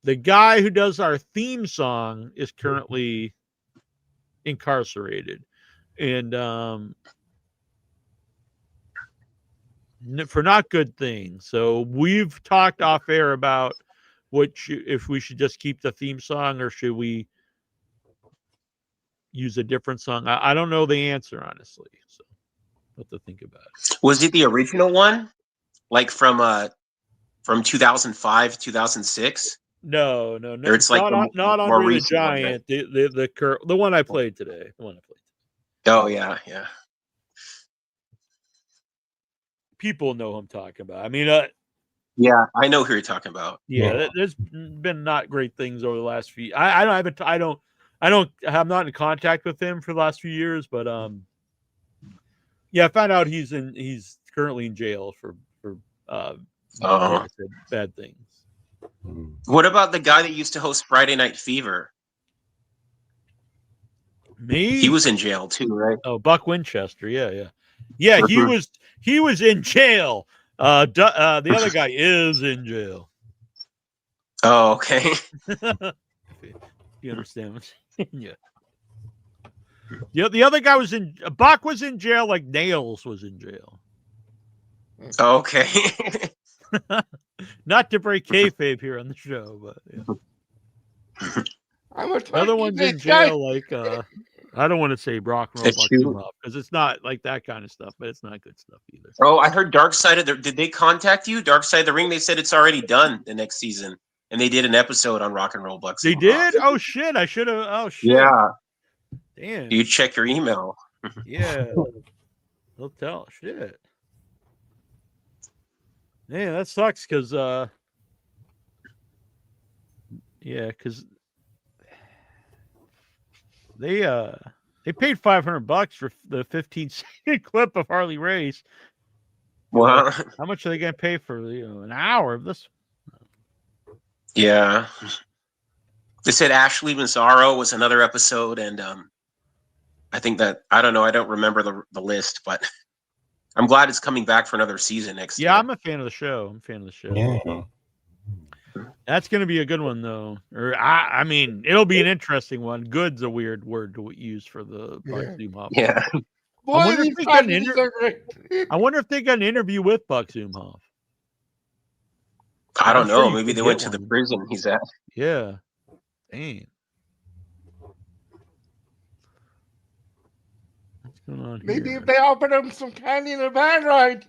the guy who does our theme song is currently incarcerated, and for not good things. So we've talked off air about if we should just keep the theme song or should we use a different song. I don't know the answer, honestly. So what to think about it. Was it the original one, like from 2005, 2006? No. Or it's like the Not more Andre the recent one, right? Giant. The one I played today. The one I played. Oh yeah. People know who I'm talking about. I mean, Yeah, I know who you're talking about. yeah, there's been not great things over the last few. I'm not in contact with him for the last few years, but yeah, I found out he's currently in jail for like I said, bad things. What about the guy that used to host Friday Night Fever? Me? He was in jail too, right? Oh, Buck Winchester. Yeah. He was in jail. The other guy is in jail. Oh, okay. You understand what I'm saying? Yeah. The other guy Buck was in jail like Nails was in jail. Okay. Not to break kayfabe here on the show, but yeah. Other one's in jail like I don't want to say rock and roll because it's not like that kind of stuff, but it's not good stuff either. Oh, I heard Dark Side of the. Did they contact you? Dark Side of the Ring. They said it's already done the next season, and they did an episode on Rock and Roll Bucks. They did? Oh shit! I should have. Oh shit! Yeah. Damn. You check your email. Yeah. They'll tell. Shit. Man, that sucks because because they paid $500 for the 15-second clip of Harley Race. Well, how much are they going to pay for an hour of this? Yeah, they said Ashley Mazzaro was another episode, and I think that I don't know. I don't remember the list, but I'm glad it's coming back for another season next year. Yeah, I'm a fan of the show. Yeah. That's going to be a good one, though. Or I mean, it'll be an interesting one. Good's a weird word to use for the Buck Zumhoff. Yeah. I wonder if they got an interview with Buck Zumhoff. I don't know. Maybe they went to the prison he's at. Yeah. Dang. What's going on here? Maybe if they offered him some candy in a van ride.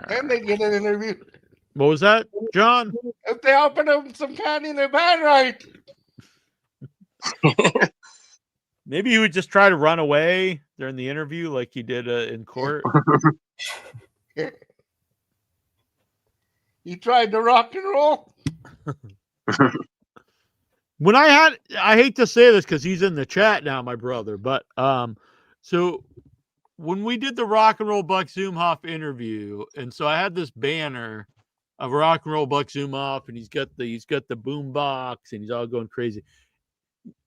And they get an interview. What was that, John? If they offered him some candy in a van ride. Maybe he would just try to run away during the interview like he did in court. He tried to rock and roll. When I hate to say this because he's in the chat now, my brother, but so when we did the Rock and Roll Buck Zumhoff interview, and so I had this banner of Rock and Roll Buck Zumhoff, and he's got the boom box, and he's all going crazy.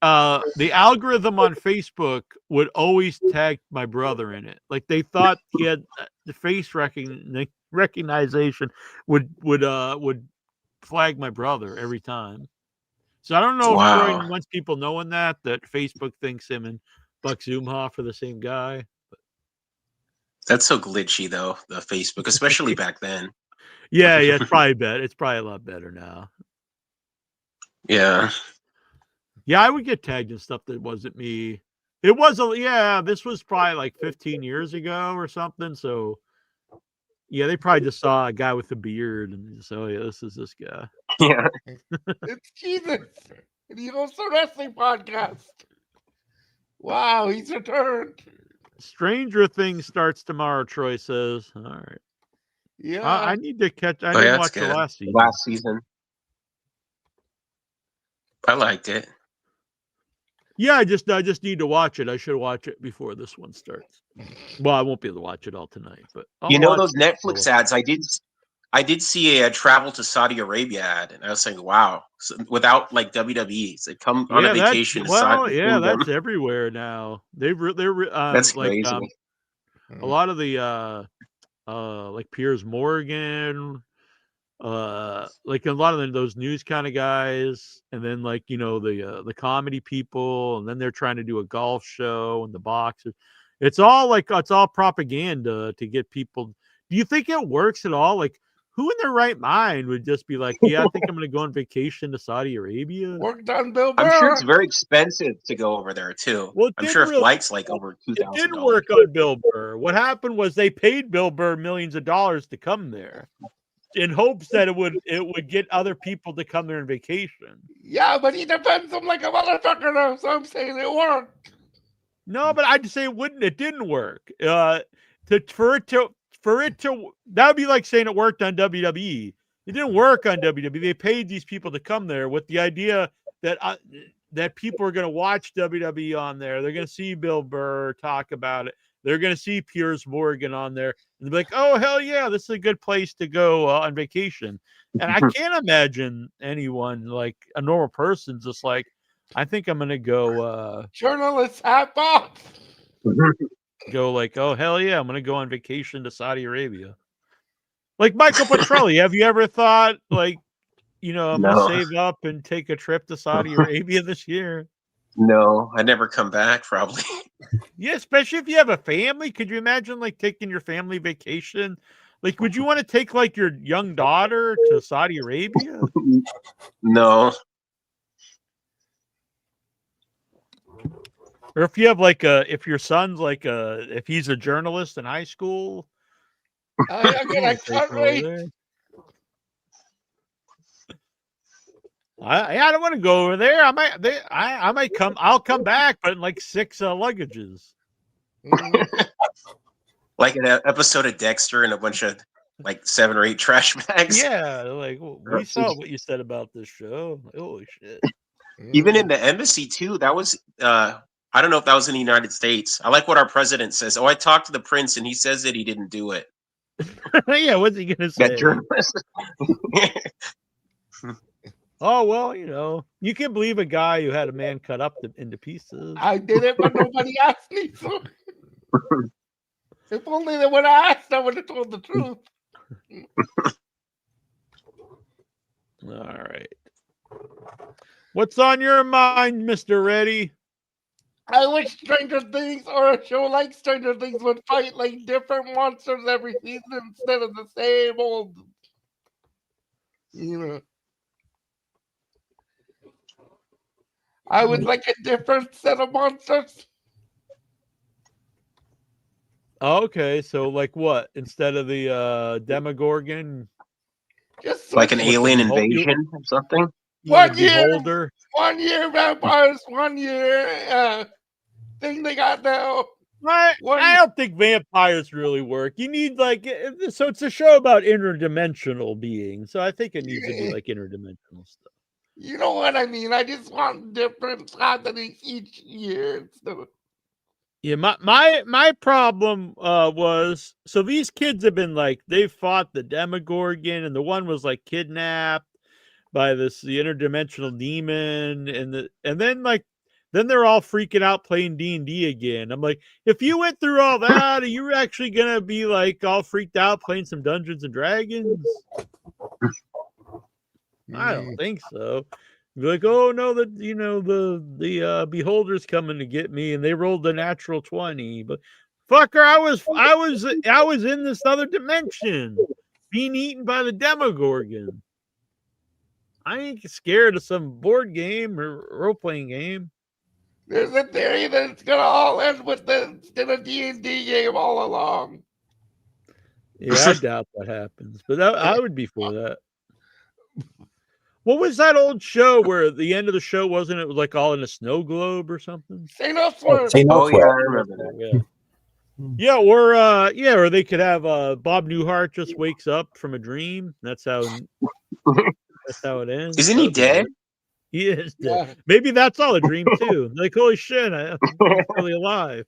The algorithm on Facebook would always tag my brother in it. Like they thought he had the face recognition would flag my brother every time. So I don't know if Croydon wants people knowing that Facebook thinks him and Buck Zumhoff are the same guy. That's so glitchy though, the Facebook, especially back then. Yeah, it's probably better. It's probably a lot better now. Yeah. Yeah, I would get tagged in stuff that wasn't me. This was probably like 15 years ago or something. So yeah, they probably just saw a guy with a beard and just, oh yeah, this is this guy. Yeah. It's Jesus. And he hosts a wrestling podcast. Wow, he's returned. Stranger Things starts tomorrow, Troy says. All right. Yeah. I need to catch. I didn't watch the last season. Last season. I liked it. Yeah, I just need to watch it. I should watch it before this one starts. Well, I won't be able to watch it all tonight, but those Netflix ads. I did see a travel to Saudi Arabia ad, and I was saying, "Wow!" So, without like WWE, so come on a vacation. That's everywhere now. That's crazy. A lot of the like Piers Morgan, like a lot of those news kind of guys, and then like the comedy people, and then they're trying to do a golf show and the boxers. It's all propaganda to get people. Do you think it works at all? Like, who in their right mind would just be like, yeah, I think I'm going to go on vacation to Saudi Arabia? Worked on Bill I'm sure Burr. it's very expensive to go over there too. Well, I'm sure flights like over it $2,000. didn't work on Bill Burr. What happened was they paid Bill Burr millions of dollars to come there, in hopes that it would get other people to come there on vacation. Yeah, but he defends him like a motherfucker though, so I'm saying it worked. No, but I'd say it didn't work. For it to that would be like saying it worked on WWE. It didn't work on WWE. They paid these people to come there with the idea that people are going to watch WWE on there. They're going to see Bill Burr talk about it. They're going to see Piers Morgan on there, and they'll be like, "Oh hell yeah, this is a good place to go on vacation." And I can't imagine anyone, like a normal person, just like, I think I'm going to go. Journalists hat off. Go like, oh hell yeah, I'm going to go on vacation to Saudi Arabia. Like Michael Petrelli, have you ever thought like, I'm going to save up and take a trip to Saudi Arabia this year? No, I'd never come back probably. Yeah, especially if you have a family. Could you imagine like taking your family vacation? Like, would you want to take like your young daughter to Saudi Arabia? No. Or if you have like if your son's like if he's a journalist in high school. I can't wait. I don't want to go over there. I might come. I'll come back, but in like 6 luggages. Like an episode of Dexter and a bunch of like 7 or 8 trash bags. Yeah, like we saw what you said about this show. Holy shit! Even in the embassy too. That was I don't know if that was in the United States. I like what our president says. Oh, I talked to the prince and he says that he didn't do it. Yeah, what's he gonna say? That journalist. Oh well, you can believe a guy who had a man cut up into pieces. I did it, but nobody asked me. So if only they would have asked, I would have told the truth. All right. What's on your mind, Mr. Reddy? I wish Stranger Things or a show like Stranger Things would fight like different monsters every season instead of the same old. I would like a different set of monsters. Okay, so like what? Instead of the Demogorgon, just like an alien invasion or something. 1 year, 1 year vampires, 1 year thing they got now. I don't think vampires really work. You need so it's a show about interdimensional beings. So I think it needs to be like interdimensional stuff. You know what I mean? I just want different happenings each year. Yeah, my problem was, so these kids have been like, they fought the Demogorgon, and the one was like kidnapped by the interdimensional demon, and then they're all freaking out playing D&D again. I'm like, if you went through all that, are you actually gonna be like all freaked out playing some Dungeons and Dragons? I don't think so. Be like, oh no, the beholder's coming to get me, and they rolled the natural 20. But fucker, I was in this other dimension, being eaten by the Demogorgon. I ain't scared of some board game or role-playing game. There's a theory that it's gonna all end with the D&D game all along. Yeah, I doubt that happens, but I would be for that. What was that old show where the end of the show wasn't it was like all in a snow globe or something? St. Elsewhere. Oh yeah, I remember that. Yeah, or they could have Bob Newhart just wakes up from a dream. That's how it ends. Isn't he dead? He is dead. Yeah. Maybe that's all a dream too. Like, holy shit, I'm really alive.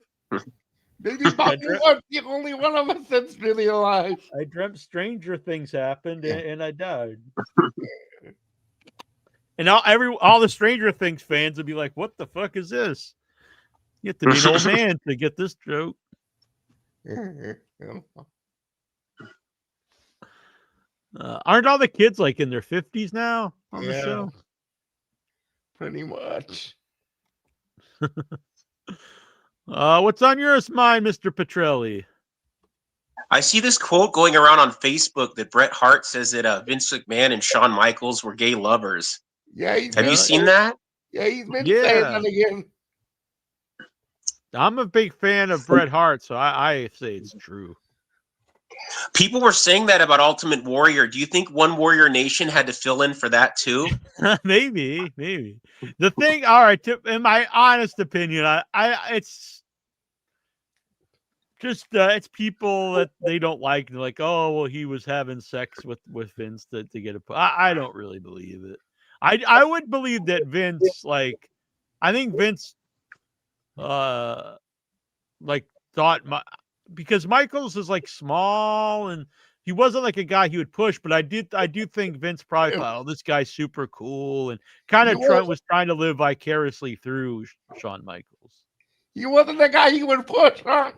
Maybe Bob Newhart's the only one of us that's really alive. I dreamt stranger things happened and I died. And all the Stranger Things fans would be like, "What the fuck is this?" You have to be an old man to get this joke. Aren't all the kids like in their 50s now on the Yeah. show? Pretty much. What's on your mind, Mr. Petrelli? I see this quote going around on Facebook that Bret Hart says that Vince McMahon and Shawn Michaels were gay lovers. Yeah, Have you seen that? Yeah, he's been saying that again. I'm a big fan of Bret Hart, so I say it's true. People were saying that about Ultimate Warrior. Do you think One Warrior Nation had to fill in for that too? maybe. The thing, all right, in my honest opinion, it's just it's people that they don't like. They're like, oh, well, he was having sex with Vince to get a. I don't really believe it. I would believe that Vince, like, I think Vince, like thought because Michaels is like small and he wasn't like a guy he would push, but I do think Vince probably thought, oh, this guy's super cool and kind of was trying to live vicariously through Shawn Michaels. He wasn't the guy he would push, huh?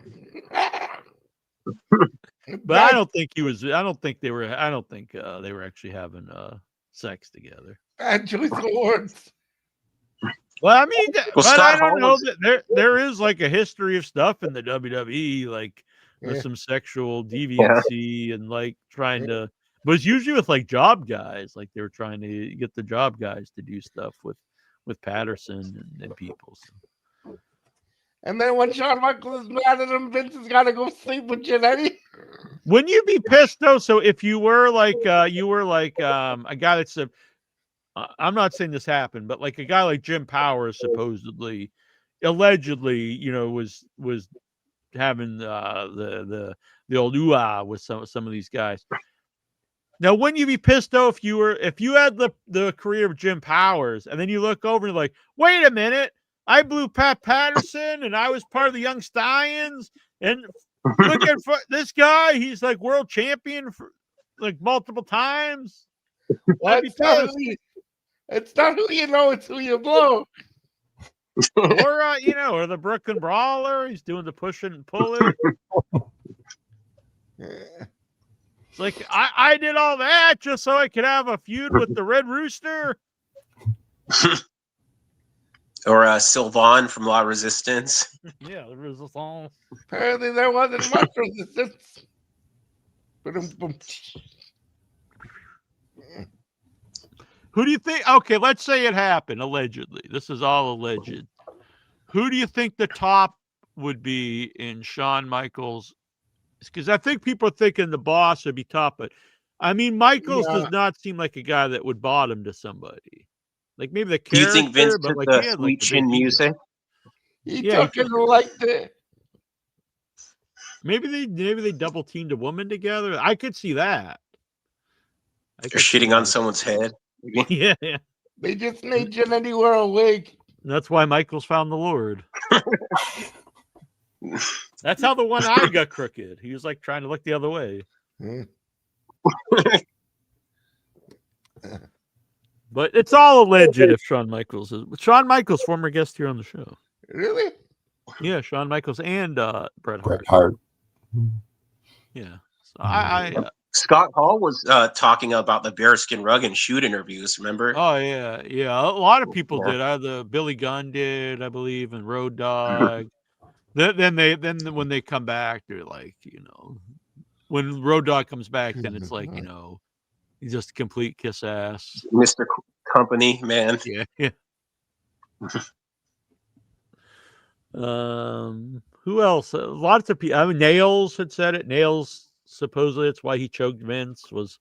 But I don't think he was. I don't think they were actually having sex together. Bad choice of words. Well, I mean, well, but Scott I don't Hall know that there is like a history of stuff in the WWE, like Yeah. some sexual deviancy and like trying to, but it's usually with like job guys, like they were trying to get the job guys to do stuff with Patterson and people. So. And then when Shawn Michaels is mad at him, Vince has got to go sleep with Jannetty. Wouldn't you be pissed though? So if you were like a guy that's a, I'm not saying this happened, but like a guy like Jim Powers supposedly, allegedly, you know, was having the old ooh-ah with some of these guys. Now, wouldn't you be pissed though if you had the career of Jim Powers and then you look over and you're like, wait a minute, I blew Pat Patterson and I was part of the Young Stallions and look at this guy, he's like world champion for like multiple times. It's not who you know, it's who you blow. Or or the Brooklyn Brawler, he's doing the pushing and pulling. It's like I did all that just so I could have a feud with the Red Rooster. Or Sylvan from La Resistance. Yeah, the Resistance. Apparently there wasn't much resistance. Who do you think? Okay, let's say it happened, allegedly. This is all alleged. Who do you think the top would be in Shawn Michaels? Because I think people are thinking the Boss would be top, but I mean, Michaels does not seem like a guy that would bottom to somebody. Like maybe the character, Do you think Vince but took like the he had sweet like chin music? He took it like that. Maybe they double teamed a woman together. I could see that. They're shitting on someone's head. Yeah. They just made Jannetty wear a wig. That's why Michaels found the Lord. That's how the one eye got crooked. He was like trying to look the other way. But it's all alleged if Shawn Michaels is. Shawn Michaels, former guest here on the show. Really? Yeah, Shawn Michaels and Bret Hart. Yeah. So Scott Hall was talking about the bearskin rug and shoot interviews. Remember? Oh yeah. A lot of people did. The Billy Gunn did, I believe, and Road Dogg. Then when they come back, they're like, when Road Dogg comes back, then it's like, he's just a complete kiss ass. Mr. Company, man. Yeah. Who else? Lots of people. I mean, Nails had said it. Nails supposedly it's why he choked Vince was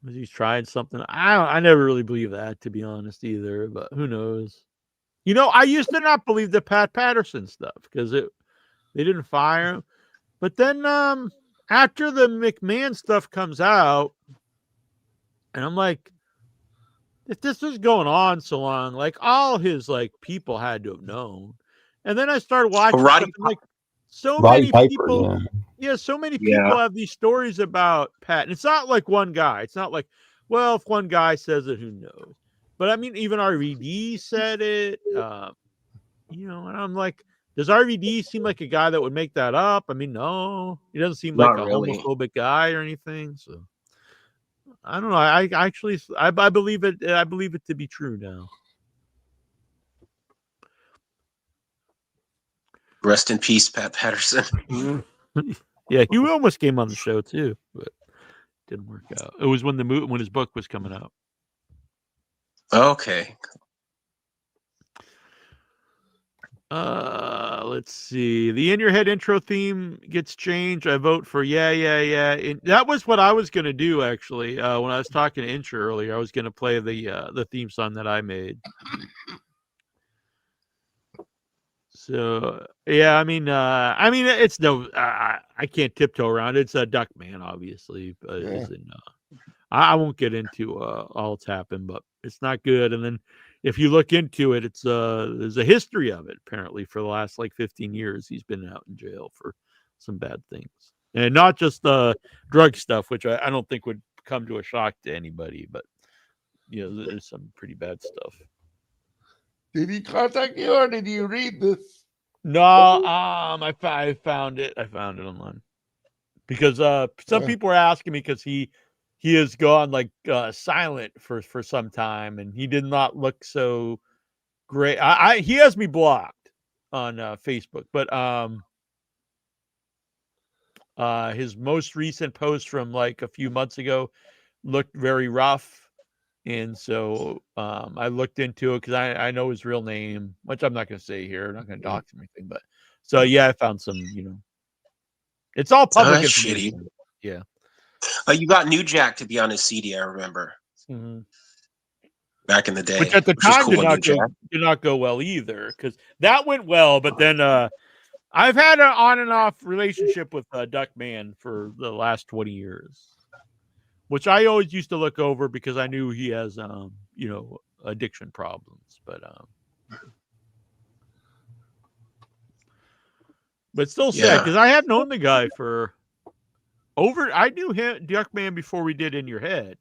he's trying something. I never really believe that, to be honest, either. But who knows? I used to not believe the Pat Patterson stuff because they didn't fire him. But then after the McMahon stuff comes out, and I'm like, if this was going on so long, like all his like people had to have known. And then I started watching stuff, and, like so many people. Yeah, so many people have these stories about Pat. And it's not like one guy. It's not like, well, if one guy says it, who knows? But I mean, even RVD said it. And I'm like, Does RVD seem like a guy that would make that up? I mean, no, he doesn't seem like Not a really. homophobic guy or anything. So I don't know. I actually I believe it. I believe it to be true now. Rest in peace, Pat Patterson. Yeah, he almost came on the show too, but didn't work out. It was when when his book was coming out. Okay. Let's see. The In Your Head intro theme gets changed. I vote for yeah. That was what I was gonna do actually. When I was talking to Incher earlier, I was gonna play the theme song that I made. So yeah, I mean, it's no, I can't tiptoe around it. It's a Duckman, obviously, but Yeah. it's in. I won't get into all it's happened, but it's not good. And then if you look into it, it's there's a history of it. Apparently, for the last like 15 years, he's been out in jail for some bad things, and not just drug stuff, which I don't think would come to a shock to anybody. But there's some pretty bad stuff. Did he contact you or did you read this? No, I found it. I found it online because some people were asking me because he has gone like silent for some time and he did not look so great. He has me blocked on Facebook, but his most recent post from like a few months ago looked very rough. And so I looked into it because I know his real name, which I'm not going to say here. I'm not going to dox him or anything. But so, yeah, I found some, it's all public that's information. shitty. Yeah. You got New Jack to be on his CD, I remember. Mm-hmm. Back in the day. Which at the was time cool did not go well either because that went well. But then I've had an on and off relationship with Duckman for the last 20 years. Which I always used to look over because I knew he has, addiction problems. But still sad because I have known the guy for I knew him, Duckman, before we did In Your Head.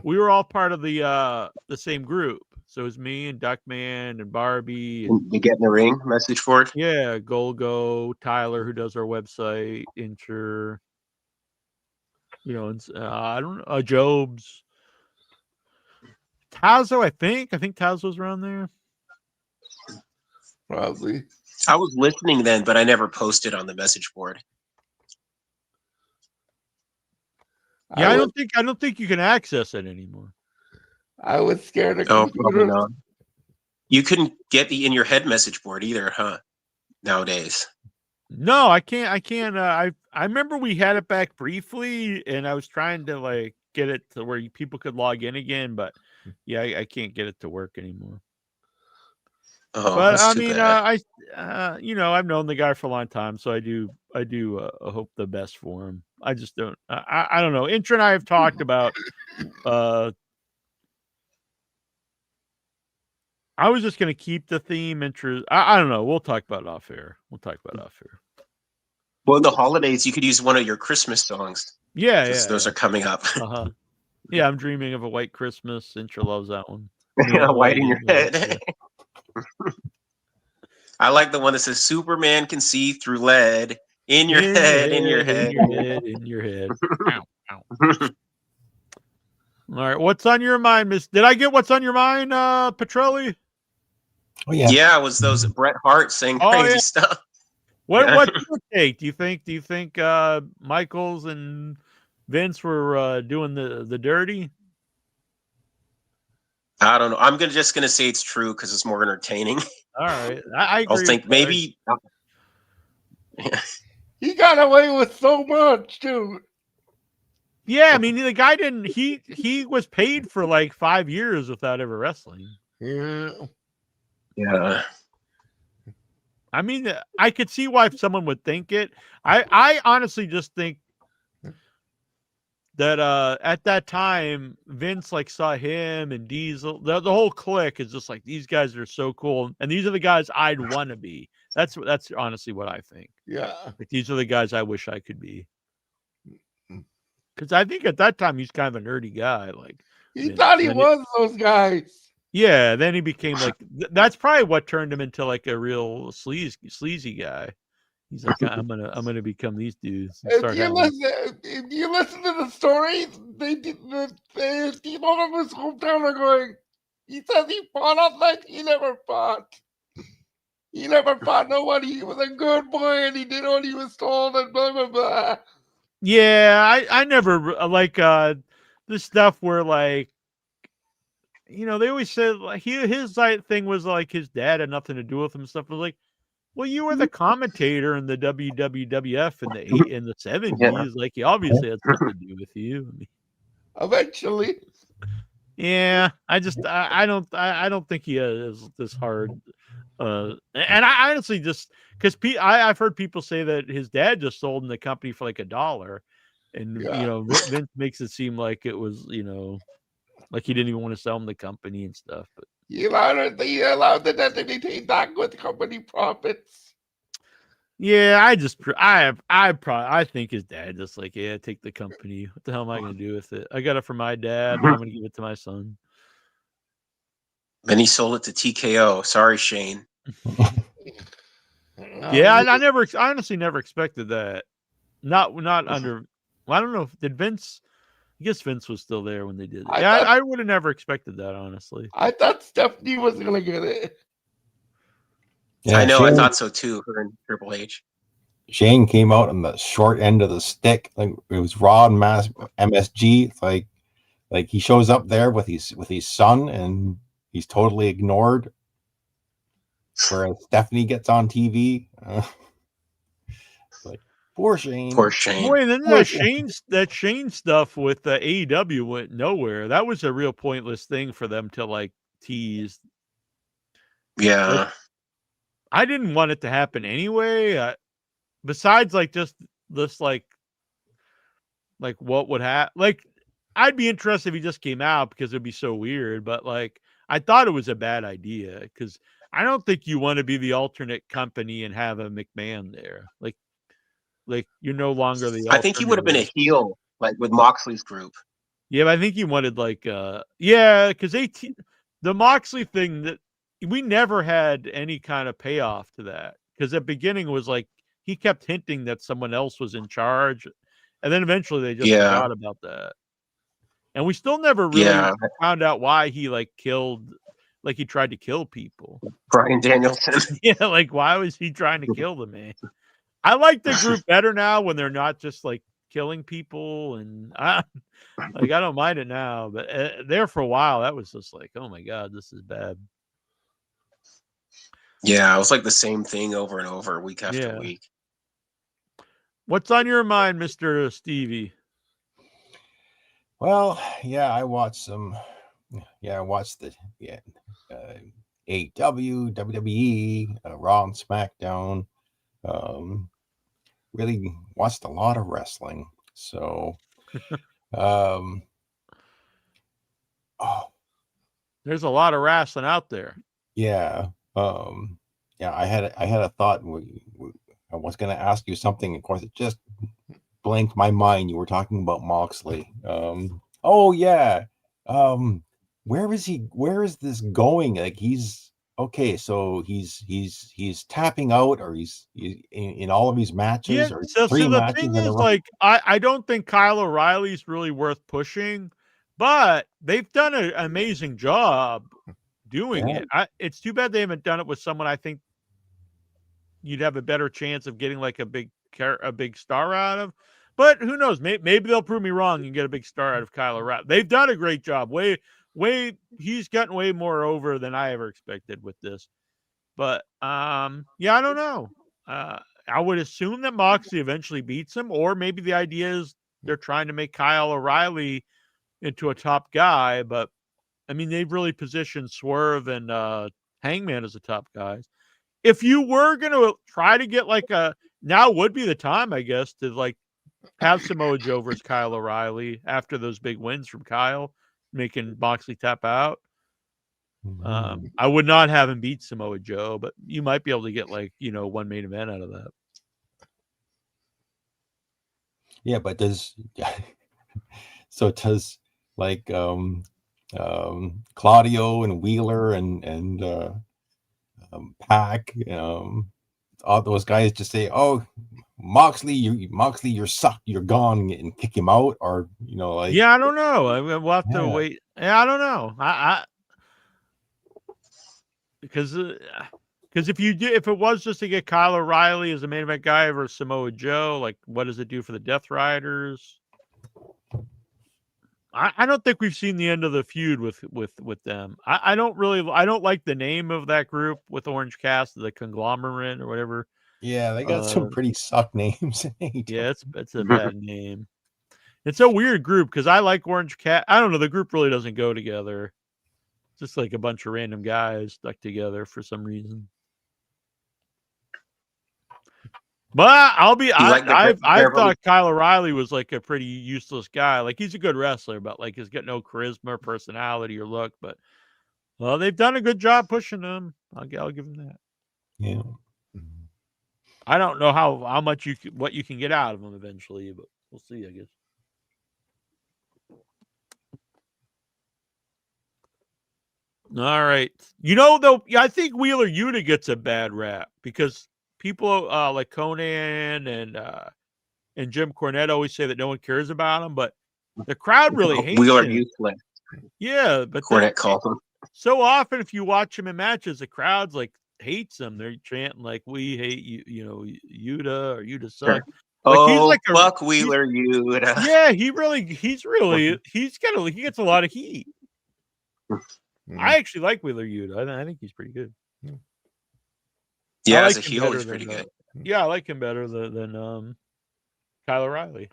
We were all part of the same group. So it was me and Duckman and Barbie. You Get in the Ring message board? Yeah, Golgo, Tyler, who does our website, Incher. I don't know, Jobs. Tazo, I think Tazo's around there. Probably. I was listening then, but I never posted on the message board. Yeah, I don't think you can access it anymore. I was scared of probably computers. not. You couldn't get the In Your Head message board either, huh? Nowadays. No, I can't. I remember we had it back briefly, and I was trying to like get it to where people could log in again, but yeah, I can't get it to work anymore. Oh, but that's I too mean, bad. I've known the guy for a long time, so I do hope the best for him. I just don't. I don't know. Intra and I have talked about. I was just going to keep the theme interest. I don't know. We'll talk about it off air. Well, in the holidays, you could use one of your Christmas songs. Yeah, those are coming up. Yeah, I'm dreaming of a white Christmas. Intra loves that one. White in your head. I like the one that says Superman can see through lead in your head. In your head. Ow, ow. All right, what's on your mind, Miss? Did I get what's on your mind, Petrelli? Oh yeah. Yeah, it was those Bret Hart saying crazy stuff. What's your take? Do you think Michaels and Vince were doing the dirty? I don't know. I'm just gonna say it's true because it's more entertaining. All right, I agree. I'll think maybe he got away with so much, dude. Yeah, I mean the guy didn't. He was paid for like 5 years without ever wrestling. Yeah. I mean, I could see why someone would think it. I honestly just think that at that time Vince like saw him and Diesel. The whole clique is just like these guys are so cool, and these are the guys I'd want to be. That's honestly what I think. Yeah, like these are the guys I wish I could be. Because I think at that time he's kind of a nerdy guy. Like he thought he was those guys. Yeah, then he became like that's probably what turned him into like a real sleazy guy. He's like, I'm gonna become these dudes and start having. If you listen to the stories, they did the people from his hometown are going. He says he fought all night. He never fought. He never fought nobody. He was a good boy and he did what he was told and blah blah blah. Yeah, I never like the stuff where like they always said like his like, thing was like his dad had nothing to do with him and stuff. I was like, well, you were the commentator in the WWF in the 70s. Yeah. Like he obviously had something to do with you. I mean, Eventually, yeah, I don't think he is this hard. And I honestly just because I've heard people say that his dad just sold him the company for like $1, and yeah. Vince makes it seem like it was like he didn't even want to sell him the company and stuff. But He allowed the debt to be paid back with company profits. yeah, I think his dad just like, yeah, take the company. What the hell am I gonna do with it? I got it from my dad. Now I'm gonna give it to my son. Then he sold it to TKO. Sorry, Shane. Yeah, I honestly never expected that. Not under. Well, I don't know. Did Vince? I guess Vince was still there when they did it. I would have never expected that, honestly. I thought Stephanie was gonna get it. Yeah, I know. Shane, I thought so too. Her and Triple H. Shane came out on the short end of the stick. Like it was Raw and MSG. It's like he shows up there with his son and he's totally ignored. Whereas Stephanie gets on TV. Like poor Shane. Poor Shane. Boy, then that Shane stuff with the AEW went nowhere. That was a real pointless thing for them to like tease. Yeah. Like, I didn't want it to happen anyway. Besides, like just this, like what would happen? Like, I'd be interested if he just came out because it'd be so weird. But like, I thought it was a bad idea because I don't think you want to be the alternate company and have a McMahon there. Like you're no longer the. I think he would have been a heel, like with Moxley's group. Yeah, but I think he wanted like because the Moxley thing that we never had any kind of payoff to that because the beginning was like he kept hinting that someone else was in charge, and then eventually they just forgot about that, and we still never really found out why he he tried to kill people. Bryan Danielson. Yeah, like why was he trying to kill the man? I like the group better now when they're not just like killing people, and I don't mind it now. But there for a while, that was just like, oh my god, this is bad. Yeah, it was like the same thing over and over, week after week. What's on your mind, Mr. Stevie? Well, yeah, I watched some. Yeah, I watched the AEW, WWE, Raw and SmackDown. Really watched a lot of wrestling. So, there's a lot of wrestling out there. Yeah. I had a thought. I was going to ask you something. Of course, it just blanked my mind. You were talking about Moxley. Oh yeah. Where is he? Where is this going? Like he's okay. So he's tapping out, or he's in all of his matches, or so three the matches thing in a is, row. like, I don't think Kyle O'Reilly's really worth pushing, but they've done an amazing job doing it. It's too bad they haven't done it with someone I think you'd have a better chance of getting like a big star out of. But who knows? Maybe they'll prove me wrong and get a big star out of Kyle O'Reilly. They've done a great job. He's gotten way more over than I ever expected with this. But I don't know. I would assume that Moxley eventually beats him, or maybe the idea is they're trying to make Kyle O'Reilly into a top guy. But I mean, they've really positioned Swerve and Hangman as the top guys. If you were going to try to get like now would be the time, I guess, to like have Samoa Joe versus Kyle O'Reilly after those big wins from Kyle, making Moxley tap out. I would not have him beat Samoa Joe, but you might be able to get like, one main event out of that. Yeah, but does like Claudio and Wheeler and Pac. All those guys just say, "Oh, Moxley, you're sucked, you're gone," and kick him out, or like. Yeah, I don't know. We'll have to Yeah. wait. Yeah, I don't know. I because if it was just to get Kyle O'Reilly as a main event guy versus Samoa Joe, like what does it do for the Death Riders? I don't think we've seen the end of the feud with them. I don't like the name of that group with Orange Cast, the Conglomerate or whatever. Yeah, they got some pretty suck names. Yeah, it's a bad name. It's a weird group because I like Orange Cat. I don't know. The group really doesn't go together. It's just like a bunch of random guys stuck together for some reason. But I thought Kyle O'Reilly was like a pretty useless guy. Like he's a good wrestler, but like he's got no charisma, personality, or look. But well, they've done a good job pushing him. I'll give him that. Yeah. I don't know how much what you can get out of him eventually, but we'll see. I guess. All right. Though, I think Wheeler Yuta gets a bad rap because people like Conan and Jim Cornette always say that no one cares about him, but the crowd really hates Wheeler him. useless. Yeah, but Cornette calls him. So often, if you watch him in matches, the crowd's like hates him. They're chanting like, "We hate you," Yuta or Yuta suck. Like he's like fuck Wheeler Yuta. Yeah, he gets a lot of heat. I actually like Wheeler Yuta. I think he's pretty good. Yeah, as a heel, he's pretty good. Yeah, I like him better than Kyle O'Reilly.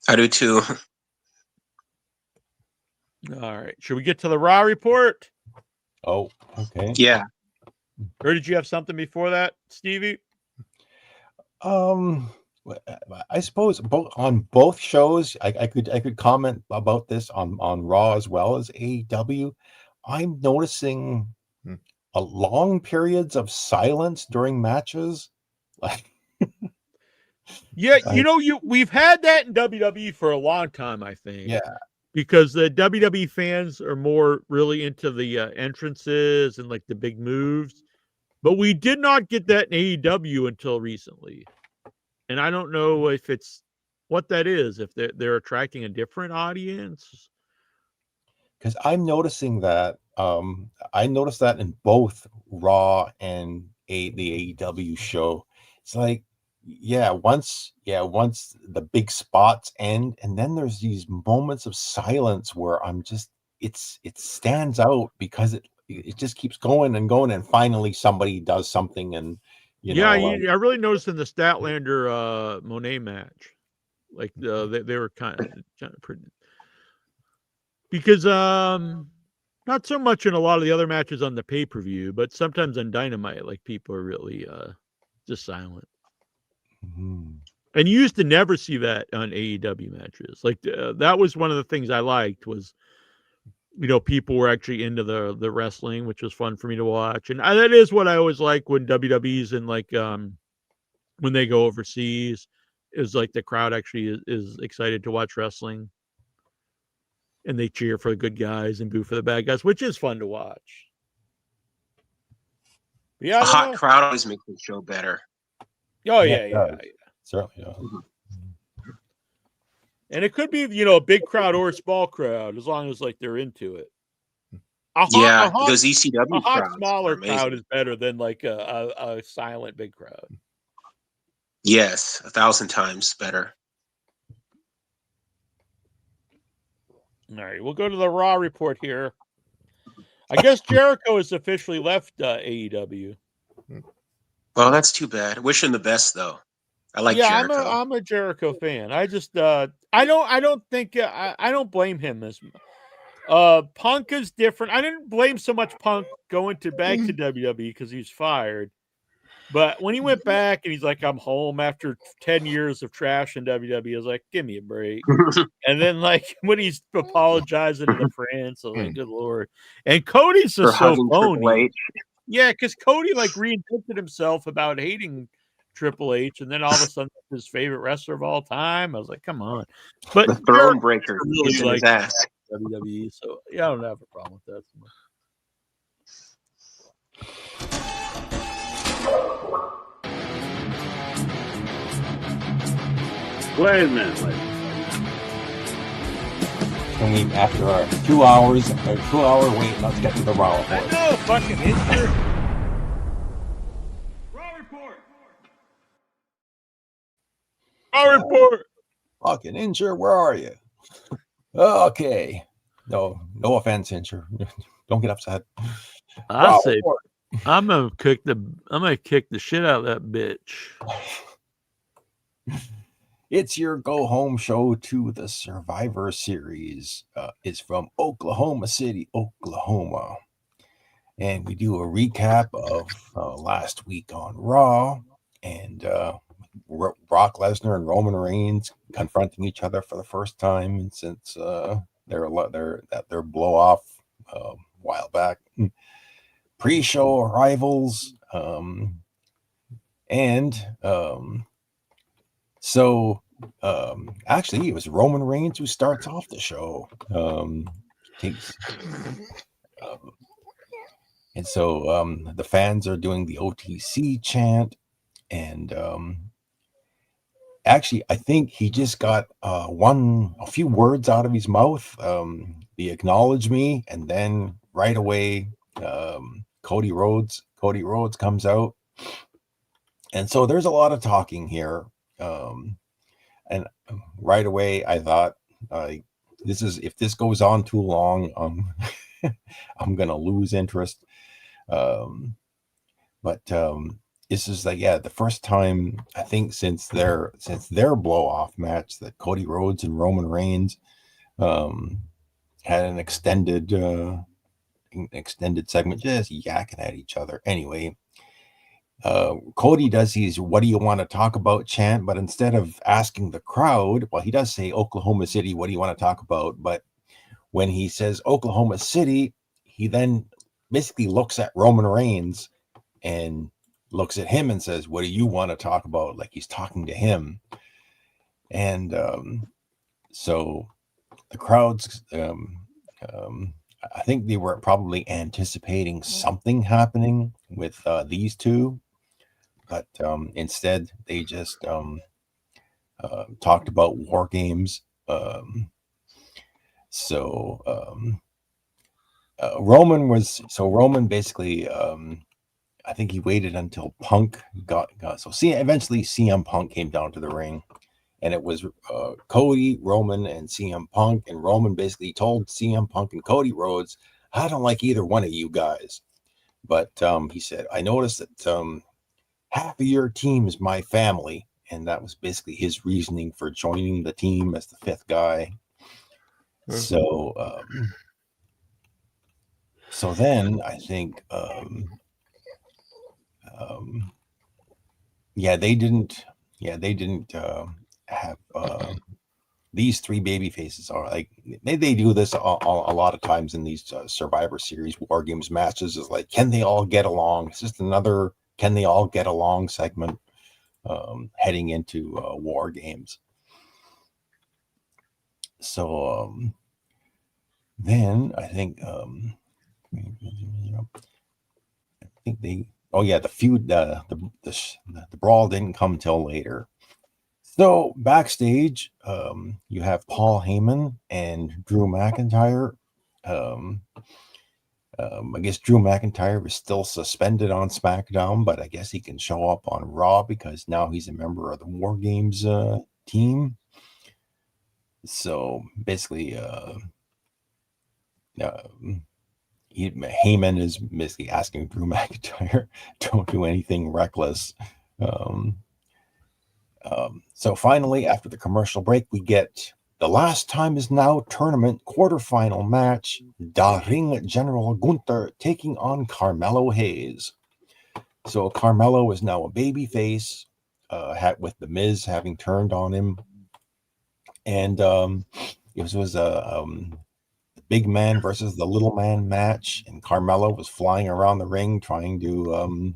I do too. All right. Should we get to the Raw report? Oh, okay. Yeah. Or did you have something before that, Stevie? I suppose on both shows, I could comment about this on Raw as well as AEW. I'm noticing a long periods of silence during matches. Like, yeah, we've had that in WWE for a long time, I think. Yeah, because the WWE fans are more really into the entrances and like the big moves, but we did not get that in AEW until recently. And I don't know if it's what that is, if they're attracting a different audience. Because I'm noticing that I noticed that in both Raw and the AEW show. It's like, once the big spots end, and then there's these moments of silence where I'm just it stands out because it just keeps going and going, and finally somebody does something, and I really noticed in the Statlander Monet match, like they were kind of pretty, because not so much in a lot of the other matches on the pay-per-view, but sometimes on Dynamite, like people are really just silent. Mm-hmm. And you used to never see that on AEW matches. Like that was one of the things I liked was, people were actually into the wrestling, which was fun for me to watch. And that is what I always like when WWE's and like when they go overseas, is like the crowd actually is excited to watch wrestling. And they cheer for the good guys and boo for the bad guys, which is fun to watch. Yeah, a hot crowd always makes the show better. Oh yeah. Certainly does. And it could be, a big crowd or a small crowd, as long as like they're into it. Because ECW a hot smaller crowd is better than like a silent big crowd. Yes, 1,000 times better. All right, we'll go to the Raw report here. I guess Jericho has officially left AEW. Well, that's too bad. Wish him the best, though. I like Jericho. I'm a Jericho fan. I just I don't think I don't blame him as Punk is different. I didn't blame so much Punk going back to WWE because he's fired. But when he went back and he's like, I'm home after 10 years of trash in WWE, I was like, give me a break. And then like when he's apologizing to the fans, I was like, good Lord. And Cody's just so phony. Yeah, because Cody like reinvented himself about hating Triple H, and then all of a sudden his favorite wrestler of all time. I was like, come on. But the Throne Breaker really like his ass. WWE. So yeah, I don't have a problem with that. Go ahead, man. After our 2 hours, a 2-hour wait, let's get to the Raw report. No fucking injury. Raw report. Fucking Injure, where are you? Okay. No offense, Injure. Don't get upset. I say I'm gonna kick the shit out of that bitch. It's your go home show to the Survivor Series. It's from Oklahoma City, Oklahoma. And we do a recap of last week on Raw, and Brock Lesnar and Roman Reigns confronting each other for the first time since their blow off a while back. Pre-show arrivals, actually, it was Roman Reigns who starts off the show. And so the fans are doing the OTC chant, and actually, I think he just got a few words out of his mouth. The acknowledge me, and then right away, Cody Rhodes comes out, and so there's a lot of talking here. And right away, I thought, if this goes on too long, I'm gonna lose interest. But this is the first time I think since their blow off match that Cody Rhodes and Roman Reigns had an extended segment just yakking at each other. Anyway, Cody does his "What do you want to talk about?" chant, but instead of asking the crowd, well, he does say Oklahoma City, what do you want to talk about? But when he says Oklahoma City, he then basically looks at Roman Reigns and looks at him and says, what do you want to talk about? Like he's talking to him. And so the crowds, I think they were probably anticipating something happening with these two, but instead they just talked about war games. Roman basically, I think he waited until Punk got eventually CM Punk came down to the ring, and it was Cody, Roman, and CM Punk, and Roman basically told CM Punk and Cody Rhodes, I don't like either one of you guys, but he said, I noticed that half of your team is my family, and that was basically his reasoning for joining the team as the fifth guy. So then I think, they didn't have these three baby faces are like they do this a lot of times in these Survivor Series War Games matches. Is like, can they all get along? It's just another can they all get along segment heading into War Games. So then I think the feud, the brawl didn't come till later. So backstage, you have Paul Heyman and Drew McIntyre. I guess Drew McIntyre is still suspended on SmackDown, but I guess he can show up on Raw because now he's a member of the War Games team. So basically, Heyman is basically asking Drew McIntyre, don't do anything reckless. So finally, after the commercial break, we get the Last Time Is Now tournament quarterfinal match. Da Ring General Gunther taking on Carmelo Hayes. So Carmelo is now a babyface, with the Miz having turned on him. And it was a big man versus the little man match, and Carmelo was flying around the ring trying to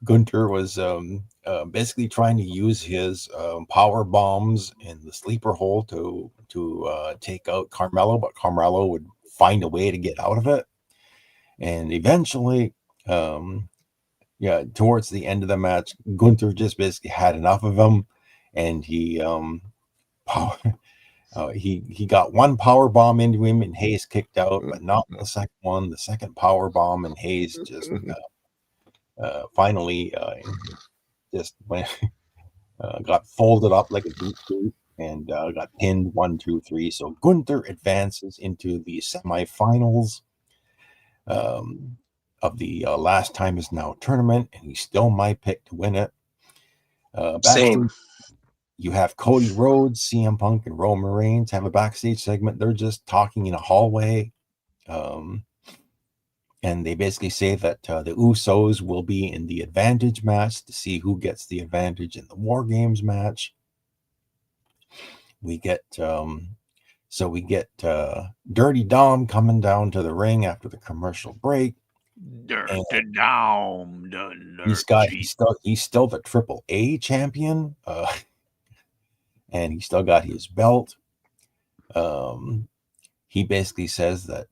Gunther was basically trying to use his power bombs in the sleeper hole to take out Carmelo, but Carmelo would find a way to get out of it. And eventually, towards the end of the match, Gunther just basically had enough of him, and he got one power bomb into him, and Hayes kicked out, but not the second one. The second power bomb, and Hayes just finally just went, got folded up like a deep boot and got pinned 1, 2, 3. So Gunther advances into the semifinals of the Last Time Is Now tournament, and he's still my pick to win it. Same. You have Cody Rhodes, CM Punk, and Roman Reigns have a backstage segment. They're just talking in a hallway. And they basically say that the Usos will be in the advantage match to see who gets the advantage in the War Games match. We get Dirty Dom coming down to the ring after the commercial break. Dirty Dom. He's still the AAA champion, and he still got his belt. He basically says that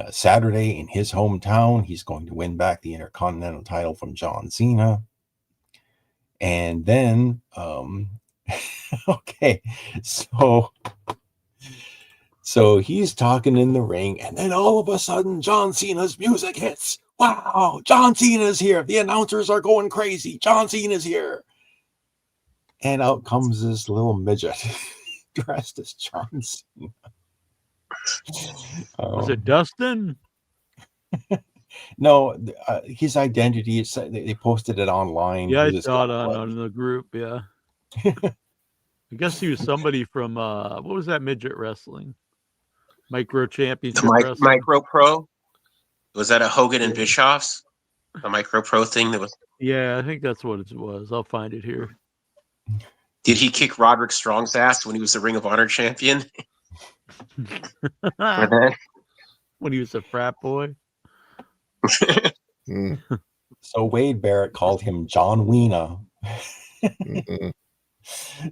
Saturday in his hometown, he's going to win back the Intercontinental title from John Cena. And then, okay, so he's talking in the ring, and then all of a sudden, John Cena's music hits. Wow, John Cena's here. The announcers are going crazy. John Cena's here. And out comes this little midget dressed as John Cena. Was it Dustin? No, his identity, they posted it online. Yeah, I saw it on the group, yeah. I guess he was somebody from, what was that midget wrestling? Micro Championship Wrestling? Micro Pro? Was that a Hogan and Bischoff's? The Micro Pro thing that was... Yeah, I think that's what it was. I'll find it here. Did he kick Roderick Strong's ass when he was the Ring of Honor champion? When he was a frat boy? So Wade Barrett called him John Weena.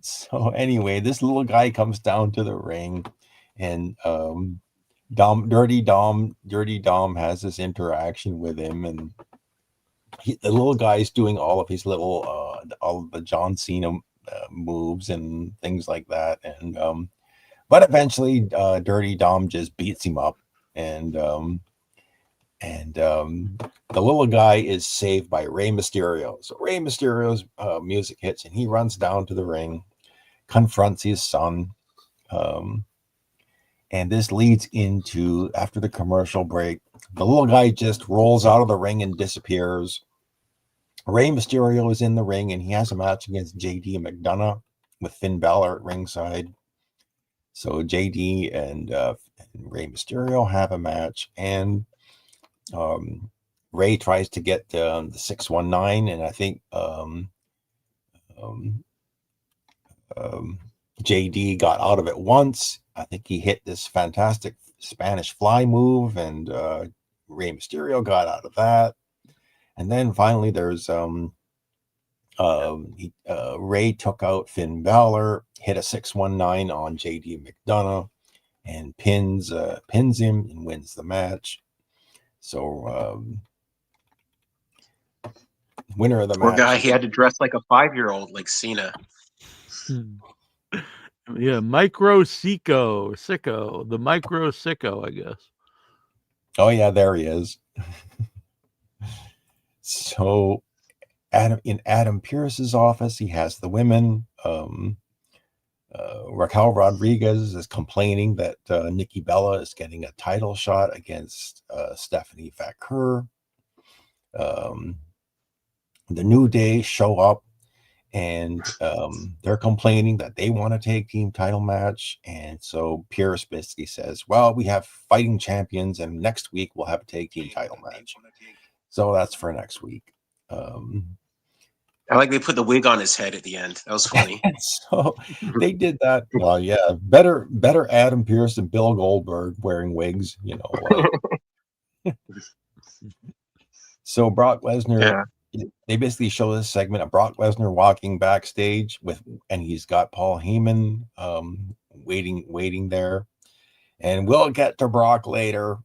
So anyway, this little guy comes down to the ring, and Dirty Dom has this interaction with him, and the little guy's doing all of his little all of the John Cena moves and things like that, and but eventually Dirty Dom just beats him up, and the little guy is saved by Rey Mysterio. So Rey Mysterio's music hits, and he runs down to the ring, confronts his son, and this leads into, after the commercial break, the little guy just rolls out of the ring and disappears. Rey Mysterio is in the ring, and he has a match against JD McDonough with Finn Balor at ringside. So JD and Rey Mysterio have a match, and Ray tries to get the 619, and I think JD got out of it once. I think he hit this fantastic Spanish fly move, and Rey Mysterio got out of that. And then finally, there's Ray took out Finn Balor, hit a 619 on JD McDonough, and pins him and wins the match. So winner of the match. Poor guy, he had to dress like a 5-year-old, like Cena. Yeah, Micro Sicko, the Micro Sicko, I guess. Oh yeah, there he is. So in Adam Pearce's office, he has the women. Raquel Rodriguez is complaining that Nikki Bella is getting a title shot against Stephanie Vaquer. The New Day show up, and they're complaining that they want to take team title match. And so Pierce basically says, well, we have fighting champions, and next week we'll have a tag team title match. So that's for next week. I like they put the wig on his head at the end. That was funny. So they did that. Well, yeah, better Adam Pearce than Bill Goldberg wearing wigs, you know. So Brock Lesnar they basically show this segment of Brock Lesnar walking backstage and he's got Paul Heyman waiting there. And we'll get to Brock later.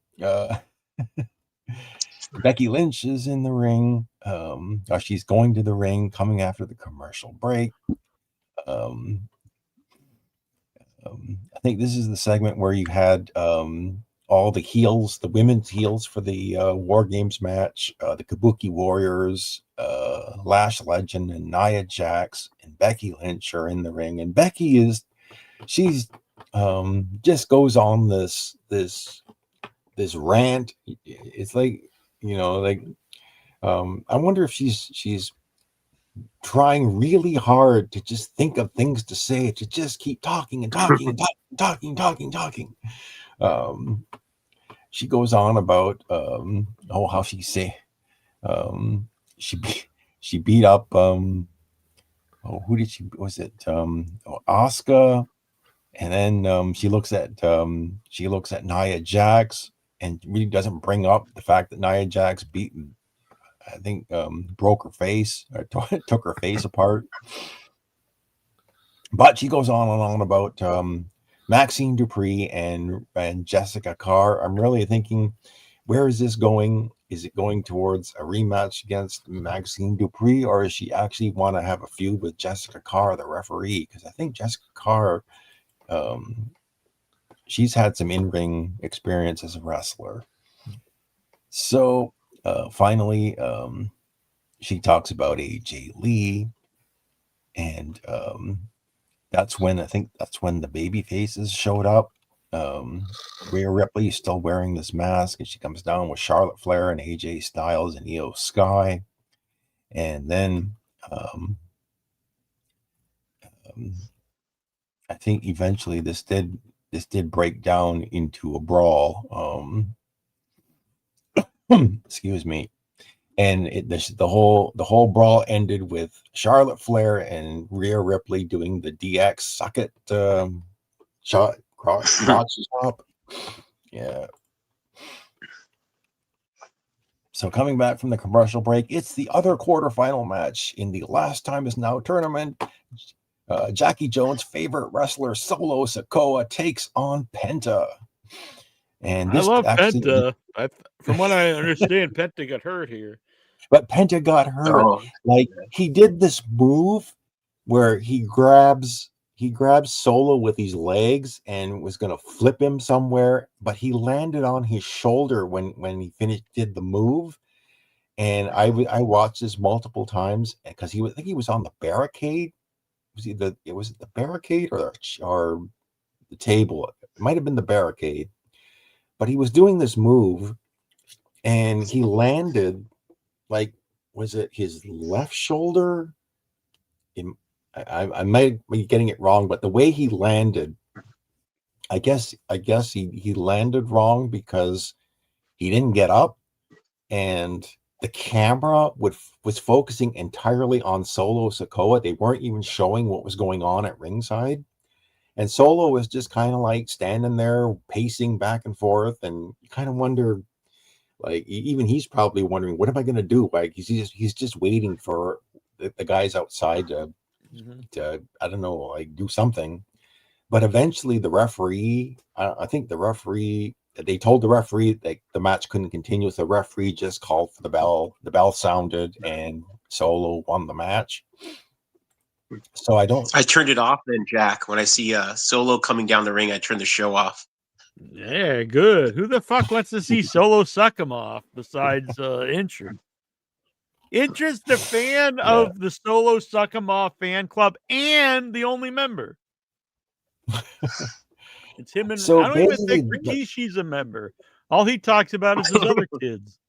Becky Lynch is in the ring. She's going to the ring, coming after the commercial break. I think this is the segment where you had all the heels, the women's heels for the War Games match, the Kabuki Warriors, Lash Legend, and Nia Jax, and Becky Lynch are in the ring. And Becky she's just goes on this rant. It's like, I wonder if she's trying really hard to just think of things to say, to just keep talking and talking and talking. She goes on about how she beat up who did she was it Asuka, and then she looks at Nia Jax and really doesn't bring up the fact that Nia Jax broke her face or took her face apart. But she goes on and on about Maxine Dupree and Jessica Carr. I'm really thinking, where is this going? Is it going towards a rematch against Maxine Dupree, or does she actually want to have a feud with Jessica Carr, the referee? Because I think Jessica Carr, she's had some in-ring experience as a wrestler. So finally, she talks about AJ Lee, and that's when the baby faces showed up. Rhea Ripley is still wearing this mask, and she comes down with Charlotte Flair and AJ Styles and Io Sky, and then I think eventually this did break down into a brawl. Excuse me. And the whole brawl ended with Charlotte Flair and Rhea Ripley doing the DX suck it shot up. Yeah. So coming back from the commercial break, it's the other quarterfinal match in the Last Time Is Now tournament. Jackie Jones' favorite wrestler Solo Sikoa takes on Penta. And I love Penta. From what I understand, Penta got hurt here. But Penta got hurt. He did this move where he grabs Solo with his legs and was going to flip him somewhere, but he landed on his shoulder when he did the move. And I watched this multiple times because I think he was on the barricade. Was it the barricade or the table? It might have been the barricade, but he was doing this move and he landed. Was it his left shoulder? I might be getting it wrong, but the way he landed, I guess he landed wrong because he didn't get up, and the camera was focusing entirely on Solo Sikoa. They weren't even showing what was going on at ringside, and Solo was just kind of like standing there pacing back and forth, and you kind of wonder. Even he's probably wondering, what am I going to do? He's just waiting for the guys outside to I don't know, do something. But eventually the referee, they told the referee that the match couldn't continue. So the referee just called for the bell. The bell sounded and Solo won the match. So I turned it off then, Jack. When I see Solo coming down the ring, I turn the show off. Yeah, good. Who the fuck wants to see Solo suck him off besides Interest? Interest, the fan of the Solo Suck him off fan club and the only member. It's him and I don't even think Rikishi's a member. All he talks about is his other kids.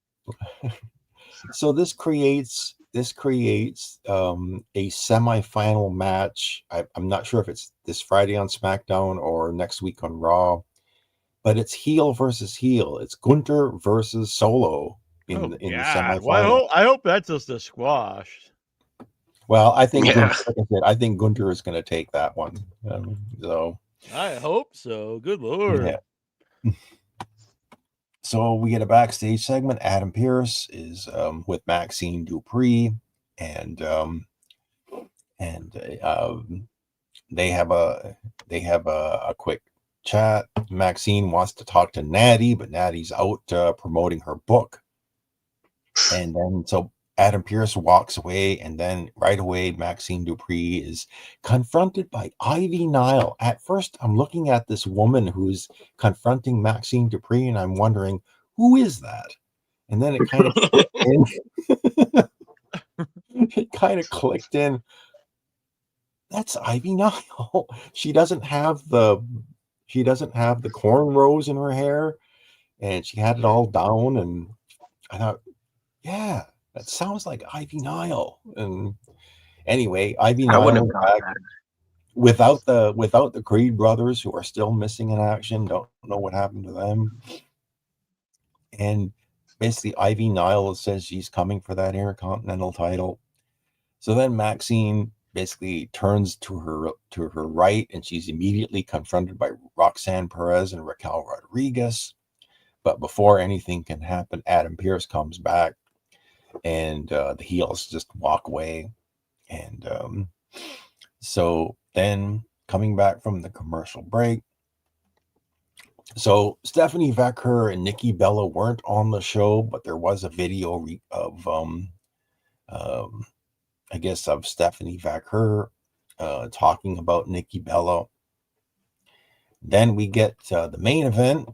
So this creates a semifinal match. I'm not sure if it's this Friday on SmackDown or next week on Raw. But it's heel versus heel. It's Gunther versus Solo in the semifinal. Well, I hope that's just a squash. Well, I think Gunther is going to take that one. So I hope so. Good Lord. Yeah. So we get a backstage segment. Adam Pearce is with Maxine Dupree, and they have a quick chat. Maxine wants to talk to Natty, but Natty's out promoting her book. And then so Adam Pearce walks away, and then right away Maxine Dupree is confronted by Ivy Nile. At first, I'm looking at this woman who's confronting Maxine Dupree, and I'm wondering, who is that? And then it kind of clicked in. It kind of clicked in. That's Ivy Nile. She doesn't have the cornrows in her hair, and she had it all down. And I thought, yeah, that sounds like Ivy Nile. And anyway, Ivy I wouldn't Nile have got that. without the Creed brothers, who are still missing in action. Don't know what happened to them. And basically, Ivy Nile says she's coming for that Intercontinental title. So then Maxine basically turns to her right, and she's immediately confronted by Roxanne Perez and Raquel Rodriguez. But before anything can happen, Adam Pearce comes back, and the heels just walk away. And so then, coming back from the commercial break, so Stephanie Vecker and Nikki Bella weren't on the show, but there was a video of I guess of Stephanie Vecker talking about Nikki Bella. Then we get the main event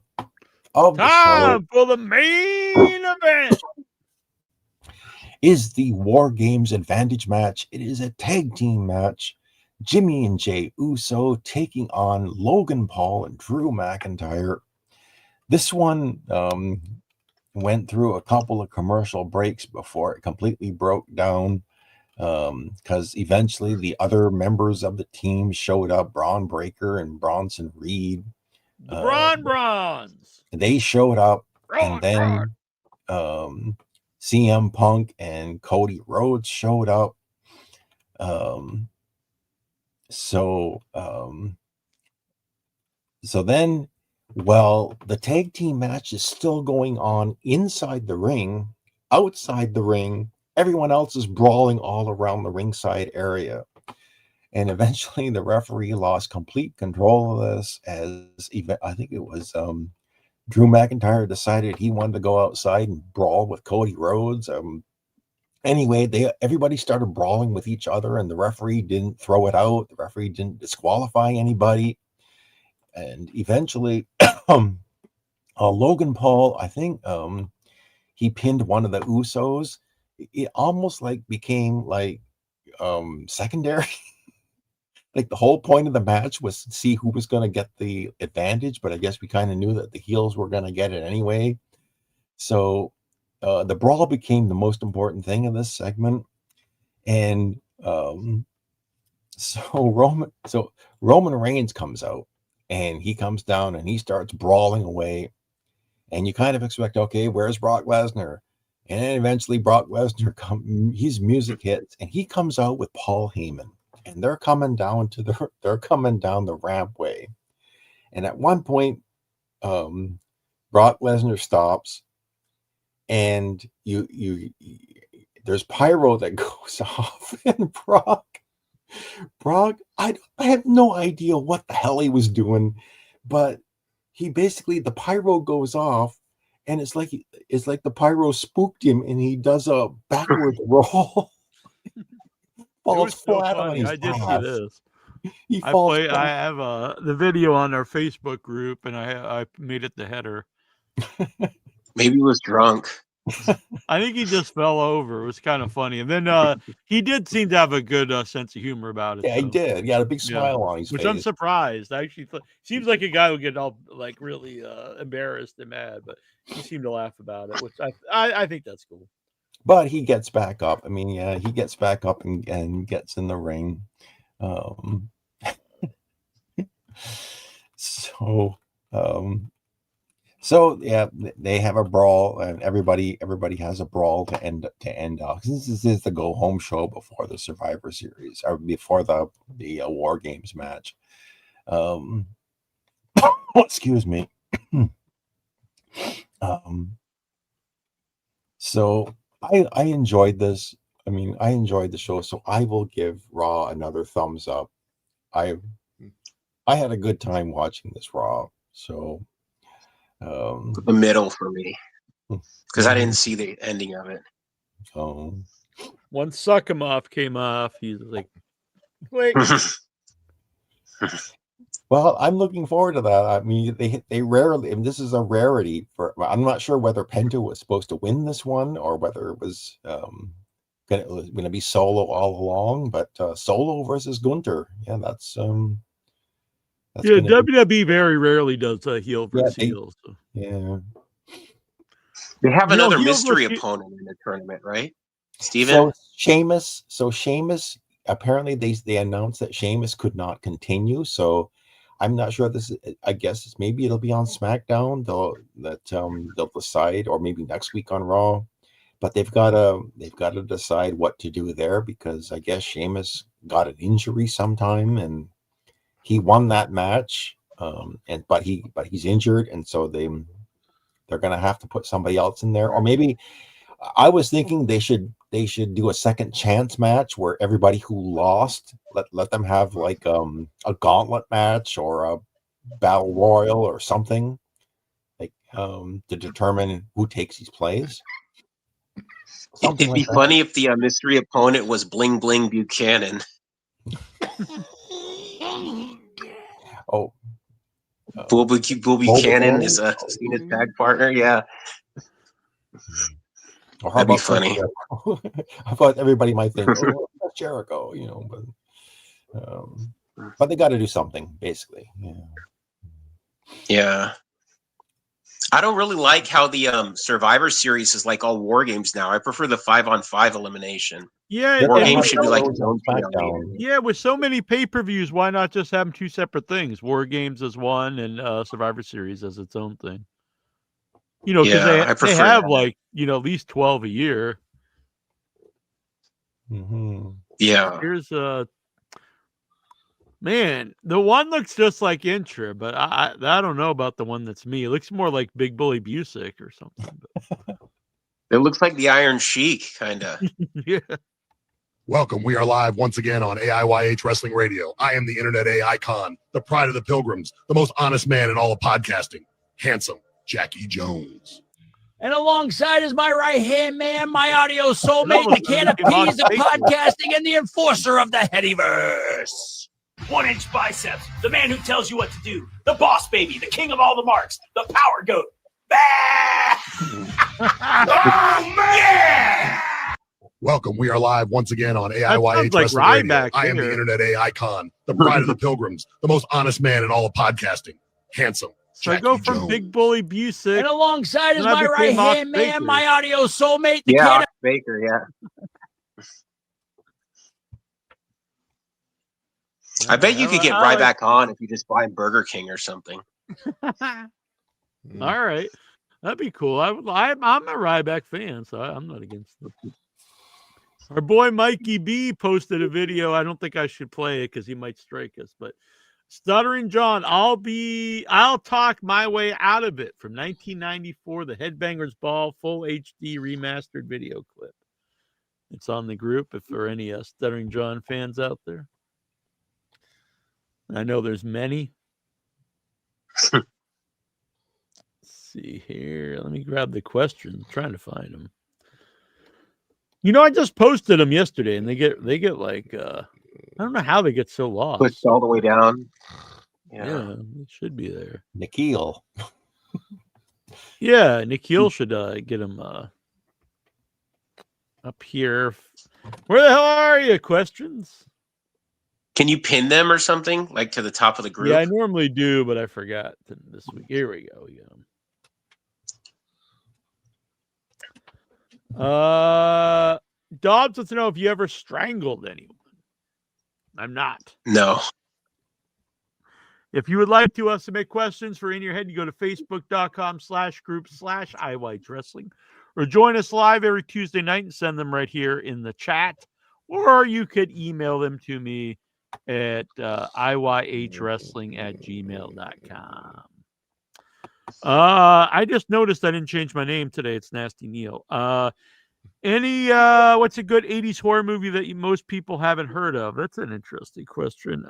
of the show. Time for the main event. Is the War Games Advantage match. It is a tag team match. Jimmy and Jay Uso taking on Logan Paul and Drew McIntyre. This one went through a couple of commercial breaks before it completely broke down, because eventually the other members of the team showed up. Braun Breaker and Bronson Reed. The Bronze. They showed up, and then CM Punk and Cody Rhodes showed up. So then, well, the tag team match is still going on inside the ring. Outside the ring, everyone else is brawling all around the ringside area. And eventually the referee lost complete control of this, as I think it was Drew McIntyre decided he wanted to go outside and brawl with Cody Rhodes. Anyway, everybody started brawling with each other, and the referee didn't throw it out. The referee didn't disqualify anybody. And eventually, Logan Paul, I think he pinned one of the Usos. It almost like became like secondary. Like the whole point of the match was to see who was going to get the advantage, but I guess we kind of knew that the heels were going to get it anyway. So the brawl became the most important thing in this segment. And so Roman Reigns comes out, and he comes down and he starts brawling away. And you kind of expect, okay, where's Brock Lesnar? And then eventually Brock Lesnar his music hits, and he comes out with Paul Heyman, and they're coming down the rampway. And at one point, Brock Lesnar stops, and there's pyro that goes off, and Brock, I have no idea what the hell he was doing, but he basically, the pyro goes off, and it's like the pyro spooked him, and he does a backward roll. Falls flat on his I did see ass. this. He I falls have the video on our Facebook group, and I made it the header. Maybe he was drunk. I think he just fell over. It was kind of funny. And then he did seem to have a good sense of humor about it. Yeah, he did. He had a big smile on his which face. I'm surprised. I actually seems like a guy who get all like really embarrassed and mad, but he seemed to laugh about it, which I think that's cool. But he gets back up. I mean, yeah, he gets back up and gets in the ring. So yeah, they have a brawl, and everybody has a brawl to end off. This is the go home show before the Survivor Series, or before the War Games match. Excuse me. So I enjoyed this. I mean, I enjoyed the show, so I will give Raw another thumbs up. I had a good time watching this Raw, so The middle for me, because I didn't see the ending of it. Oh, Once Suckumoff came off, he's like, "Wait." well, I'm looking forward to that. I mean, they rarely, and this is a rarity for. I'm not sure whether Penta was supposed to win this one or whether it was going to be Solo all along. But Solo versus Gunter, yeah, that's Yeah, gonna be- WWE very rarely does a heel Yeah, versus they- heel. So. yeah. They have You know, another heels mystery versus- opponent in the tournament, right? Steven? So Sheamus, apparently they announced that Sheamus could not continue. So I'm not sure this. I guess maybe it'll be on SmackDown. They'll decide, or maybe next week on Raw. But they've got to decide what to do there, because I guess Sheamus got an injury sometime and he won that match. But he's injured, and so they're going to have to put somebody else in there, or maybe. I was thinking they should do a second chance match where everybody who lost let them have like a gauntlet match or a battle royal or something, like to determine who takes his place. It'd be funny if the mystery opponent was Bling Bling Buchanan. Oh, Bull Buchanan is Cena's tag partner. Yeah. Or how That'd be about funny. I thought everybody might think, oh, that's Jericho, but they got to do something, basically. Yeah. I don't really like how the Survivor Series is like all war games now. I prefer the 5-on-5 elimination. Yeah, War and games with should be so- like its own thing. Yeah, with so many pay-per-views, why not just have them two separate things? War Games as one and Survivor Series as its own thing. Because Yeah, I they prefer have that. at least 12 a year. Mm-hmm. Yeah. Here's man, the one looks just like Intra, but I don't know about the one that's me. It looks more like Big Bully Busick or something. It looks like the Iron Sheik, kind of. Yeah. Welcome. We are live once again on AIYH Wrestling Radio. I am the Internet A icon, the pride of the pilgrims, the most honest man in all of podcasting, handsome Jackie Jones. And alongside is my right-hand man, my audio soulmate, almost the can of became on peas of Facebook. podcasting, and the enforcer of the Headyverse. 1-inch biceps, the man who tells you what to do, the boss baby, the king of all the marks, the power goat. Bah! Oh, man! Welcome. We are live once again on sounds AIYH like Wrestling Radio. Ryback I am the there. Internet A icon, the pride of the pilgrims, the most honest man in all of podcasting, handsome So I Jackie go from Jones. Big Bully Busick. And alongside is Then I my became right-hand Ox man, Baker. my audio soulmate, the Yeah, can Ox Baker, yeah. I bet you could get Ryback on if you just buy Burger King or something. All right, that'd be cool. I'm a Ryback fan, so I'm not against it. Our boy Mikey B posted a video. I don't think I should play it because he might strike us. But Stuttering John, I'll talk my way out of it from 1994, the Headbangers Ball full HD remastered video clip. It's on the group if there are any Stuttering John fans out there. I know there's many. Let's see here. Let me grab the questions. I'm trying to find them. I just posted them yesterday, and they get like I don't know how they get so lost. Pushed all the way down. Yeah, it should be there. Nikhil. Yeah, Nikhil should get him up here. Where the hell are you? Questions? Can you pin them or something, like to the top of the group? Yeah, I normally do, but I forgot this week. Here we go. We got 'em. Dobbs wants to know if you ever strangled anyone. I'm not. No. If you would like to submit questions for In Your Head, you go to facebook.com/group/IYH Wrestling, or join us live every Tuesday night and send them right here in the chat, or you could email them to me at iyhwrestling@gmail.com. I just noticed I didn't change my name today. It's Nasty Neil. Any what's a good 80s horror movie that most people haven't heard of? That's an interesting question.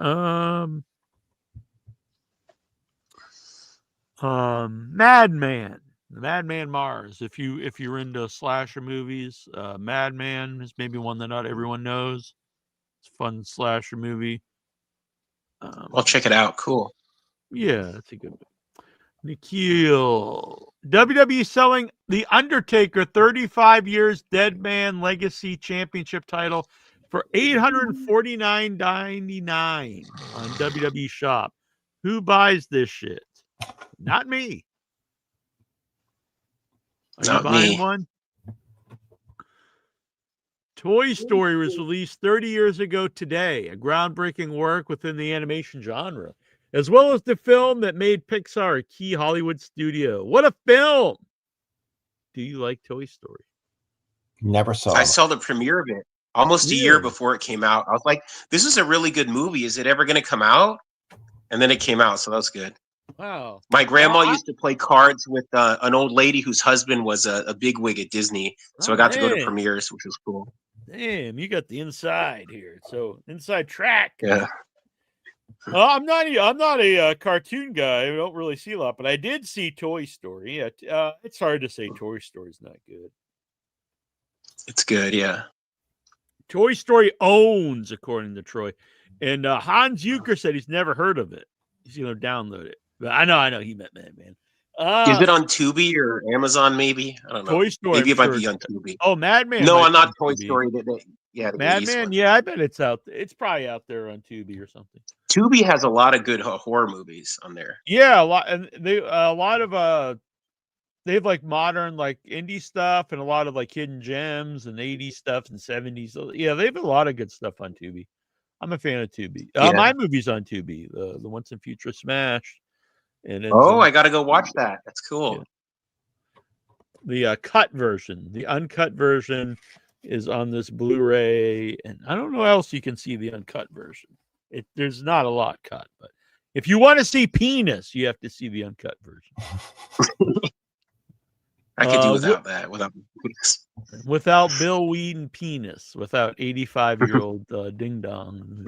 Madman. Madman Mars. If you're into slasher movies, Madman is maybe one that not everyone knows. It's a fun slasher movie. I'll check it out. Cool. Yeah, that's a good one. Nikhil. WWE selling The Undertaker 35 years Dead Man Legacy Championship title for $849.99 on WWE Shop. Who buys this shit? Not me. Are you Not buying me. one? Toy Story was released 30 years ago today, a groundbreaking work within the animation genre, as well as the film that made Pixar a key Hollywood studio. What a film! Do you like Toy Story? Never saw I it. saw the premiere of it almost a year Really? before it came out. I was like, this is a really good movie. Is it ever going to come out? And then it came out, so that was good. Wow. My grandma used to play cards with an old lady whose husband was a bigwig at Disney, so I got to go to man. premieres, which was cool. Damn, you got the inside here. So inside track. Yeah. Well, I'm not a cartoon guy. I don't really see a lot, but I did see Toy Story. Yeah, it's hard to say Toy Story's not good. It's good, yeah. Toy Story owns, according to Troy, and Hans Eucher said he's never heard of it. He's gonna download it. But I know he meant Madman. Is it on Tubi or Amazon? Maybe I don't know. Toy Story? Maybe I'm it might sure be on it's- Tubi. Oh, Madman. No, might I'm be not on Toy Tubi. Story. The 80s Madman. one. Yeah, I bet it's out. It's probably out there on Tubi or something. Tubi has a lot of good horror movies on there. Yeah, a lot, and they have like modern like indie stuff and a lot of like hidden gems and 80s stuff and 70s. So, yeah, they have a lot of good stuff on Tubi. I'm a fan of Tubi. Yeah. My movie's on Tubi. The Once and Future Smash. And I got to go watch that. That's cool. Yeah. The cut version, the uncut version, is on this Blu-ray, and I don't know how else you can see the uncut version. There's not a lot cut, but if you want to see penis, you have to see the uncut version. I could do without that. Without Bill Whedon penis, without 85-year-old Ding Dong.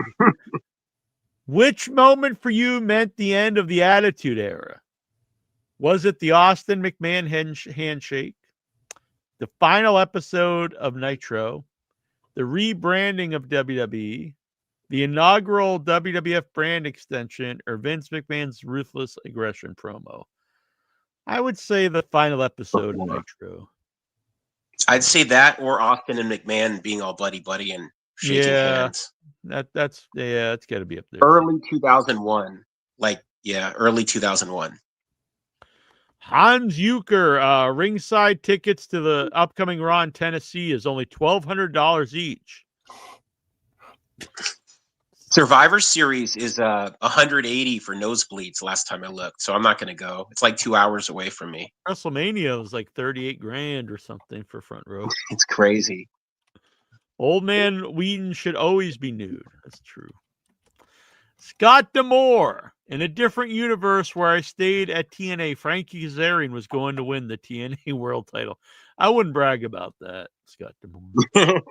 Which moment for you meant the end of the Attitude Era? Was it the Austin McMahon handshake, the final episode of Nitro, the rebranding of WWE, the inaugural WWF brand extension, or Vince McMahon's ruthless aggression promo? I would say the final episode of Nitro. I'd say that, or Austin and McMahon being all buddy and shaking hands. That's it's got to be up there. Early 2001, early 2001. Hans Eucher, ringside tickets to the upcoming Raw in Tennessee is only $1,200 each. Survivor Series is $180 for nosebleeds last time I looked, so I'm not going to go. It's like 2 hours away from me. WrestleMania was like $38,000 or something for front row. It's crazy. Old man Whedon should always be nude. That's true. Scott D'Amore. In a different universe where I stayed at TNA, Frankie Kazarian was going to win the TNA world title. I wouldn't brag about that, Scott D'Amore.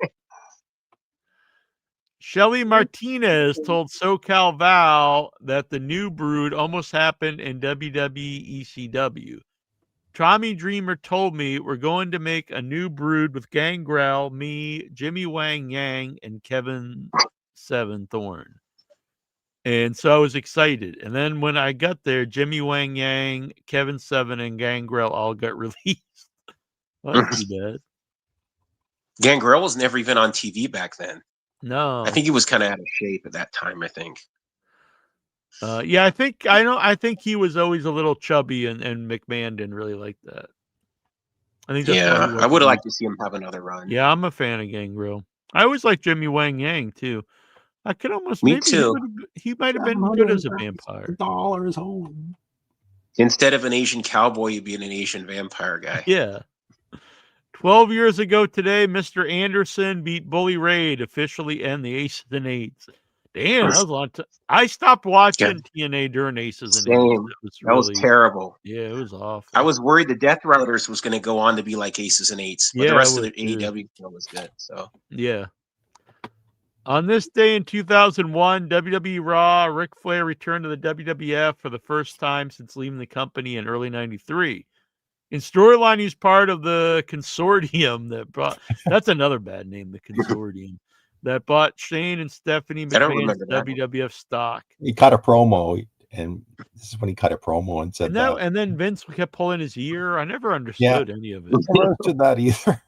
Shelly Martinez told SoCal Val that the new Brood almost happened in WWE ECW. Tommy Dreamer told me we're going to make a new Brood with Gangrel, me, Jimmy Wang Yang, and Kevin Seven Thorne. And so I was excited. And then when I got there, Jimmy Wang Yang, Kevin Seven, and Gangrel all got released. Well, that's too bad. Gangrel was never even on TV back then. No. I think he was kind of out of shape at that time, I think. Yeah, I think he was always a little chubby, and McMahon didn't really like that. I think that's why he I would have liked to see him have another run. Yeah, I'm a fan of Gangrel. I always liked Jimmy Wang Yang too. I could almost Me too. He might have been good as a vampire. $1 home. Instead of an Asian cowboy, you'd be an Asian vampire guy. Yeah. 12 years ago today, Mr. Anderson beat Bully Ray to officially end the Aces and Eights. Damn, that was a long time. I stopped watching TNA during Aces and Eights. Same. That was terrible. Yeah, it was awful. I was worried the Death Riders was going to go on to be like Aces and Eights, but Yeah, the I rest of was the too. AEW show was good. So Yeah. On this day in 2001, WWE Raw, Ric Flair returned to the WWF for the first time since leaving the company in early '93. In storyline, he's part of the consortium that brought. That's another bad name, the consortium that bought Shane and Stephanie I don't McMahon's remember that. WWF stock. He cut a promo, and this is when he cut a promo and said that. And then Vince kept pulling his ear. I never understood any of it. I never understood that either.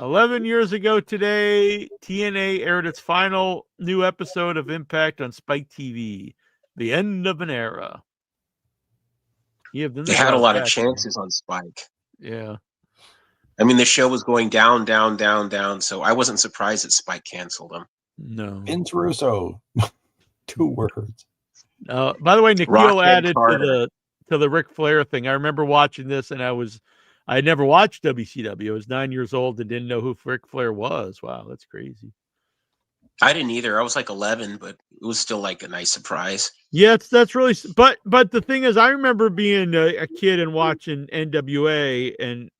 11 years ago today, TNA aired its final new episode of Impact on Spike TV. The end of an era. Yeah, then They had a lot of back. chances on Spike. Yeah. I mean, the show was going down, down, down, down. So I wasn't surprised that Spike canceled them. No. Vince Russo. 2 words. By the way, Nikhil Rockhead added Carter. to the Ric Flair thing. I remember watching this, and I never watched WCW. I was 9 years old and didn't know who Ric Flair was. Wow, that's crazy. I didn't either. I was like 11, but it was still like a nice surprise. Yeah, that's really. But the thing is, I remember being a kid and watching NWA, and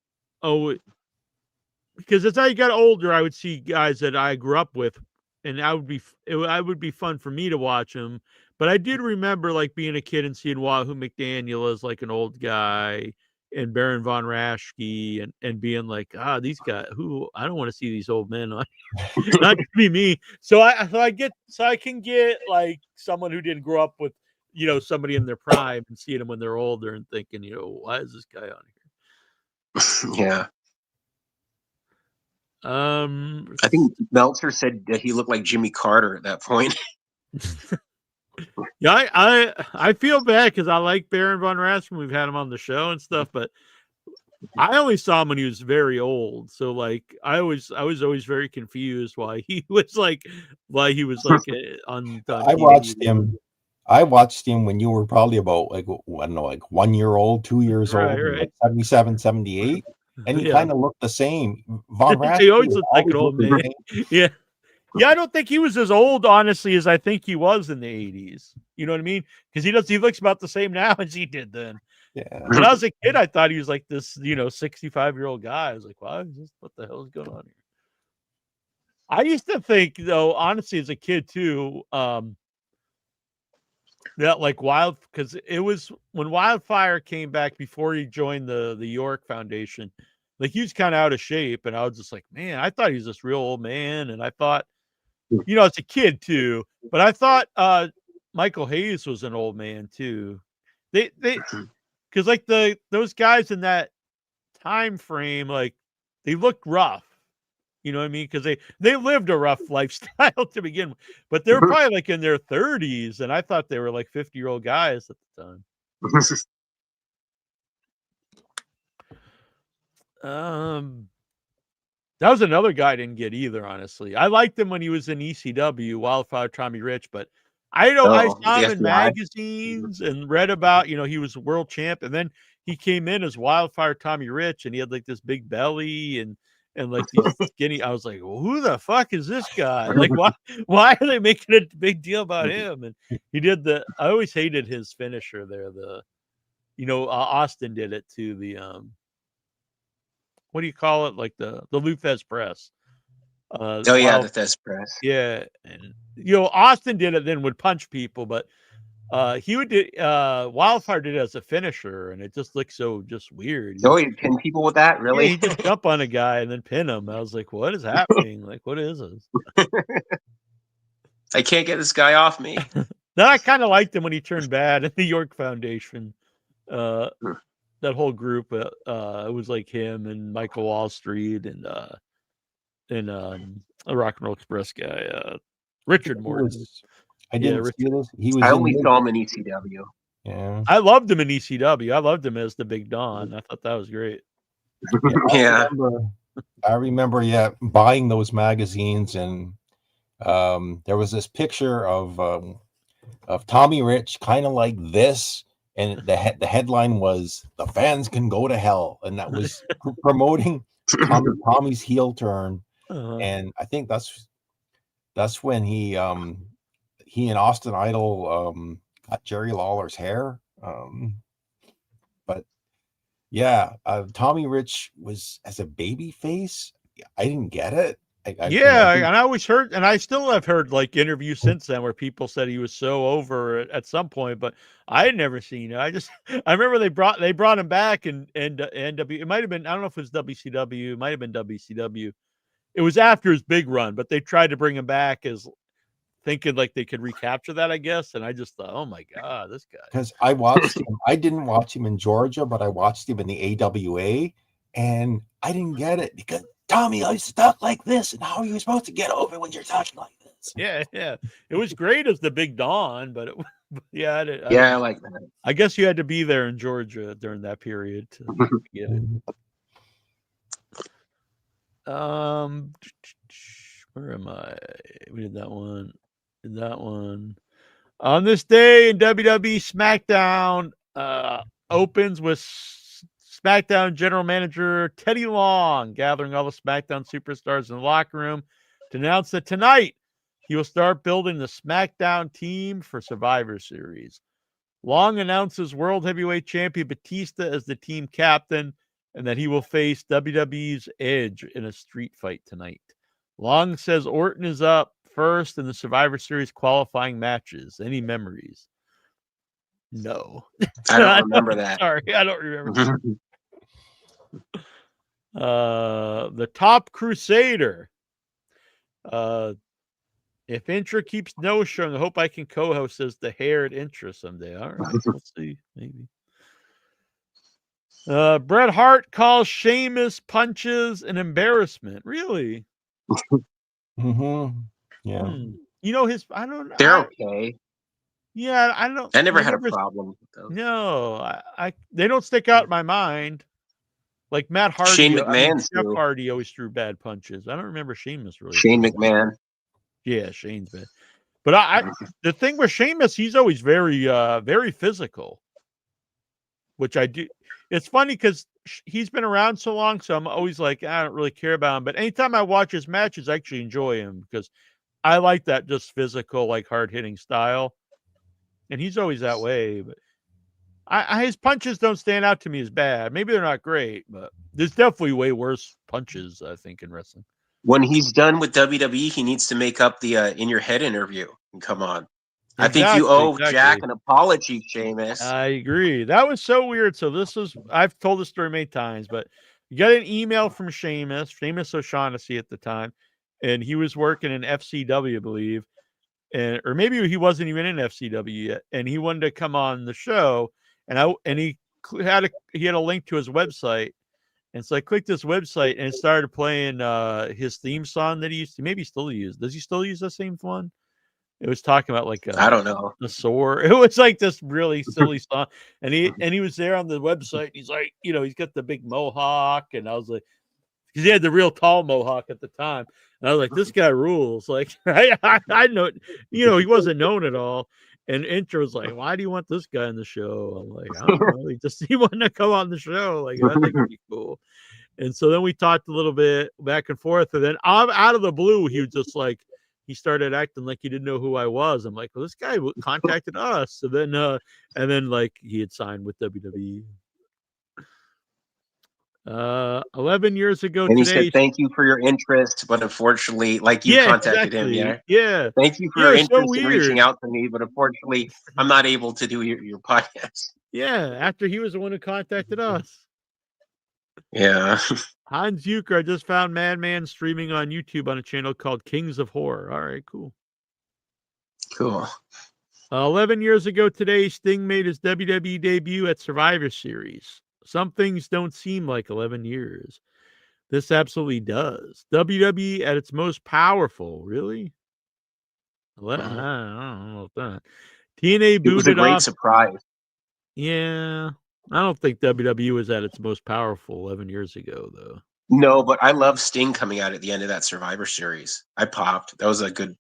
because as I got older, I would see guys that I grew up with, and I would be fun for me to watch them. But I did remember like being a kid and seeing Wahoo McDaniel as like an old guy, and Baron von Raschke, and being like, these guys I don't want to see these old men on. Not to be me. So I can get like someone who didn't grow up with, somebody in their prime and seeing them when they're older and thinking, why is this guy on here? Yeah. I think Meltzer said that he looked like Jimmy Carter at that point. Yeah, I feel bad because I like Baron von Raschke. We've had him on the show and stuff, but I only saw him when he was very old. So like I was always very confused why he was like on I TV. watched him when you were probably about like 1 year old, 2 years old, like 77, 78. And he kind of looked the same. Von Raschke he always looked like an old man. Yeah. Yeah, I don't think he was as old, honestly, as I think he was in the 80s. You know what I mean? Because he looks about the same now as he did then. Yeah. When I was a kid, I thought he was like this, 65-year-old guy. I was like, wow, what the hell is going on here? I used to think, though, honestly, as a kid too, that like because it was when Wildfire came back before he joined the York Foundation, like he was kind of out of shape, and I was just like, man, I thought he was this real old man, and I thought, as a kid too, but I thought Michael Hayes was an old man too. They because like those guys in that time frame, like they looked rough. You know what I mean? Because they lived a rough lifestyle to begin with, but they were probably like in their 30s, and I thought they were like 50-year-old guys at the time. That was another guy I didn't get either, honestly. I liked him when he was in ECW, Wildfire Tommy Rich, but I saw him in magazines and read about, he was world champ, and then he came in as Wildfire Tommy Rich, and he had like this big belly and like these skinny. I was like, well, who the fuck is this guy? Like, why are they making a big deal about him? And he did I always hated his finisher there. Austin did it to the what do you call it? Like the Lou Thez press. The Thez press. Yeah, and Austin did it, then would punch people, but he would do Wildfire did it as a finisher, and it just looked so just weird. He'd pin people with that, really? Yeah, he'd just jump on a guy and then pin him. I was like, what is happening? Like, what is this? I can't get this guy off me. Then I kind of liked him when he turned bad in the York Foundation. That whole group, it was like him and Michael Wall Street and a Rock and Roll Express guy, Richard Morton. I didn't see this. I only saw him in ECW. Yeah, I loved him in ECW. I loved him as the Big Don. I thought that was great. Yeah, I remember. Yeah, buying those magazines, and there was this picture of Tommy Rich, kind of like this. And the headline was "The Fans Can Go to Hell," and that was promoting Tommy's heel turn. And I think that's That's when he and Austin Idol got Jerry Lawler's hair. But yeah, Tommy Rich was as a baby face. I didn't get it. And I always heard, and I still have heard like interviews since then where people said he was so over at some point, but I had never seen it. I remember they brought him back and NW. It might have been, I don't know if it was WCW, it might have been WCW. It was after his big run, but they tried to bring him back as thinking like they could recapture that, I guess. And I just thought, oh my God, this guy. Because I watched him. I didn't watch him in Georgia, but I watched him in the AWA, and I didn't get it because Tommy, I used to talk like this, and how are you supposed to get over when you're talking like this? Yeah. It was great as the Big Don, but I like that. I guess you had to be there in Georgia during that period to get it. Where am I? We did that one. On this day in WWE, SmackDown opens with SmackDown General Manager Teddy Long gathering all the SmackDown superstars in the locker room to announce that tonight he will start building the SmackDown team for Survivor Series. Long announces World Heavyweight Champion Batista as the team captain and that he will face WWE's Edge in a street fight tonight. Long says Orton is up first in the Survivor Series qualifying matches. Any memories? No. I don't remember that. Sorry, I don't remember. The Top Crusader. If Intra keeps no-showing, I hope I can co-host as the hair at Intra someday. All right, we'll see. Maybe. Bret Hart calls Sheamus punches an embarrassment. Really? Mm-hmm. Yeah. You know I don't know. They're okay. Yeah, I don't. I never had a problem with those. No, they don't stick out in my mind. Like Matt Hardy, Shane McMahon, Jeff Hardy always threw bad punches. I don't remember Sheamus really. Shane McMahon. Yeah, Shane's bad. But the thing with Sheamus, he's always very, very physical, which I do. It's funny because he's been around so long, so I'm always like, I don't really care about him. But anytime I watch his matches, I actually enjoy him because I like that just physical, like hard-hitting style. And he's always that way. But his punches don't stand out to me as bad. Maybe they're not great, but there's definitely way worse punches, I think, in wrestling. When he's done with WWE, he needs to make up the In Your Head interview and come on. I think you owe Jack an apology, Sheamus. I agree. That was so weird. So I've told this story many times, but you got an email from Sheamus O'Shaughnessy at the time, and he was working in FCW, I believe, or maybe he wasn't even in FCW yet, and he wanted to come on the show, and he had a link to his website, and so I clicked this website, and it started playing his theme song that he used to. Maybe he still use. Does he still use the same one? It was talking about like I don't know, the sore. It was like this really silly song, and he was there on the website. He's like, he's got the big mohawk, and I was like, because he had the real tall mohawk at the time, and I was like, this guy rules. Like I know, he wasn't known at all. And Intra was like, why do you want this guy on the show? I'm like, I don't know. He wanted to come on the show. Like, I think it'd be cool. And so then we talked a little bit back and forth, and then out of the blue, he was just like. He started acting like he didn't know who I was. I'm like, well, this guy contacted us. So then, and then like he had signed with WWE. 11 years ago and today. He said, thank you for your interest, but unfortunately, like you contacted him. Yeah. Thank you for your interest in reaching out to me, but unfortunately, I'm not able to do your podcast. Yeah. After he was the one who contacted us. Yeah. Hans Euchre, I just found Madman streaming on YouTube on a channel called Kings of Horror. All right, cool. Cool. 11 years ago today, Sting made his WWE debut at Survivor Series. Some things don't seem like 11 years. This absolutely does. WWE at its most powerful. Really? I don't know about that. TNA booted off. It was a great surprise. Yeah. I don't think WWE was at its most powerful 11 years ago, though. No, but I love Sting coming out at the end of that Survivor Series. I popped. That was a good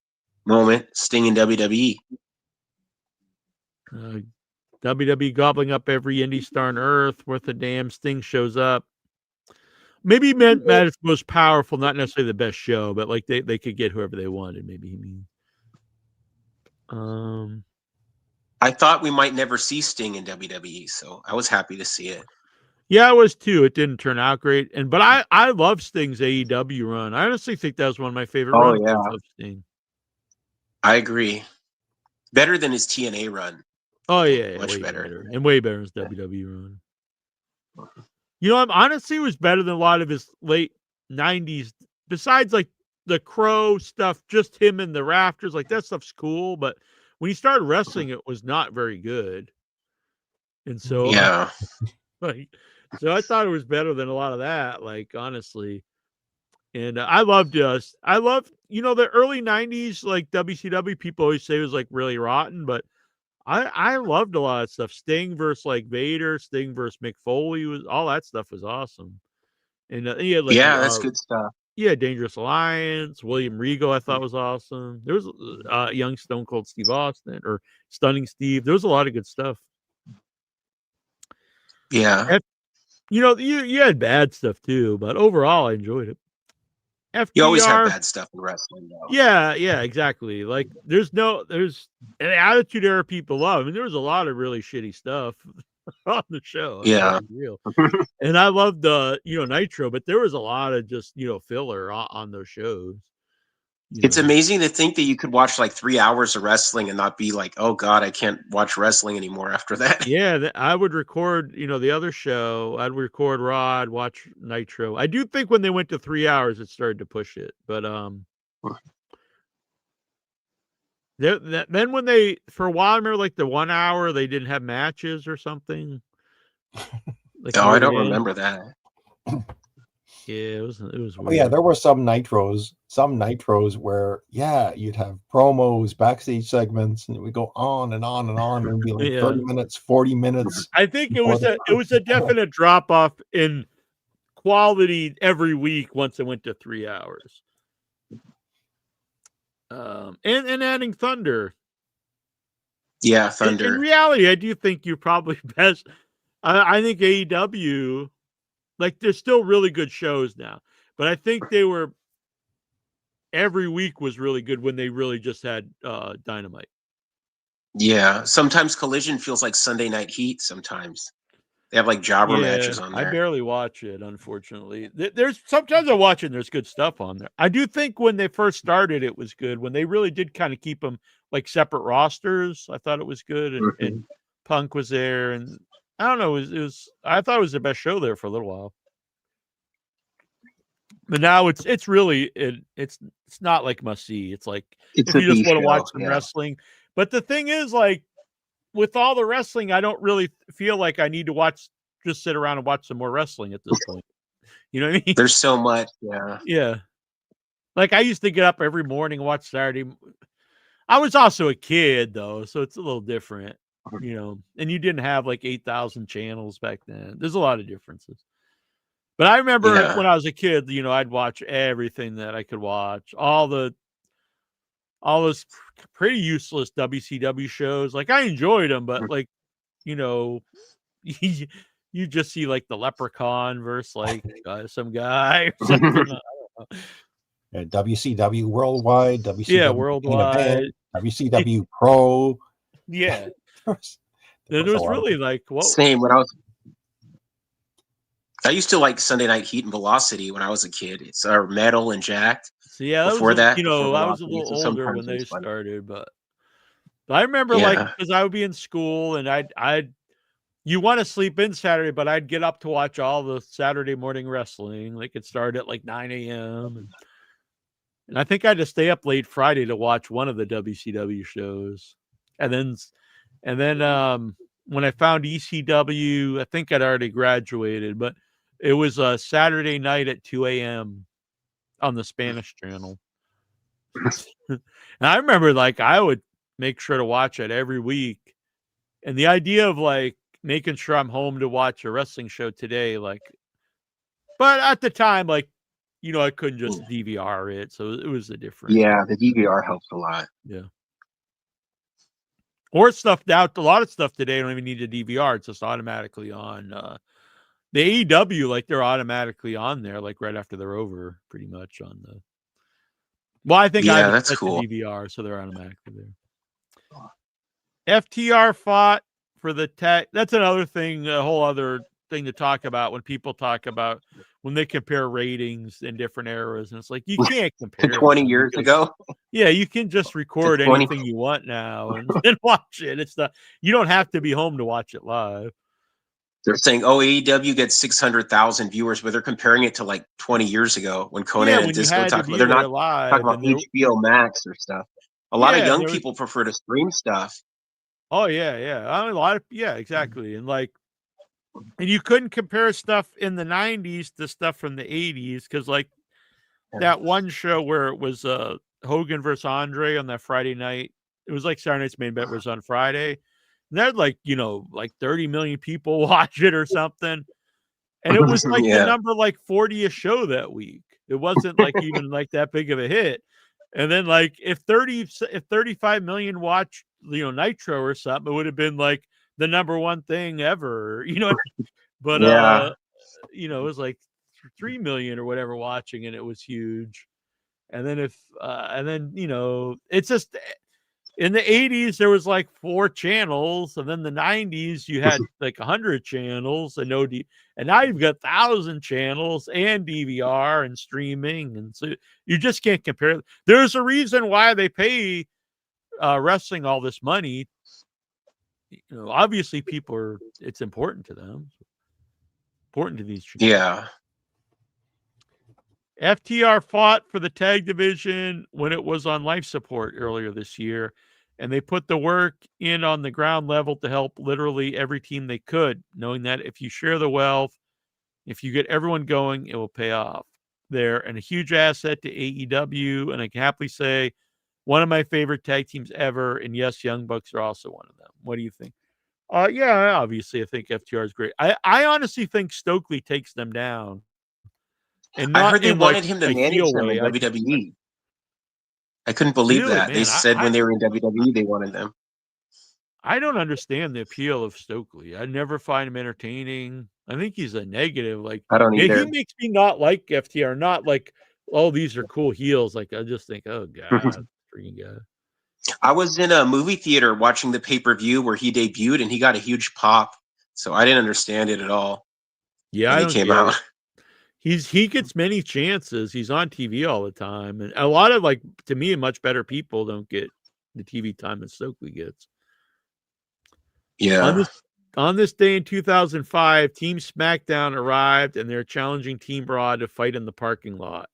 moment. Sting in WWE. WWE gobbling up every indie star on earth worth a damn. Sting shows up. Maybe he meant its most powerful, not necessarily the best show, but like they could get whoever they wanted. Maybe he means. I thought we might never see Sting in WWE, so I was happy to see it. Yeah, I was too. It didn't turn out great, but I love Sting's AEW run. I honestly think that was one of my favorite runs of Sting. I agree. Better than his TNA run. Oh yeah, much way better. and way better than his WWE run. You know, honestly, it was better than a lot of his late '90s. Besides, like the Crow stuff, just him in the rafters, like that stuff's cool. But when he started wrestling, it was not very good. And so, Yeah. so I thought it was better than a lot of that. Like honestly, and I loved the early '90s like WCW. People always say it was like really rotten, but I loved a lot of stuff. Sting versus like Vader, Sting versus Mick Foley, was all that stuff was awesome. And he had like that's good stuff. Yeah, Dangerous Alliance, William Regal, I thought was awesome. There was young Stone Cold Steve Austin or Stunning Steve. There was a lot of good stuff. Yeah. You had bad stuff too, but overall I enjoyed it. FTR, you always have bad stuff in wrestling, though. Yeah, exactly. Like there's an Attitude Era people love. I mean, there was a lot of really shitty stuff on the show. Real. And I loved Nitro, but there was a lot of just filler on those shows. It's amazing to think that you could watch like 3 hours of wrestling and not be like, oh God, I can't watch wrestling anymore after that. Yeah, I would record, the other show. I'd record Raw, I'd watch Nitro. I do think when they went to 3 hours, it started to push it. But then when they, for a while, I remember like the 1 hour, they didn't have matches or something. Like I don't remember that. Yeah, it was weird. Oh yeah, there were some nitros where you'd have promos, backstage segments, and it would go on and on and on. It would be like 30 minutes, 40 minutes. I think it was a definite drop off in quality every week once it went to 3 hours. And adding Thunder. Yeah, Thunder. In reality, I do think you're probably best. I think AEW, like, there's still really good shows now, but I think they were every week was really good when they really just had Dynamite. Yeah, sometimes Collision feels like Sunday Night Heat. Sometimes they have like jobber matches on there. I barely watch it, unfortunately. There's sometimes I watch it and there's good stuff on there. I do think when they first started, it was good. When they really did kind of keep them like separate rosters, I thought it was good. And Punk was there, and I don't know, I thought it was the best show there for a little while. But now it's really it's not like must see. It's like if you just want to watch some wrestling. But the thing is, like, with all the wrestling, I don't really feel like I need to just sit around and watch some more wrestling at this point. You know what I mean? There's so much, yeah. Yeah. Like I used to get up every morning and watch Saturday. I was also a kid though, so it's a little different, and you didn't have like 8,000 channels back then. There's a lot of differences. But I remember when I was a kid, I'd watch everything that I could watch. All those pretty useless WCW shows. Like I enjoyed them, but like, you just see like the Leprechaun versus like some guy or something. I don't know. WCW Worldwide, WCW Worldwide, WCW Pro. Yeah. There was really like what? Same when I used to like Sunday Night Heat and Velocity when I was a kid. It's Metal and Jacked. So yeah, before that, I was a little older when they started, but I remember because I would be in school and you want to sleep in Saturday, but I'd get up to watch all the Saturday morning wrestling. Like it started at like 9 a.m. And I think I had to stay up late Friday to watch one of the WCW shows. And then when I found ECW, I think I'd already graduated, but it was a Saturday night at 2 a.m. on the Spanish channel. And I remember like I would make sure to watch it every week. And the idea of like making sure I'm home to watch a wrestling show today, like, but at the time, like, I couldn't just DVR it. So it was a different. Yeah, the DVR helps a lot. Yeah. Or stuff now, a lot of stuff today don't even need a DVR. It's just automatically on The AEW, like they're automatically on there, like right after they're over, pretty much on the. Well, I think I Yeah, have it that's set to cool. DVR, so they're automatically there. FTR fought for the tag. That's another thing, a whole other thing to talk about when people talk about when they compare ratings in different eras, and it's like you can't compare 20 them years because ago. yeah, you can just record 20. anything you want now and, and watch it. It's not you don't have to be home to watch it live. They're saying, oh, AEW gets 600,000 viewers, but they're comparing it to like 20 years ago when Conan Yeah, and when you Disco had to talked about. be They're there not talking live, about and there, HBO Max or stuff. A lot of yeah, and young there was, people prefer to stream stuff. oh yeah. I mean, a lot of exactly, and like, and you couldn't compare stuff in the '90s to stuff from the '80s because like that one show where it was Hogan versus Andre on that Friday night. It was like Saturday Night's Main Event was on Friday. And they had like, like 30 million people watch it or something. And it was like the Yeah. number like 40th show that week. It wasn't like even like that big of a hit. And then like if 35 million watched, Nitro or something, it would have been like the number one thing ever, but Yeah. it was like 3 million or whatever watching, and it was huge. And then it's just in the 80s there was like 4 channels, and then the 90s you had like 100 channels and and now you've got 1,000 channels and DVR and streaming, and so you just can't compare. There's a reason why they pay wrestling all this money. Obviously it's important to them, important to these channels. Yeah. FTR fought for the tag division when it was on life support earlier this year, and they put the work in on the ground level to help literally every team they could, knowing that if you share the wealth, if you get everyone going, it will pay off. They're a huge asset to AEW, and I can happily say one of my favorite tag teams ever, and yes, Young Bucks are also one of them. What do you think? Yeah, obviously I think FTR is great. I honestly think Stokely takes them down. And I not heard they in like wanted him to a manage heel them in way. WWE. I couldn't believe Really, that. They man, said when they were in WWE, they wanted them. I don't understand the appeal of Stokely. I never find him entertaining. I think he's a negative. Like, I don't yeah, he either. makes me not like FTR. Not like, oh, these are cool heels. Like, I just think, oh god, freaking guy. I was in a movie theater watching the pay-per-view where he debuted, and he got a huge pop. So I didn't understand it at all Yeah, when I he don't came get out. it. He gets many chances. He's on TV all the time, and a lot of like to me, much better people don't get the TV time that Stokely gets. Yeah. On this day in 2005, Team SmackDown arrived, and they're challenging Team Raw to fight in the parking lot.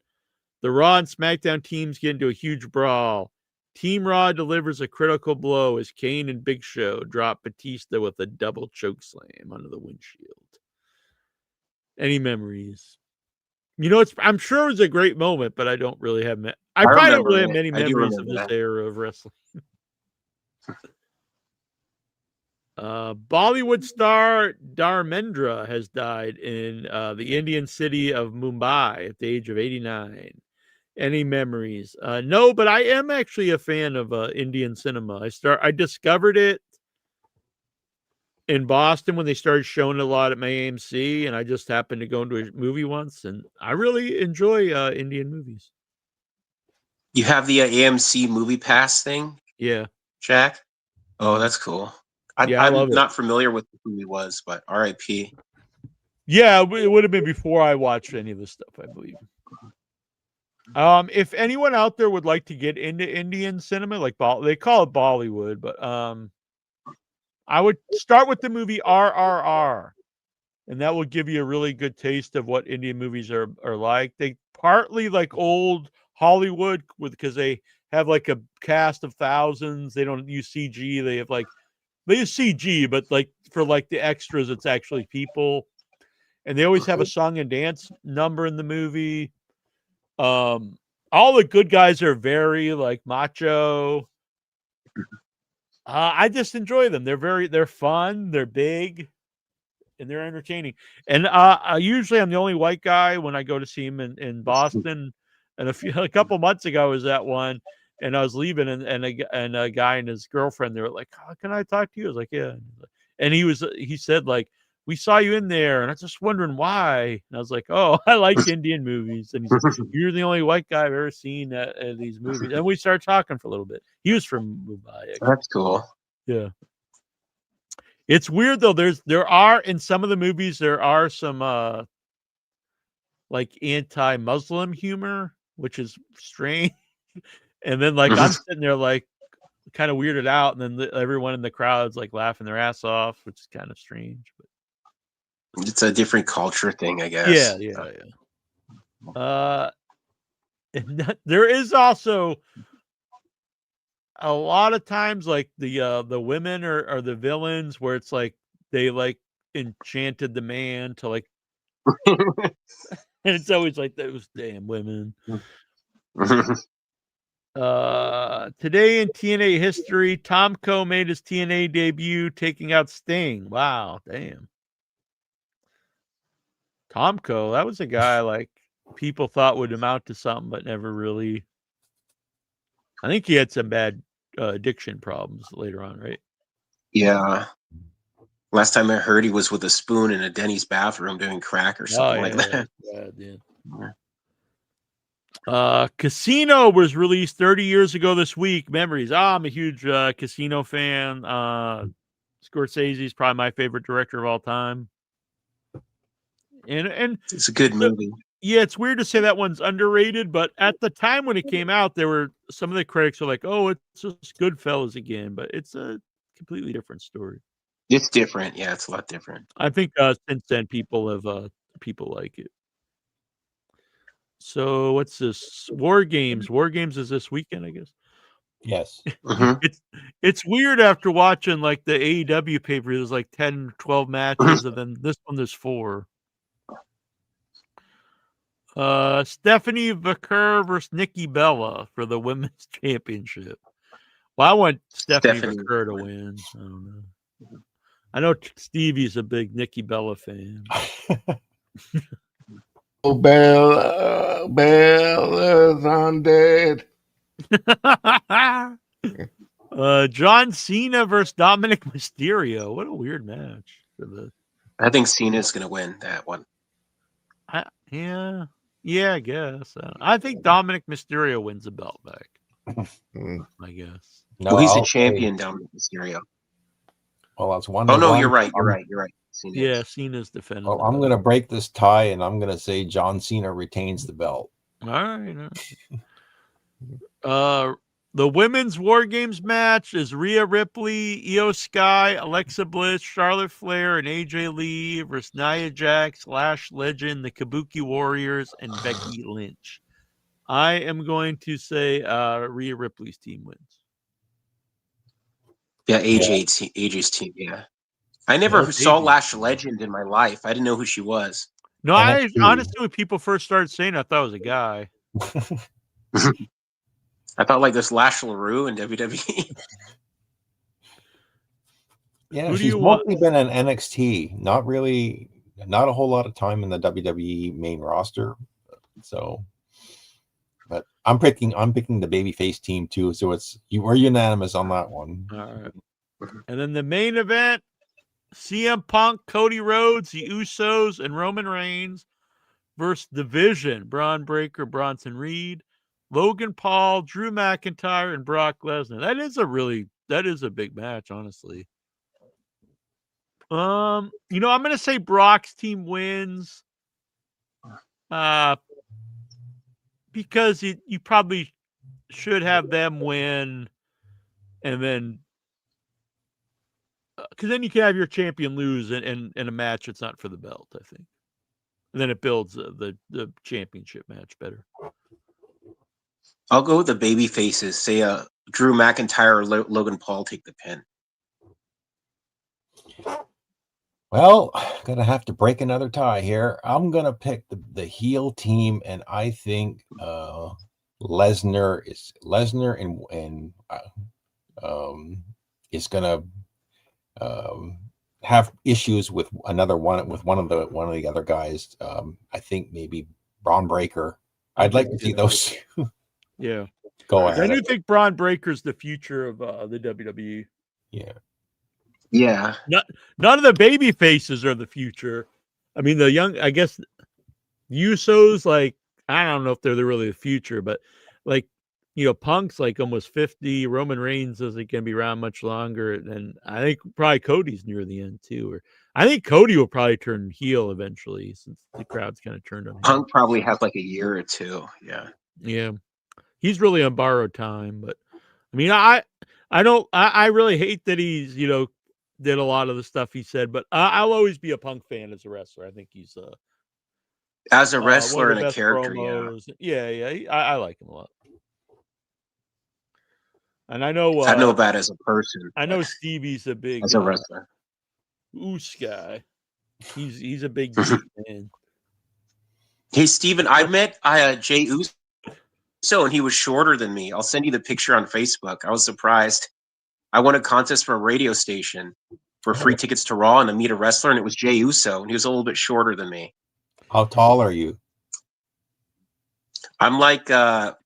The Raw and SmackDown teams get into a huge brawl. Team Raw delivers a critical blow as Kane and Big Show drop Batista with a double choke slam under the windshield. Any memories? I'm sure it was a great moment, but I don't really have. I probably don't really have remember it. many I do memories of remember this that. era of wrestling. Bollywood star Dharmendra has died in the Indian city of Mumbai at the age of 89. Any memories? No, but I am actually a fan of Indian cinema. I discovered it in Boston when they started showing it a lot at my AMC, and I just happened to go into a movie once, and I really enjoy Indian movies. You have the AMC Movie Pass thing, Yeah. Jack? Oh, that's cool. Yeah, I I'm love it. not familiar with who he was, but RIP. Yeah, it would have been before I watched any of this stuff, I believe. If anyone out there would like to get into Indian cinema, like they call it Bollywood, but I would start with the movie RRR, and that will give you a really good taste of what Indian movies are like. They partly like old Hollywood because they have like a cast of thousands. They don't use CG. They use CG, but like for like the extras, it's actually people. And they always have a song and dance number in the movie. All the good guys are very like macho. I just enjoy them. They're fun. They're big, and they're entertaining. And usually I'm the only white guy when I go to see him in Boston. And a couple months ago, I was at one, and I was leaving, and a guy and his girlfriend, they were like, "Oh, can I talk to you?" I was like, "Yeah." And he said like, we saw you in there, and I was just wondering why. And I was like, oh, I like Indian movies. And he's like, you're the only white guy I've ever seen at these movies. And we started talking for a little bit. He was from Mumbai. Actually. That's cool. Yeah. It's weird though. There are in some of the movies there are some like anti-Muslim humor, which is strange. And then like I'm sitting there like kind of weirded out, and then everyone in the crowd's like laughing their ass off, which is kind of strange. But it's a different culture thing, I guess. Yeah. There is also a lot of times like the women are the villains, where it's like they like enchanted the man to like, and it's always like those damn women. Today in TNA history, Tomko made his TNA debut, taking out Sting. Wow, damn. Tomko, that was a guy like people thought would amount to something, but never really. I think he had some bad addiction problems later on, right? Yeah. Last time I heard, he was with a spoon in a Denny's bathroom doing crack or something like that. Casino was released 30 years ago this week. Memories. I'm a huge Casino fan. Scorsese's probably my favorite director of all time. And it's a good movie. Yeah, it's weird to say that one's underrated, but at the time when it came out, there were some of the critics were like, "Oh, it's just Goodfellas again," but it's a completely different story. It's different, yeah. It's a lot different. I think since then people like it. So what's this? War Games. War Games is this weekend, I guess. Yes. It's weird after watching like the AEW pay-per-view. There's like 10, 12 matches, and then this one there's 4. Stephanie Vaquer versus Nikki Bella for the women's championship. Well, I want Stephanie Vaquer to win. I don't know. I know Stevie's a big Nikki Bella fan. Oh, Bella's undead. John Cena versus Dominic Mysterio. What a weird match. I think Cena's going to win that one. Yeah, I guess. I think Dominic Mysterio wins the belt back. I guess. No, well, he's a champion, Dominic Mysterio. Well, that's one. Oh no, you're right. Cena Cena's defending. Well, I'm going to break this tie, and I'm going to say John Cena retains the belt. All right. The women's War Games match is Rhea Ripley, Io Sky, Alexa Bliss, Charlotte Flair, and AJ Lee versus Nia Jax, Lash Legend, the Kabuki Warriors, and Becky Lynch. I am going to say Rhea Ripley's team wins. Yeah, AJ's team. Yeah, I never saw Lash Legend in my life. I didn't know who she was. No, I honestly, when people first started saying it, I thought it was a guy. I thought like this Lash LaRue in WWE. Yeah, she's mostly been in NXT. Not a whole lot of time in the WWE main roster. So, but I'm picking the babyface team too. So we're unanimous on that one. All right. And then the main event: CM Punk, Cody Rhodes, the Usos, and Roman Reigns versus Division: Braun Breaker, Bronson Reed, Logan Paul, Drew McIntyre, and Brock Lesnar. That is a big match, honestly. I'm gonna say Brock's team wins. Because you probably should have them win, and then because then you can have your champion lose in a match that's not for the belt, I think. And then it builds the championship match better. I'll go with the baby faces. Say Drew McIntyre or Logan Paul take the pin. Well, gonna have to break another tie here. I'm gonna pick the heel team, and I think Lesnar is gonna have issues with one of the other guys. I think maybe Braun Breaker. I'd like to see those. Yeah. Go ahead. I do think Braun Breaker's the future of the WWE. Yeah. Yeah. None of the baby faces are the future. I mean, the young, I guess, Usos, like, I don't know if they're really the future, but like, Punk's like almost 50. Roman Reigns isn't going to be around much longer. And I think probably Cody's near the end too. Or I think Cody will probably turn heel eventually since the crowd's kind of turned on him. Punk probably has like a year or two. Yeah. Yeah. He's really on borrowed time, but I mean, I really hate that he's, did a lot of the stuff he said, but I'll always be a Punk fan as a wrestler. I think he's As a one wrestler of the and a best character, promos. Yeah, I like him a lot. And I know I don't know about as a person. I know Stevie's a big as a wrestler. Oos guy. He's a big geek, man. Hey, Steven, I met Jay Uso, and he was shorter than me. I'll send you the picture on Facebook. I was surprised. I won a contest for a radio station for free tickets to Raw and to meet a wrestler, and it was Jay Uso, and he was a little bit shorter than me. How tall are you? I'm like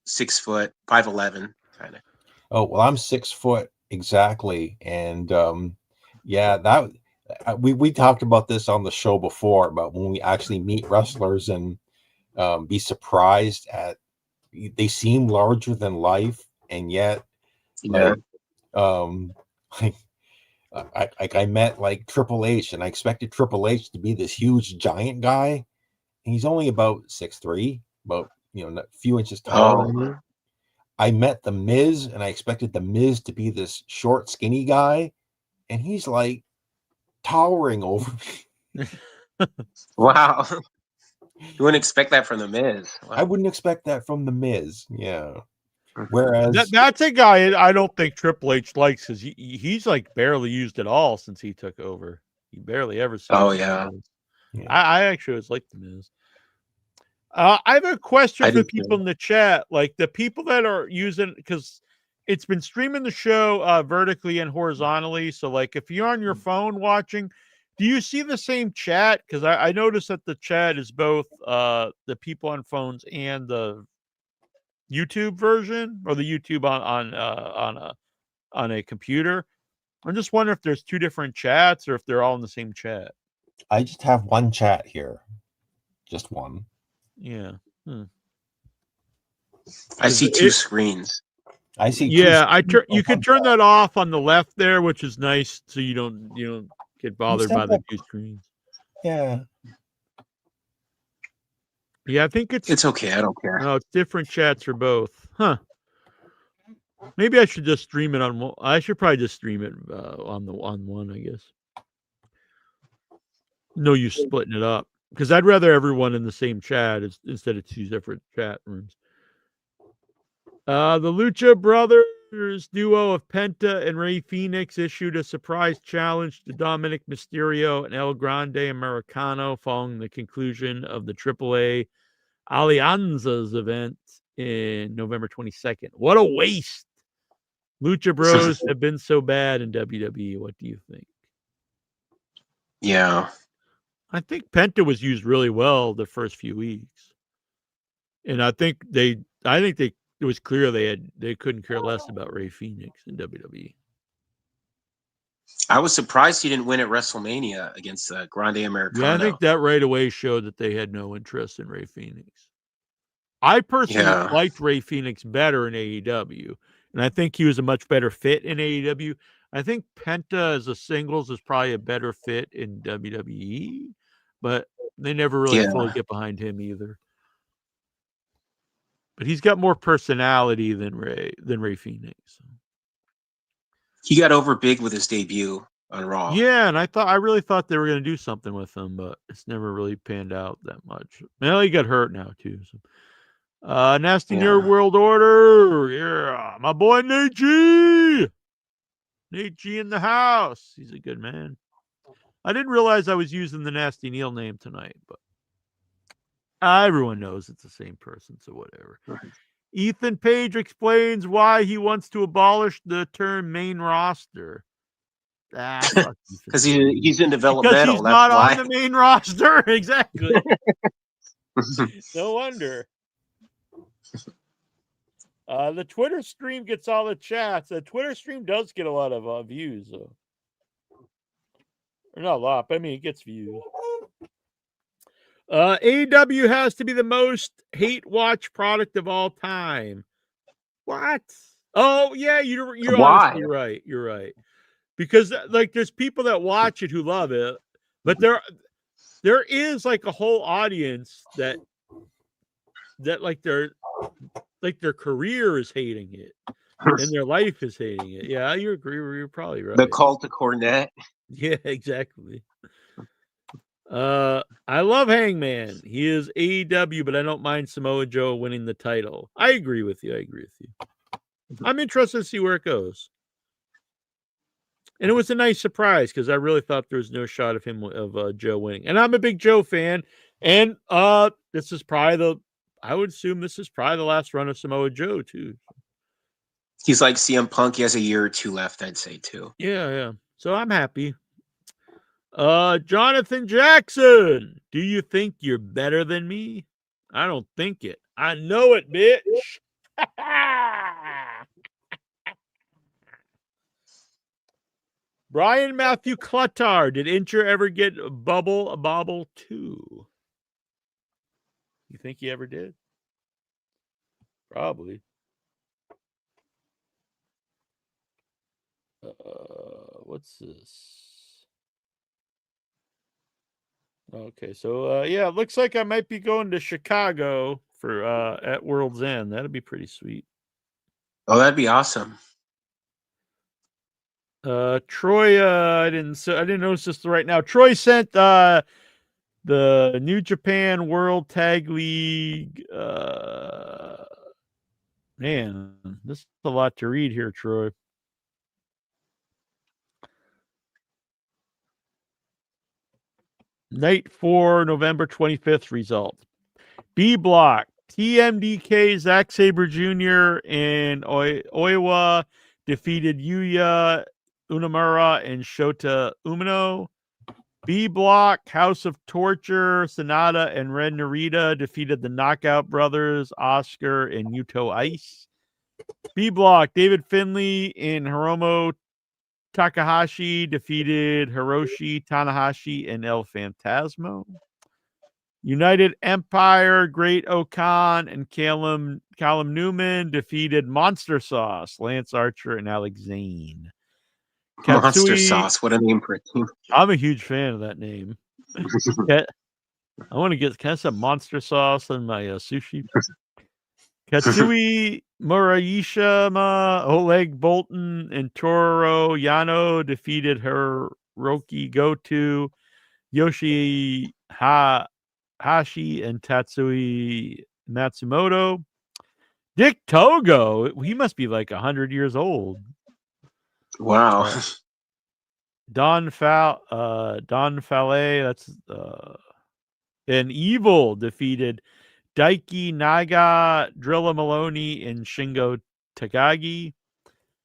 6 foot, 5'11", kind of. Oh, well, I'm 6 foot exactly, and yeah, that we talked about this on the show before, about when we actually meet wrestlers and be surprised at they seem larger than life, and yet, Yeah. like, I met like Triple H, and I expected Triple H to be this huge giant guy, and he's only about 6'3", about a few inches taller than me. I met the Miz, and I expected the Miz to be this short, skinny guy, and he's like towering over me. Wow. You wouldn't expect that from the Miz. Wow. I wouldn't expect that from the Miz. Yeah. Whereas that's a guy I don't think Triple H likes, because he's like barely used at all since he took over. He barely ever sees. Oh yeah. I actually always liked the Miz. I have a question for people in the chat, like the people that are using, because it's been streaming the show vertically and horizontally. So, like, if you're on your phone watching, do you see the same chat? Because I noticed that the chat is both the people on phones and the YouTube version, or the YouTube on a computer. I'm just wondering if there's two different chats or if they're all in the same chat. I just have one chat here, just one. Yeah. I see two screens. I see. Yeah, you can turn that off on the left there, which is nice, so you don't get bothered by the two screens. Yeah. Yeah, I think it's okay. I don't care. No, it's different chats for both. Huh. Maybe I should just stream it on one. I should probably just stream it on one, I guess. No use splitting it up, because I'd rather everyone in the same chat instead of two different chat rooms. The Lucha Brothers duo of Penta and Rey Fenix issued a surprise challenge to Dominic Mysterio and El Grande Americano following the conclusion of the AAA Alianzas event in November 22nd. What a waste. Lucha Bros have been so bad in WWE. What do you think? Yeah. I think Penta was used really well the first few weeks. And I think it was clear they couldn't care less about Rey Fenix in WWE. I was surprised he didn't win at WrestleMania against Grande Americano. Yeah, I think that right away showed that they had no interest in Rey Fenix. I personally liked Rey Fenix better in AEW, and I think he was a much better fit in AEW. I think Penta as a singles is probably a better fit in WWE, but they never really fully get behind him either. But he's got more personality than Rey Fenix. He got over big with his debut on Raw. Yeah, and I really thought they were going to do something with him, but it's never really panned out that much. Well, he got hurt now too. So. Nasty Nerd World Order. Yeah, my boy Nate G. Nate G in the house. He's a good man. I didn't realize I was using the Nasty Neil name tonight, but everyone knows it's the same person, so whatever. Right. Ethan Page explains why he wants to abolish the term main roster. Because he's in developmental. Because he's not on the main roster. Exactly. No wonder. The Twitter stream gets all the chats. The Twitter stream does get a lot of views, though. Or not a lot, but I mean, it gets views. AEW has to be the most hate watch product of all time. What? Oh, yeah, you're Why? honestly right. You're right. Because like there's people that watch it who love it, but there is like a whole audience that like their career is hating it and their life is hating it. Yeah, you agree. You're probably right. The call to Cornette. Yeah, exactly. I love Hangman. He is AEW, but I don't mind Samoa Joe winning the title. I agree with you. I'm interested to see where it goes. And it was a nice surprise because I really thought there was no shot of him of Joe winning. And I'm a big Joe fan. And this is probably I would assume this is probably the last run of Samoa Joe too. He's like CM Punk. He has a year or two left, I'd say too. Yeah. So I'm happy. Jonathan Jackson, do you think you're better than me? I don't think it. I know it, bitch. Brian Matthew Cluttar, did Incher ever get a bobble too? You think he ever did? Probably. What's this? Okay, so yeah, it looks like I might be going to Chicago for at World's End. That'd be pretty sweet. Oh, that'd be awesome. Troy, I didn't notice this right now. Troy sent the New Japan World Tag League. Man, this is a lot to read here, Troy. Night 4, November 25th result. B block. TMDK, Zack Sabre Jr. and Oiwa defeated Yuya Unamura and Shota Umino. B block, House of Torture, Sonata and Ren Narita defeated the Knockout Brothers, Oscar and Yuto Ice. B block, David Finlay and Hiromu Takahashi defeated Hiroshi Tanahashi and El Phantasmo. United Empire, Great Okan and Callum Newman defeated Monster Sauce, Lance Archer and Alex Zane. Monster Sauce, what a name for a team. I'm a huge fan of that name. I want to get some Monster Sauce on my sushi. Katsui Murayishima, Oleg Bolton, and Toru Yano defeated Hiroki Goto, Yoshi Hashi, and Tatsui Matsumoto. Dick Togo, he must be like 100 years old. Wow. Don Fale, that's and Evil defeated Daiki Naga, Drilla Maloney, and Shingo Takagi.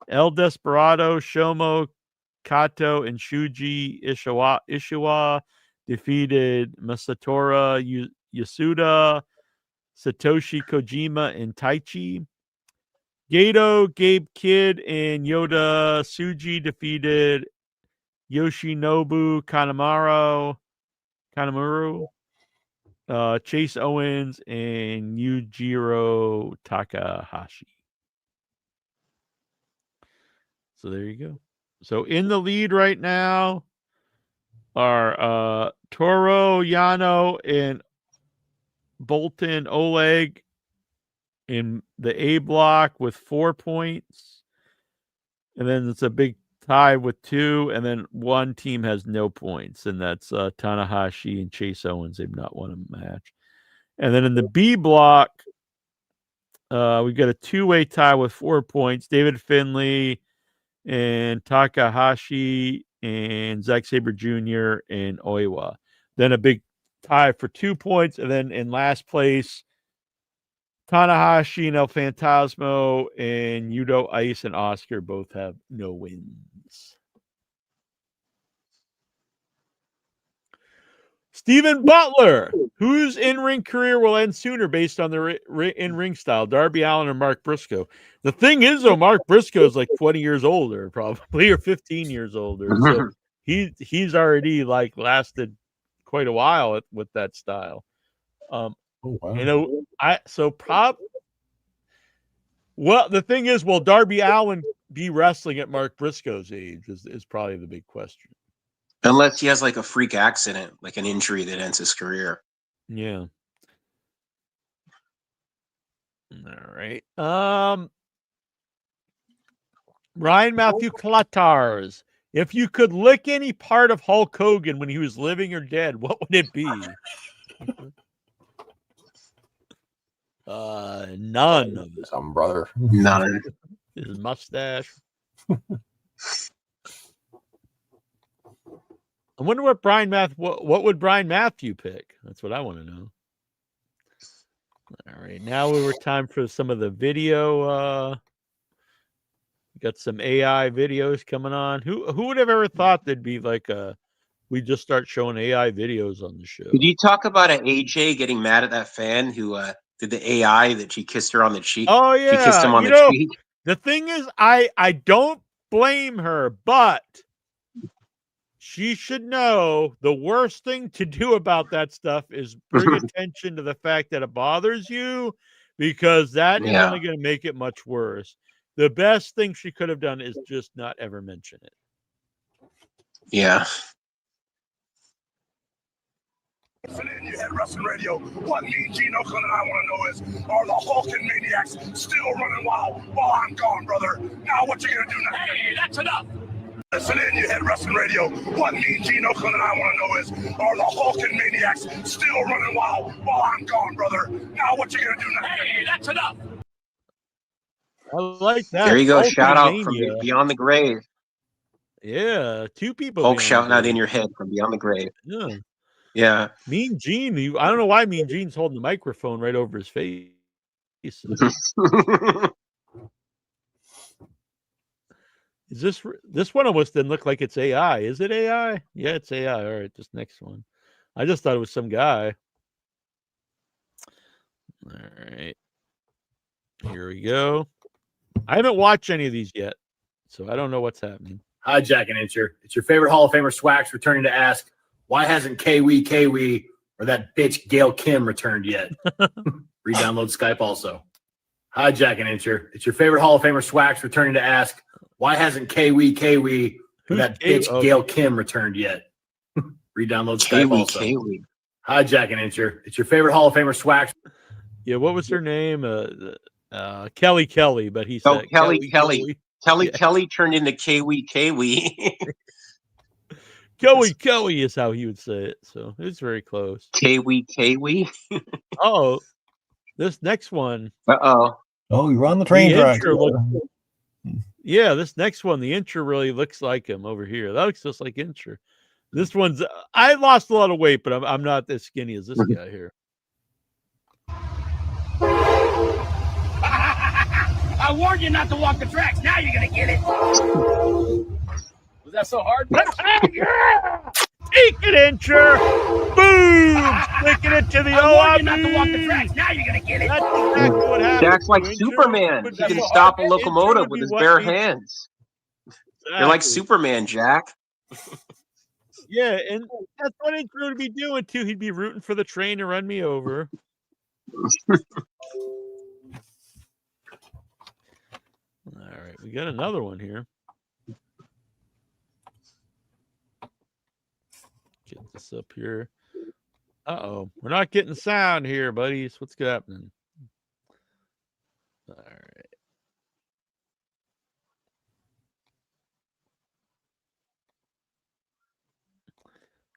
El Desperado, Shomo Kato, and Shuji Ishiwa defeated Masatora Yasuda, Satoshi Kojima, and Taichi. Gato, Gabe Kidd, and Yoda Tsuji defeated Yoshinobu Kanemaru, Chase Owens, and Yujiro Takahashi. So there you go. So in the lead right now are Toro, Yano, and Bolton Oleg in the A block with 4 points. And then it's a big tie with 2. And then one team has no points. And that's Tanahashi and Chase Owens. They've not won a match. And then in the B block, we've got a 2-way tie with 4 points. David Finlay and Takahashi and Zack Sabre Jr. and Oiwa. Then a big tie for 2 points. And then in last place, Tanahashi and El Phantasmo and Yuto Ice and Oscar both have no wins. Steven Butler, whose in-ring career will end sooner based on their in-ring style, Darby Allin or Mark Briscoe? The thing is, though, Mark Briscoe is like 20 years older, probably, or 15 years older. So he's already like lasted quite a while with that style. Oh, wow. You know, well, the thing is, will Darby Allin be wrestling at Mark Briscoe's age is probably the big question. Unless he has like a freak accident, like an injury that ends his career. Yeah. All right. Ryan Matthew Clatars. If you could lick any part of Hulk Hogan when he was living or dead, what would it be? None of it. Some brother. None. His mustache. I wonder what what would Brian Matthew pick? That's what I want to know. All right, now we were time for some of the video. Got some AI videos coming on. Who would have ever thought there'd be like we just start showing AI videos on the show? Did you talk about an AJ getting mad at that fan who did the AI that she kissed her on the cheek? Oh yeah, she kissed him on the cheek. The thing is, I don't blame her, but she should know the worst thing to do about that stuff is bring attention to the fact that it bothers you, because that is only going to make it much worse. The best thing she could have done is just not ever mention it. Yeah. You had Wrestling Radio. What me, Gene Oakland, and I want to know is, are the Hulking Maniacs still running wild while I'm gone, brother? Now what you gonna do now? Hey, that's enough. Listen in, you had Wrestling Radio. What me, Gene Oakland, and I want to know is, are the Hulking Maniacs still running wild while I'm gone, brother? Now what you gonna do now? Hey, that's enough. I like that. There you go. Hulking Shout out Mania. from Beyond the Grave. Yeah, two people. Hulk shouting out in your head from Beyond the Grave. Yeah. Yeah. Mean Gene, I don't know why Mean Gene's holding the microphone right over his face. Is this one almost didn't look like it's AI? Is it AI? Yeah, it's AI. All right, this next one. I just thought it was some guy. All right. Here we go. I haven't watched any of these yet, so I don't know what's happening. Hi, Jack and Incher. It's your favorite Hall of Famer Swax returning to ask, why hasn't Kiwi or that bitch Gail Kim returned yet? Re-download Skype also. Hi, Jack and Incher. It's your favorite Hall of Famer Swax returning to ask, why hasn't Kiwi or that bitch Gail Kim returned yet? Re-download Skype also. Kiwi. Hi, Jack and Incher. It's your favorite Hall of Famer Swax. Yeah, what was her name? Kelly, but he said Kelly. Kelly turned into Kiwi. Kelly is how he would say it, so it's very close. Kiwi. Oh, this next one. Oh, you're on the train track. Yeah, this next one, the Incher really looks like him over here. That looks just like Incher. This one's. I lost a lot of weight, but I'm not as skinny as this guy here. I warned you not to walk the tracks. Now you're gonna get it. Was that so hard? Yeah! Take it, Incher! Boom! Sticking it to the OIB! I warned you not to walk the tracks. Now you're gonna get it. That's exactly what happened. Jack's like Superman. He can stop a locomotive with his bare hands. Exactly. You're like Superman, Jack. Yeah, and that's what Incher would be doing too. He'd be rooting for the train to run me over. All right, we got another one here. Get this up here. Uh-oh. We're not getting sound here, buddies. What's happening? All right.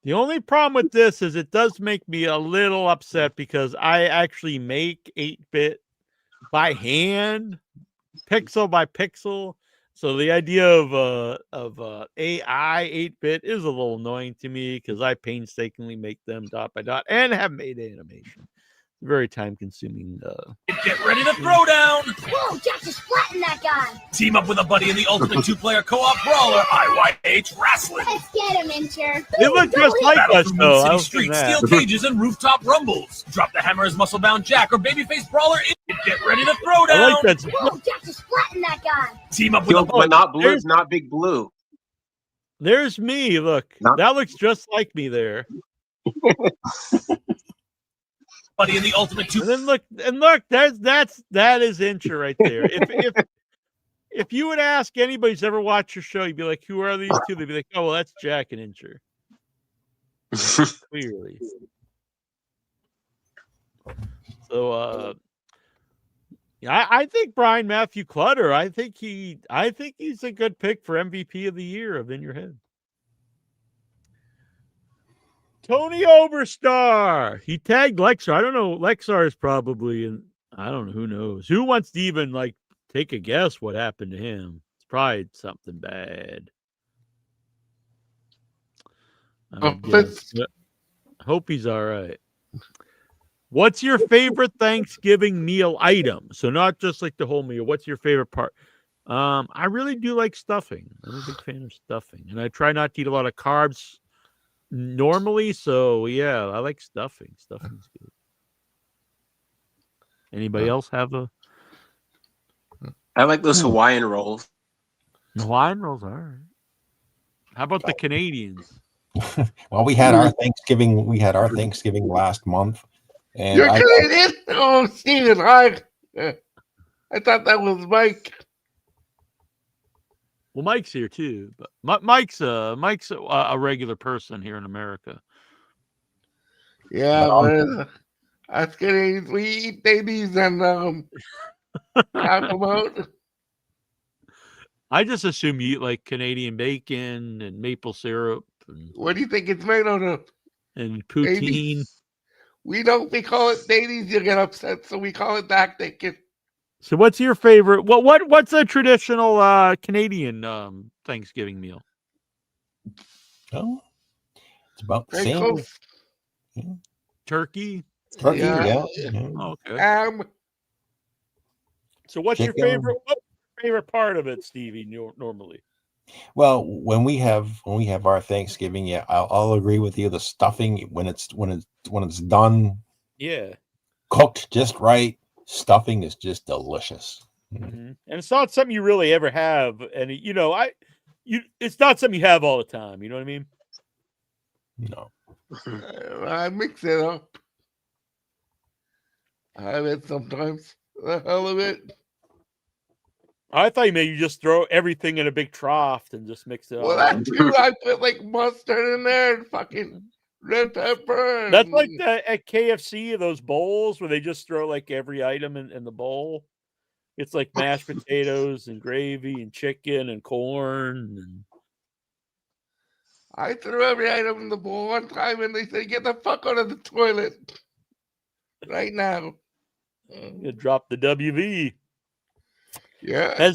The only problem with this is it does make me a little upset because I actually make 8-bit by hand, pixel by pixel. So the idea of AI 8-bit is a little annoying to me because I painstakingly make them dot by dot and have made animation. Very time consuming. Get ready to throw down. Whoa, Jack just flattened that guy. Team up with a buddy in the ultimate two-player co-op brawler, IYH Wrestling. Let's get him, Incher. They look just like Battle us, through though. City Streets, steel cages, and rooftop rumbles. Drop the hammer as muscle-bound Jack or babyface brawler. Get ready to throw down. I like that. Whoa, Jack just flattened that guy. Team up with But not blue, not Big Blue. There's me. Look, that looks just like me there. Buddy in the ultimate two. And then look, that is Incher right there. If you would ask anybody who's ever watched your show, you'd be like, "Who are these two?" They'd be like, "Oh, well, that's Jack and Incher." Clearly. So, yeah, I think Brian Matthew Clutter. I think he's a good pick for MVP of the year of In Your Head. Tony Oberstar. He tagged Lexar. I don't know. Lexar is probably, and I don't know. Who knows? Who wants to even take a guess what happened to him? It's probably something bad. I hope he's all right. What's your favorite Thanksgiving meal item? So not just like the whole meal. What's your favorite part? I really do like stuffing. I'm a big fan of stuffing, and I try not to eat a lot of carbs normally. So yeah, I like stuffing. Stuffing's good. Anybody else have a? I like those Hawaiian rolls. Hawaiian rolls, all right. How about the Canadians? Well, we had our Thanksgiving. We had our Thanksgiving last month, and You're Canadian? Oh, Steven, I thought that was Mike. Well, Mike's here too, but Mike's a regular person here in America. Yeah, but us Canadians, we eat babies and talk about. I just assume you eat like Canadian bacon and maple syrup. And, what do you think it's made out of? And poutine. Babies. We call it babies, you get upset, so we call it back bacon. So what's your favorite? What's a traditional Canadian Thanksgiving meal? Oh, it's about the same. Yeah. Turkey. Turkey, yeah. Oh, okay. So what's your favorite part of it, Stevie? Normally. Well, when we have our Thanksgiving, yeah, I'll agree with you. The stuffing when it's done, yeah, cooked just right, stuffing is just delicious. Mm-hmm. And it's not something you really ever have, and it's not something you have all the time. You know what I mean? No, I mix it up. I have it sometimes. The hell of it. I thought you just throw everything in a big trough and just mix it. Well, that too. I put like mustard in there and fucking red pepper. That's like at KFC, those bowls where they just throw like every item in the bowl. It's like mashed potatoes and gravy and chicken and corn. And I threw every item in the bowl one time and they said, "Get the fuck out of the toilet right now." You drop the WV. Yeah.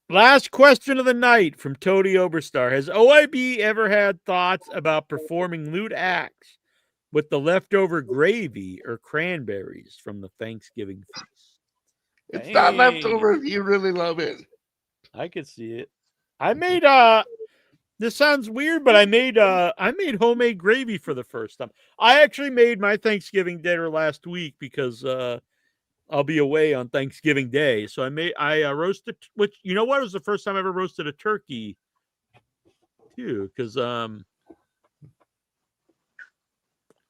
Last question of the night from Tony Oberstar. Has OIB ever had thoughts about performing lewd acts with the leftover gravy or cranberries from the Thanksgiving feast? It's not leftover if you really love it. I could see it. I made this sounds weird, but I made homemade gravy for the first time. I actually made my Thanksgiving dinner last week because I'll be away on Thanksgiving Day. So I roasted, which, you know what, it was the first time I ever roasted a turkey too. Cause,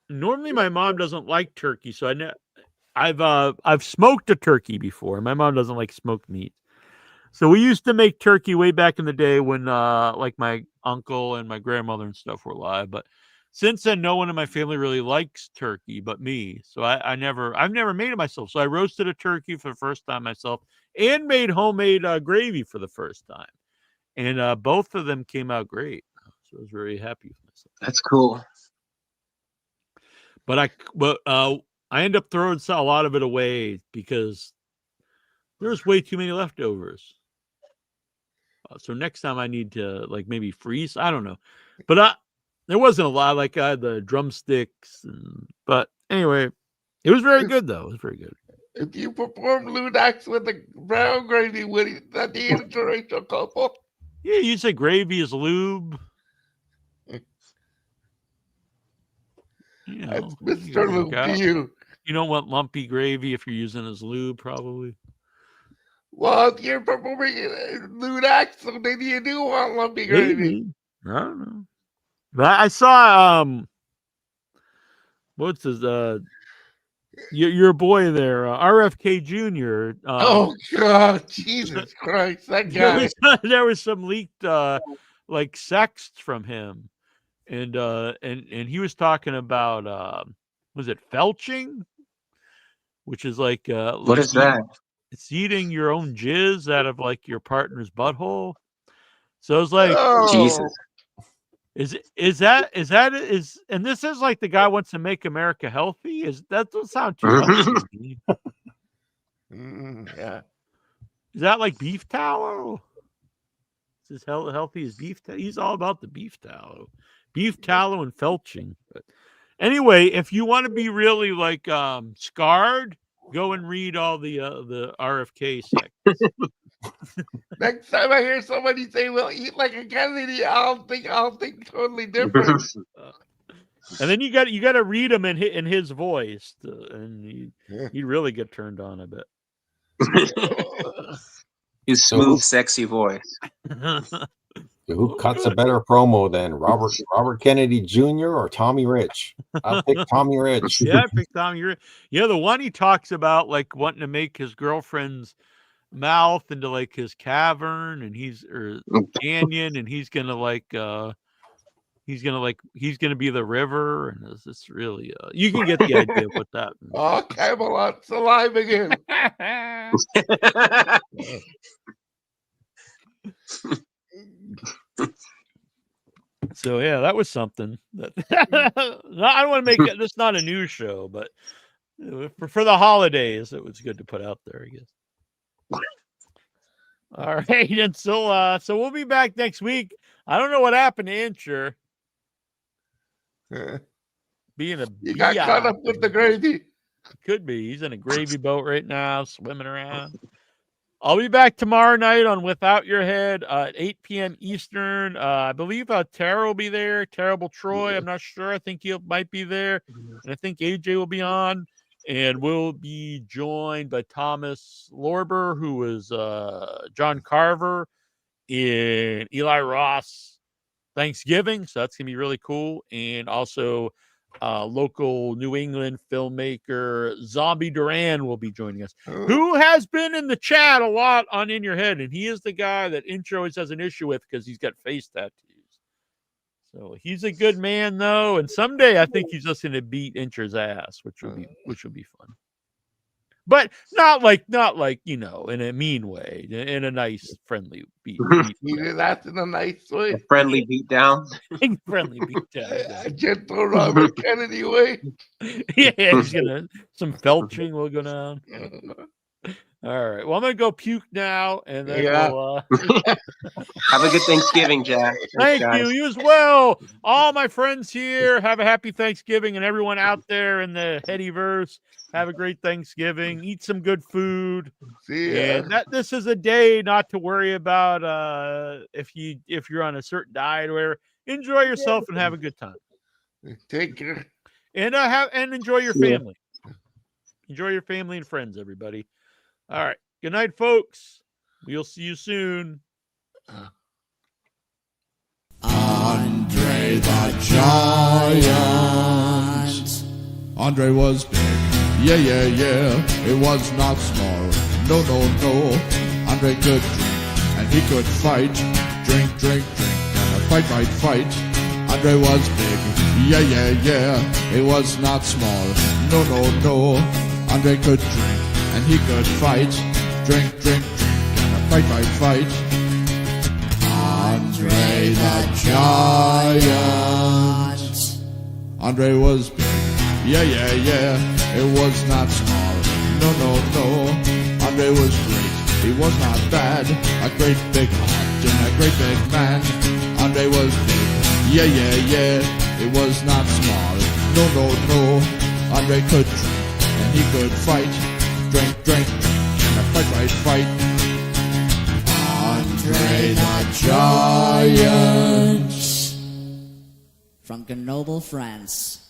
normally my mom doesn't like turkey. So I've smoked a turkey before. My mom doesn't like smoked meat. So we used to make turkey way back in the day when, like my uncle and my grandmother and stuff were alive. But since then, no one in my family really likes turkey but me. So I've never made it myself. So I roasted a turkey for the first time myself and made homemade gravy for the first time. And both of them came out great. So I was very happy with myself. That's cool. But I end up throwing a lot of it away because there's way too many leftovers. So next time I need to maybe freeze. I don't know. But there wasn't a lot. Like I had the drumsticks. But anyway, it was very good, though. It was very good. If you perform lewd acts with the brown gravy, would that be an interracial couple? Yeah, you say gravy is lube. That's Mr. Lube to you. You don't want lumpy gravy if you're using it as lube, probably. Well, if you're performing lewd acts, so maybe you do want lumpy gravy. I don't know. But I saw what's his your boy there, RFK Jr. Oh God, Jesus Christ, that guy. There was some leaked like sexts from him, and he was talking about was it felching, which is like What is that? It's eating your own jizz out of like your partner's butthole. So it's like, Jesus. is that and this is like the guy wants to make America healthy? That doesn't sound too healthy to me. Yeah. Is that like beef tallow? Is as healthy as beef tallow? He's all about the beef tallow and felching. But anyway, if you want to be really like scarred, go and read all the RFK sects. Next time I hear somebody say we'll eat like a Kennedy, I'll think totally different. And then you got to read them in his voice, and you really get turned on a bit. His smooth, sexy voice. Who cuts a better promo than Robert Kennedy Jr. or Tommy Rich? I'll pick Tommy Rich. Yeah, I pick Tommy Rich. Yeah, the one he talks about like wanting to make his girlfriend's mouth into like his cavern, and he's canyon, and he's gonna be the river, and it's really you can get the idea of what that means. Oh, Camelot's alive again. So yeah, that was something. I don't want to make it. This not a news show, but for the holidays, it was good to put out there, I guess. All right, and so we'll be back next week. I don't know what happened to Incher. Being you got caught up with the gravy. Could be. He's in a gravy boat right now, swimming around. I'll be back tomorrow night on Without Your Head at 8 p.m. Eastern. I believe Tara will be there. Terrible Troy. I'm not sure. I think he might be there. And I think AJ will be on. And we'll be joined by Thomas Lorber, who is John Carver in Eli Ross Thanksgiving. So that's going to be really cool. And also local New England filmmaker Zombie Duran will be joining us, who has been in the chat a lot on In Your Head, and he is the guy that Intro always has an issue with because he's got face tattoos. So he's a good man though, and someday I think he's just going to beat Intro's ass, which will be fun. But not like in a mean way, in a nice, friendly beat. That's in a nice way. A friendly beat down. Friendly beat down. A gentle Robert Kennedy way. Yeah, he's some felching will go down. All right. Well, I'm gonna go puke now, and then we'll have a good Thanksgiving, Jack. Thank you. You as well. All my friends here, have a happy Thanksgiving, and everyone out there in the Headyverse, have a great Thanksgiving. Eat some good food. And this is a day not to worry about if you're on a certain diet or whatever. Enjoy yourself and have a good time. Take care. And enjoy your family. Enjoy your family and friends, everybody. All right. Good night, folks. We'll see you soon. Andre the Giant. Andre was big. Yeah, yeah, yeah. It was not small. No, no, no. Andre could drink and he could fight. Drink, drink, drink. And fight, fight, fight. Andre was big. Yeah, yeah, yeah. It was not small. No, no, no. Andre could drink and he could fight. Drink, drink, drink, and fight, fight, fight. Andre the Giant. Andre was big. Yeah, yeah, yeah. It was not small. No, no, no. Andre was great. He was not bad. A great big heart and a great big man. Andre was big. Yeah, yeah, yeah. It was not small. No, no, no. Andre could drink and he could fight. Drink, drink, drink, and fight, fight, fight. Andre the Giant. From Grenoble, France.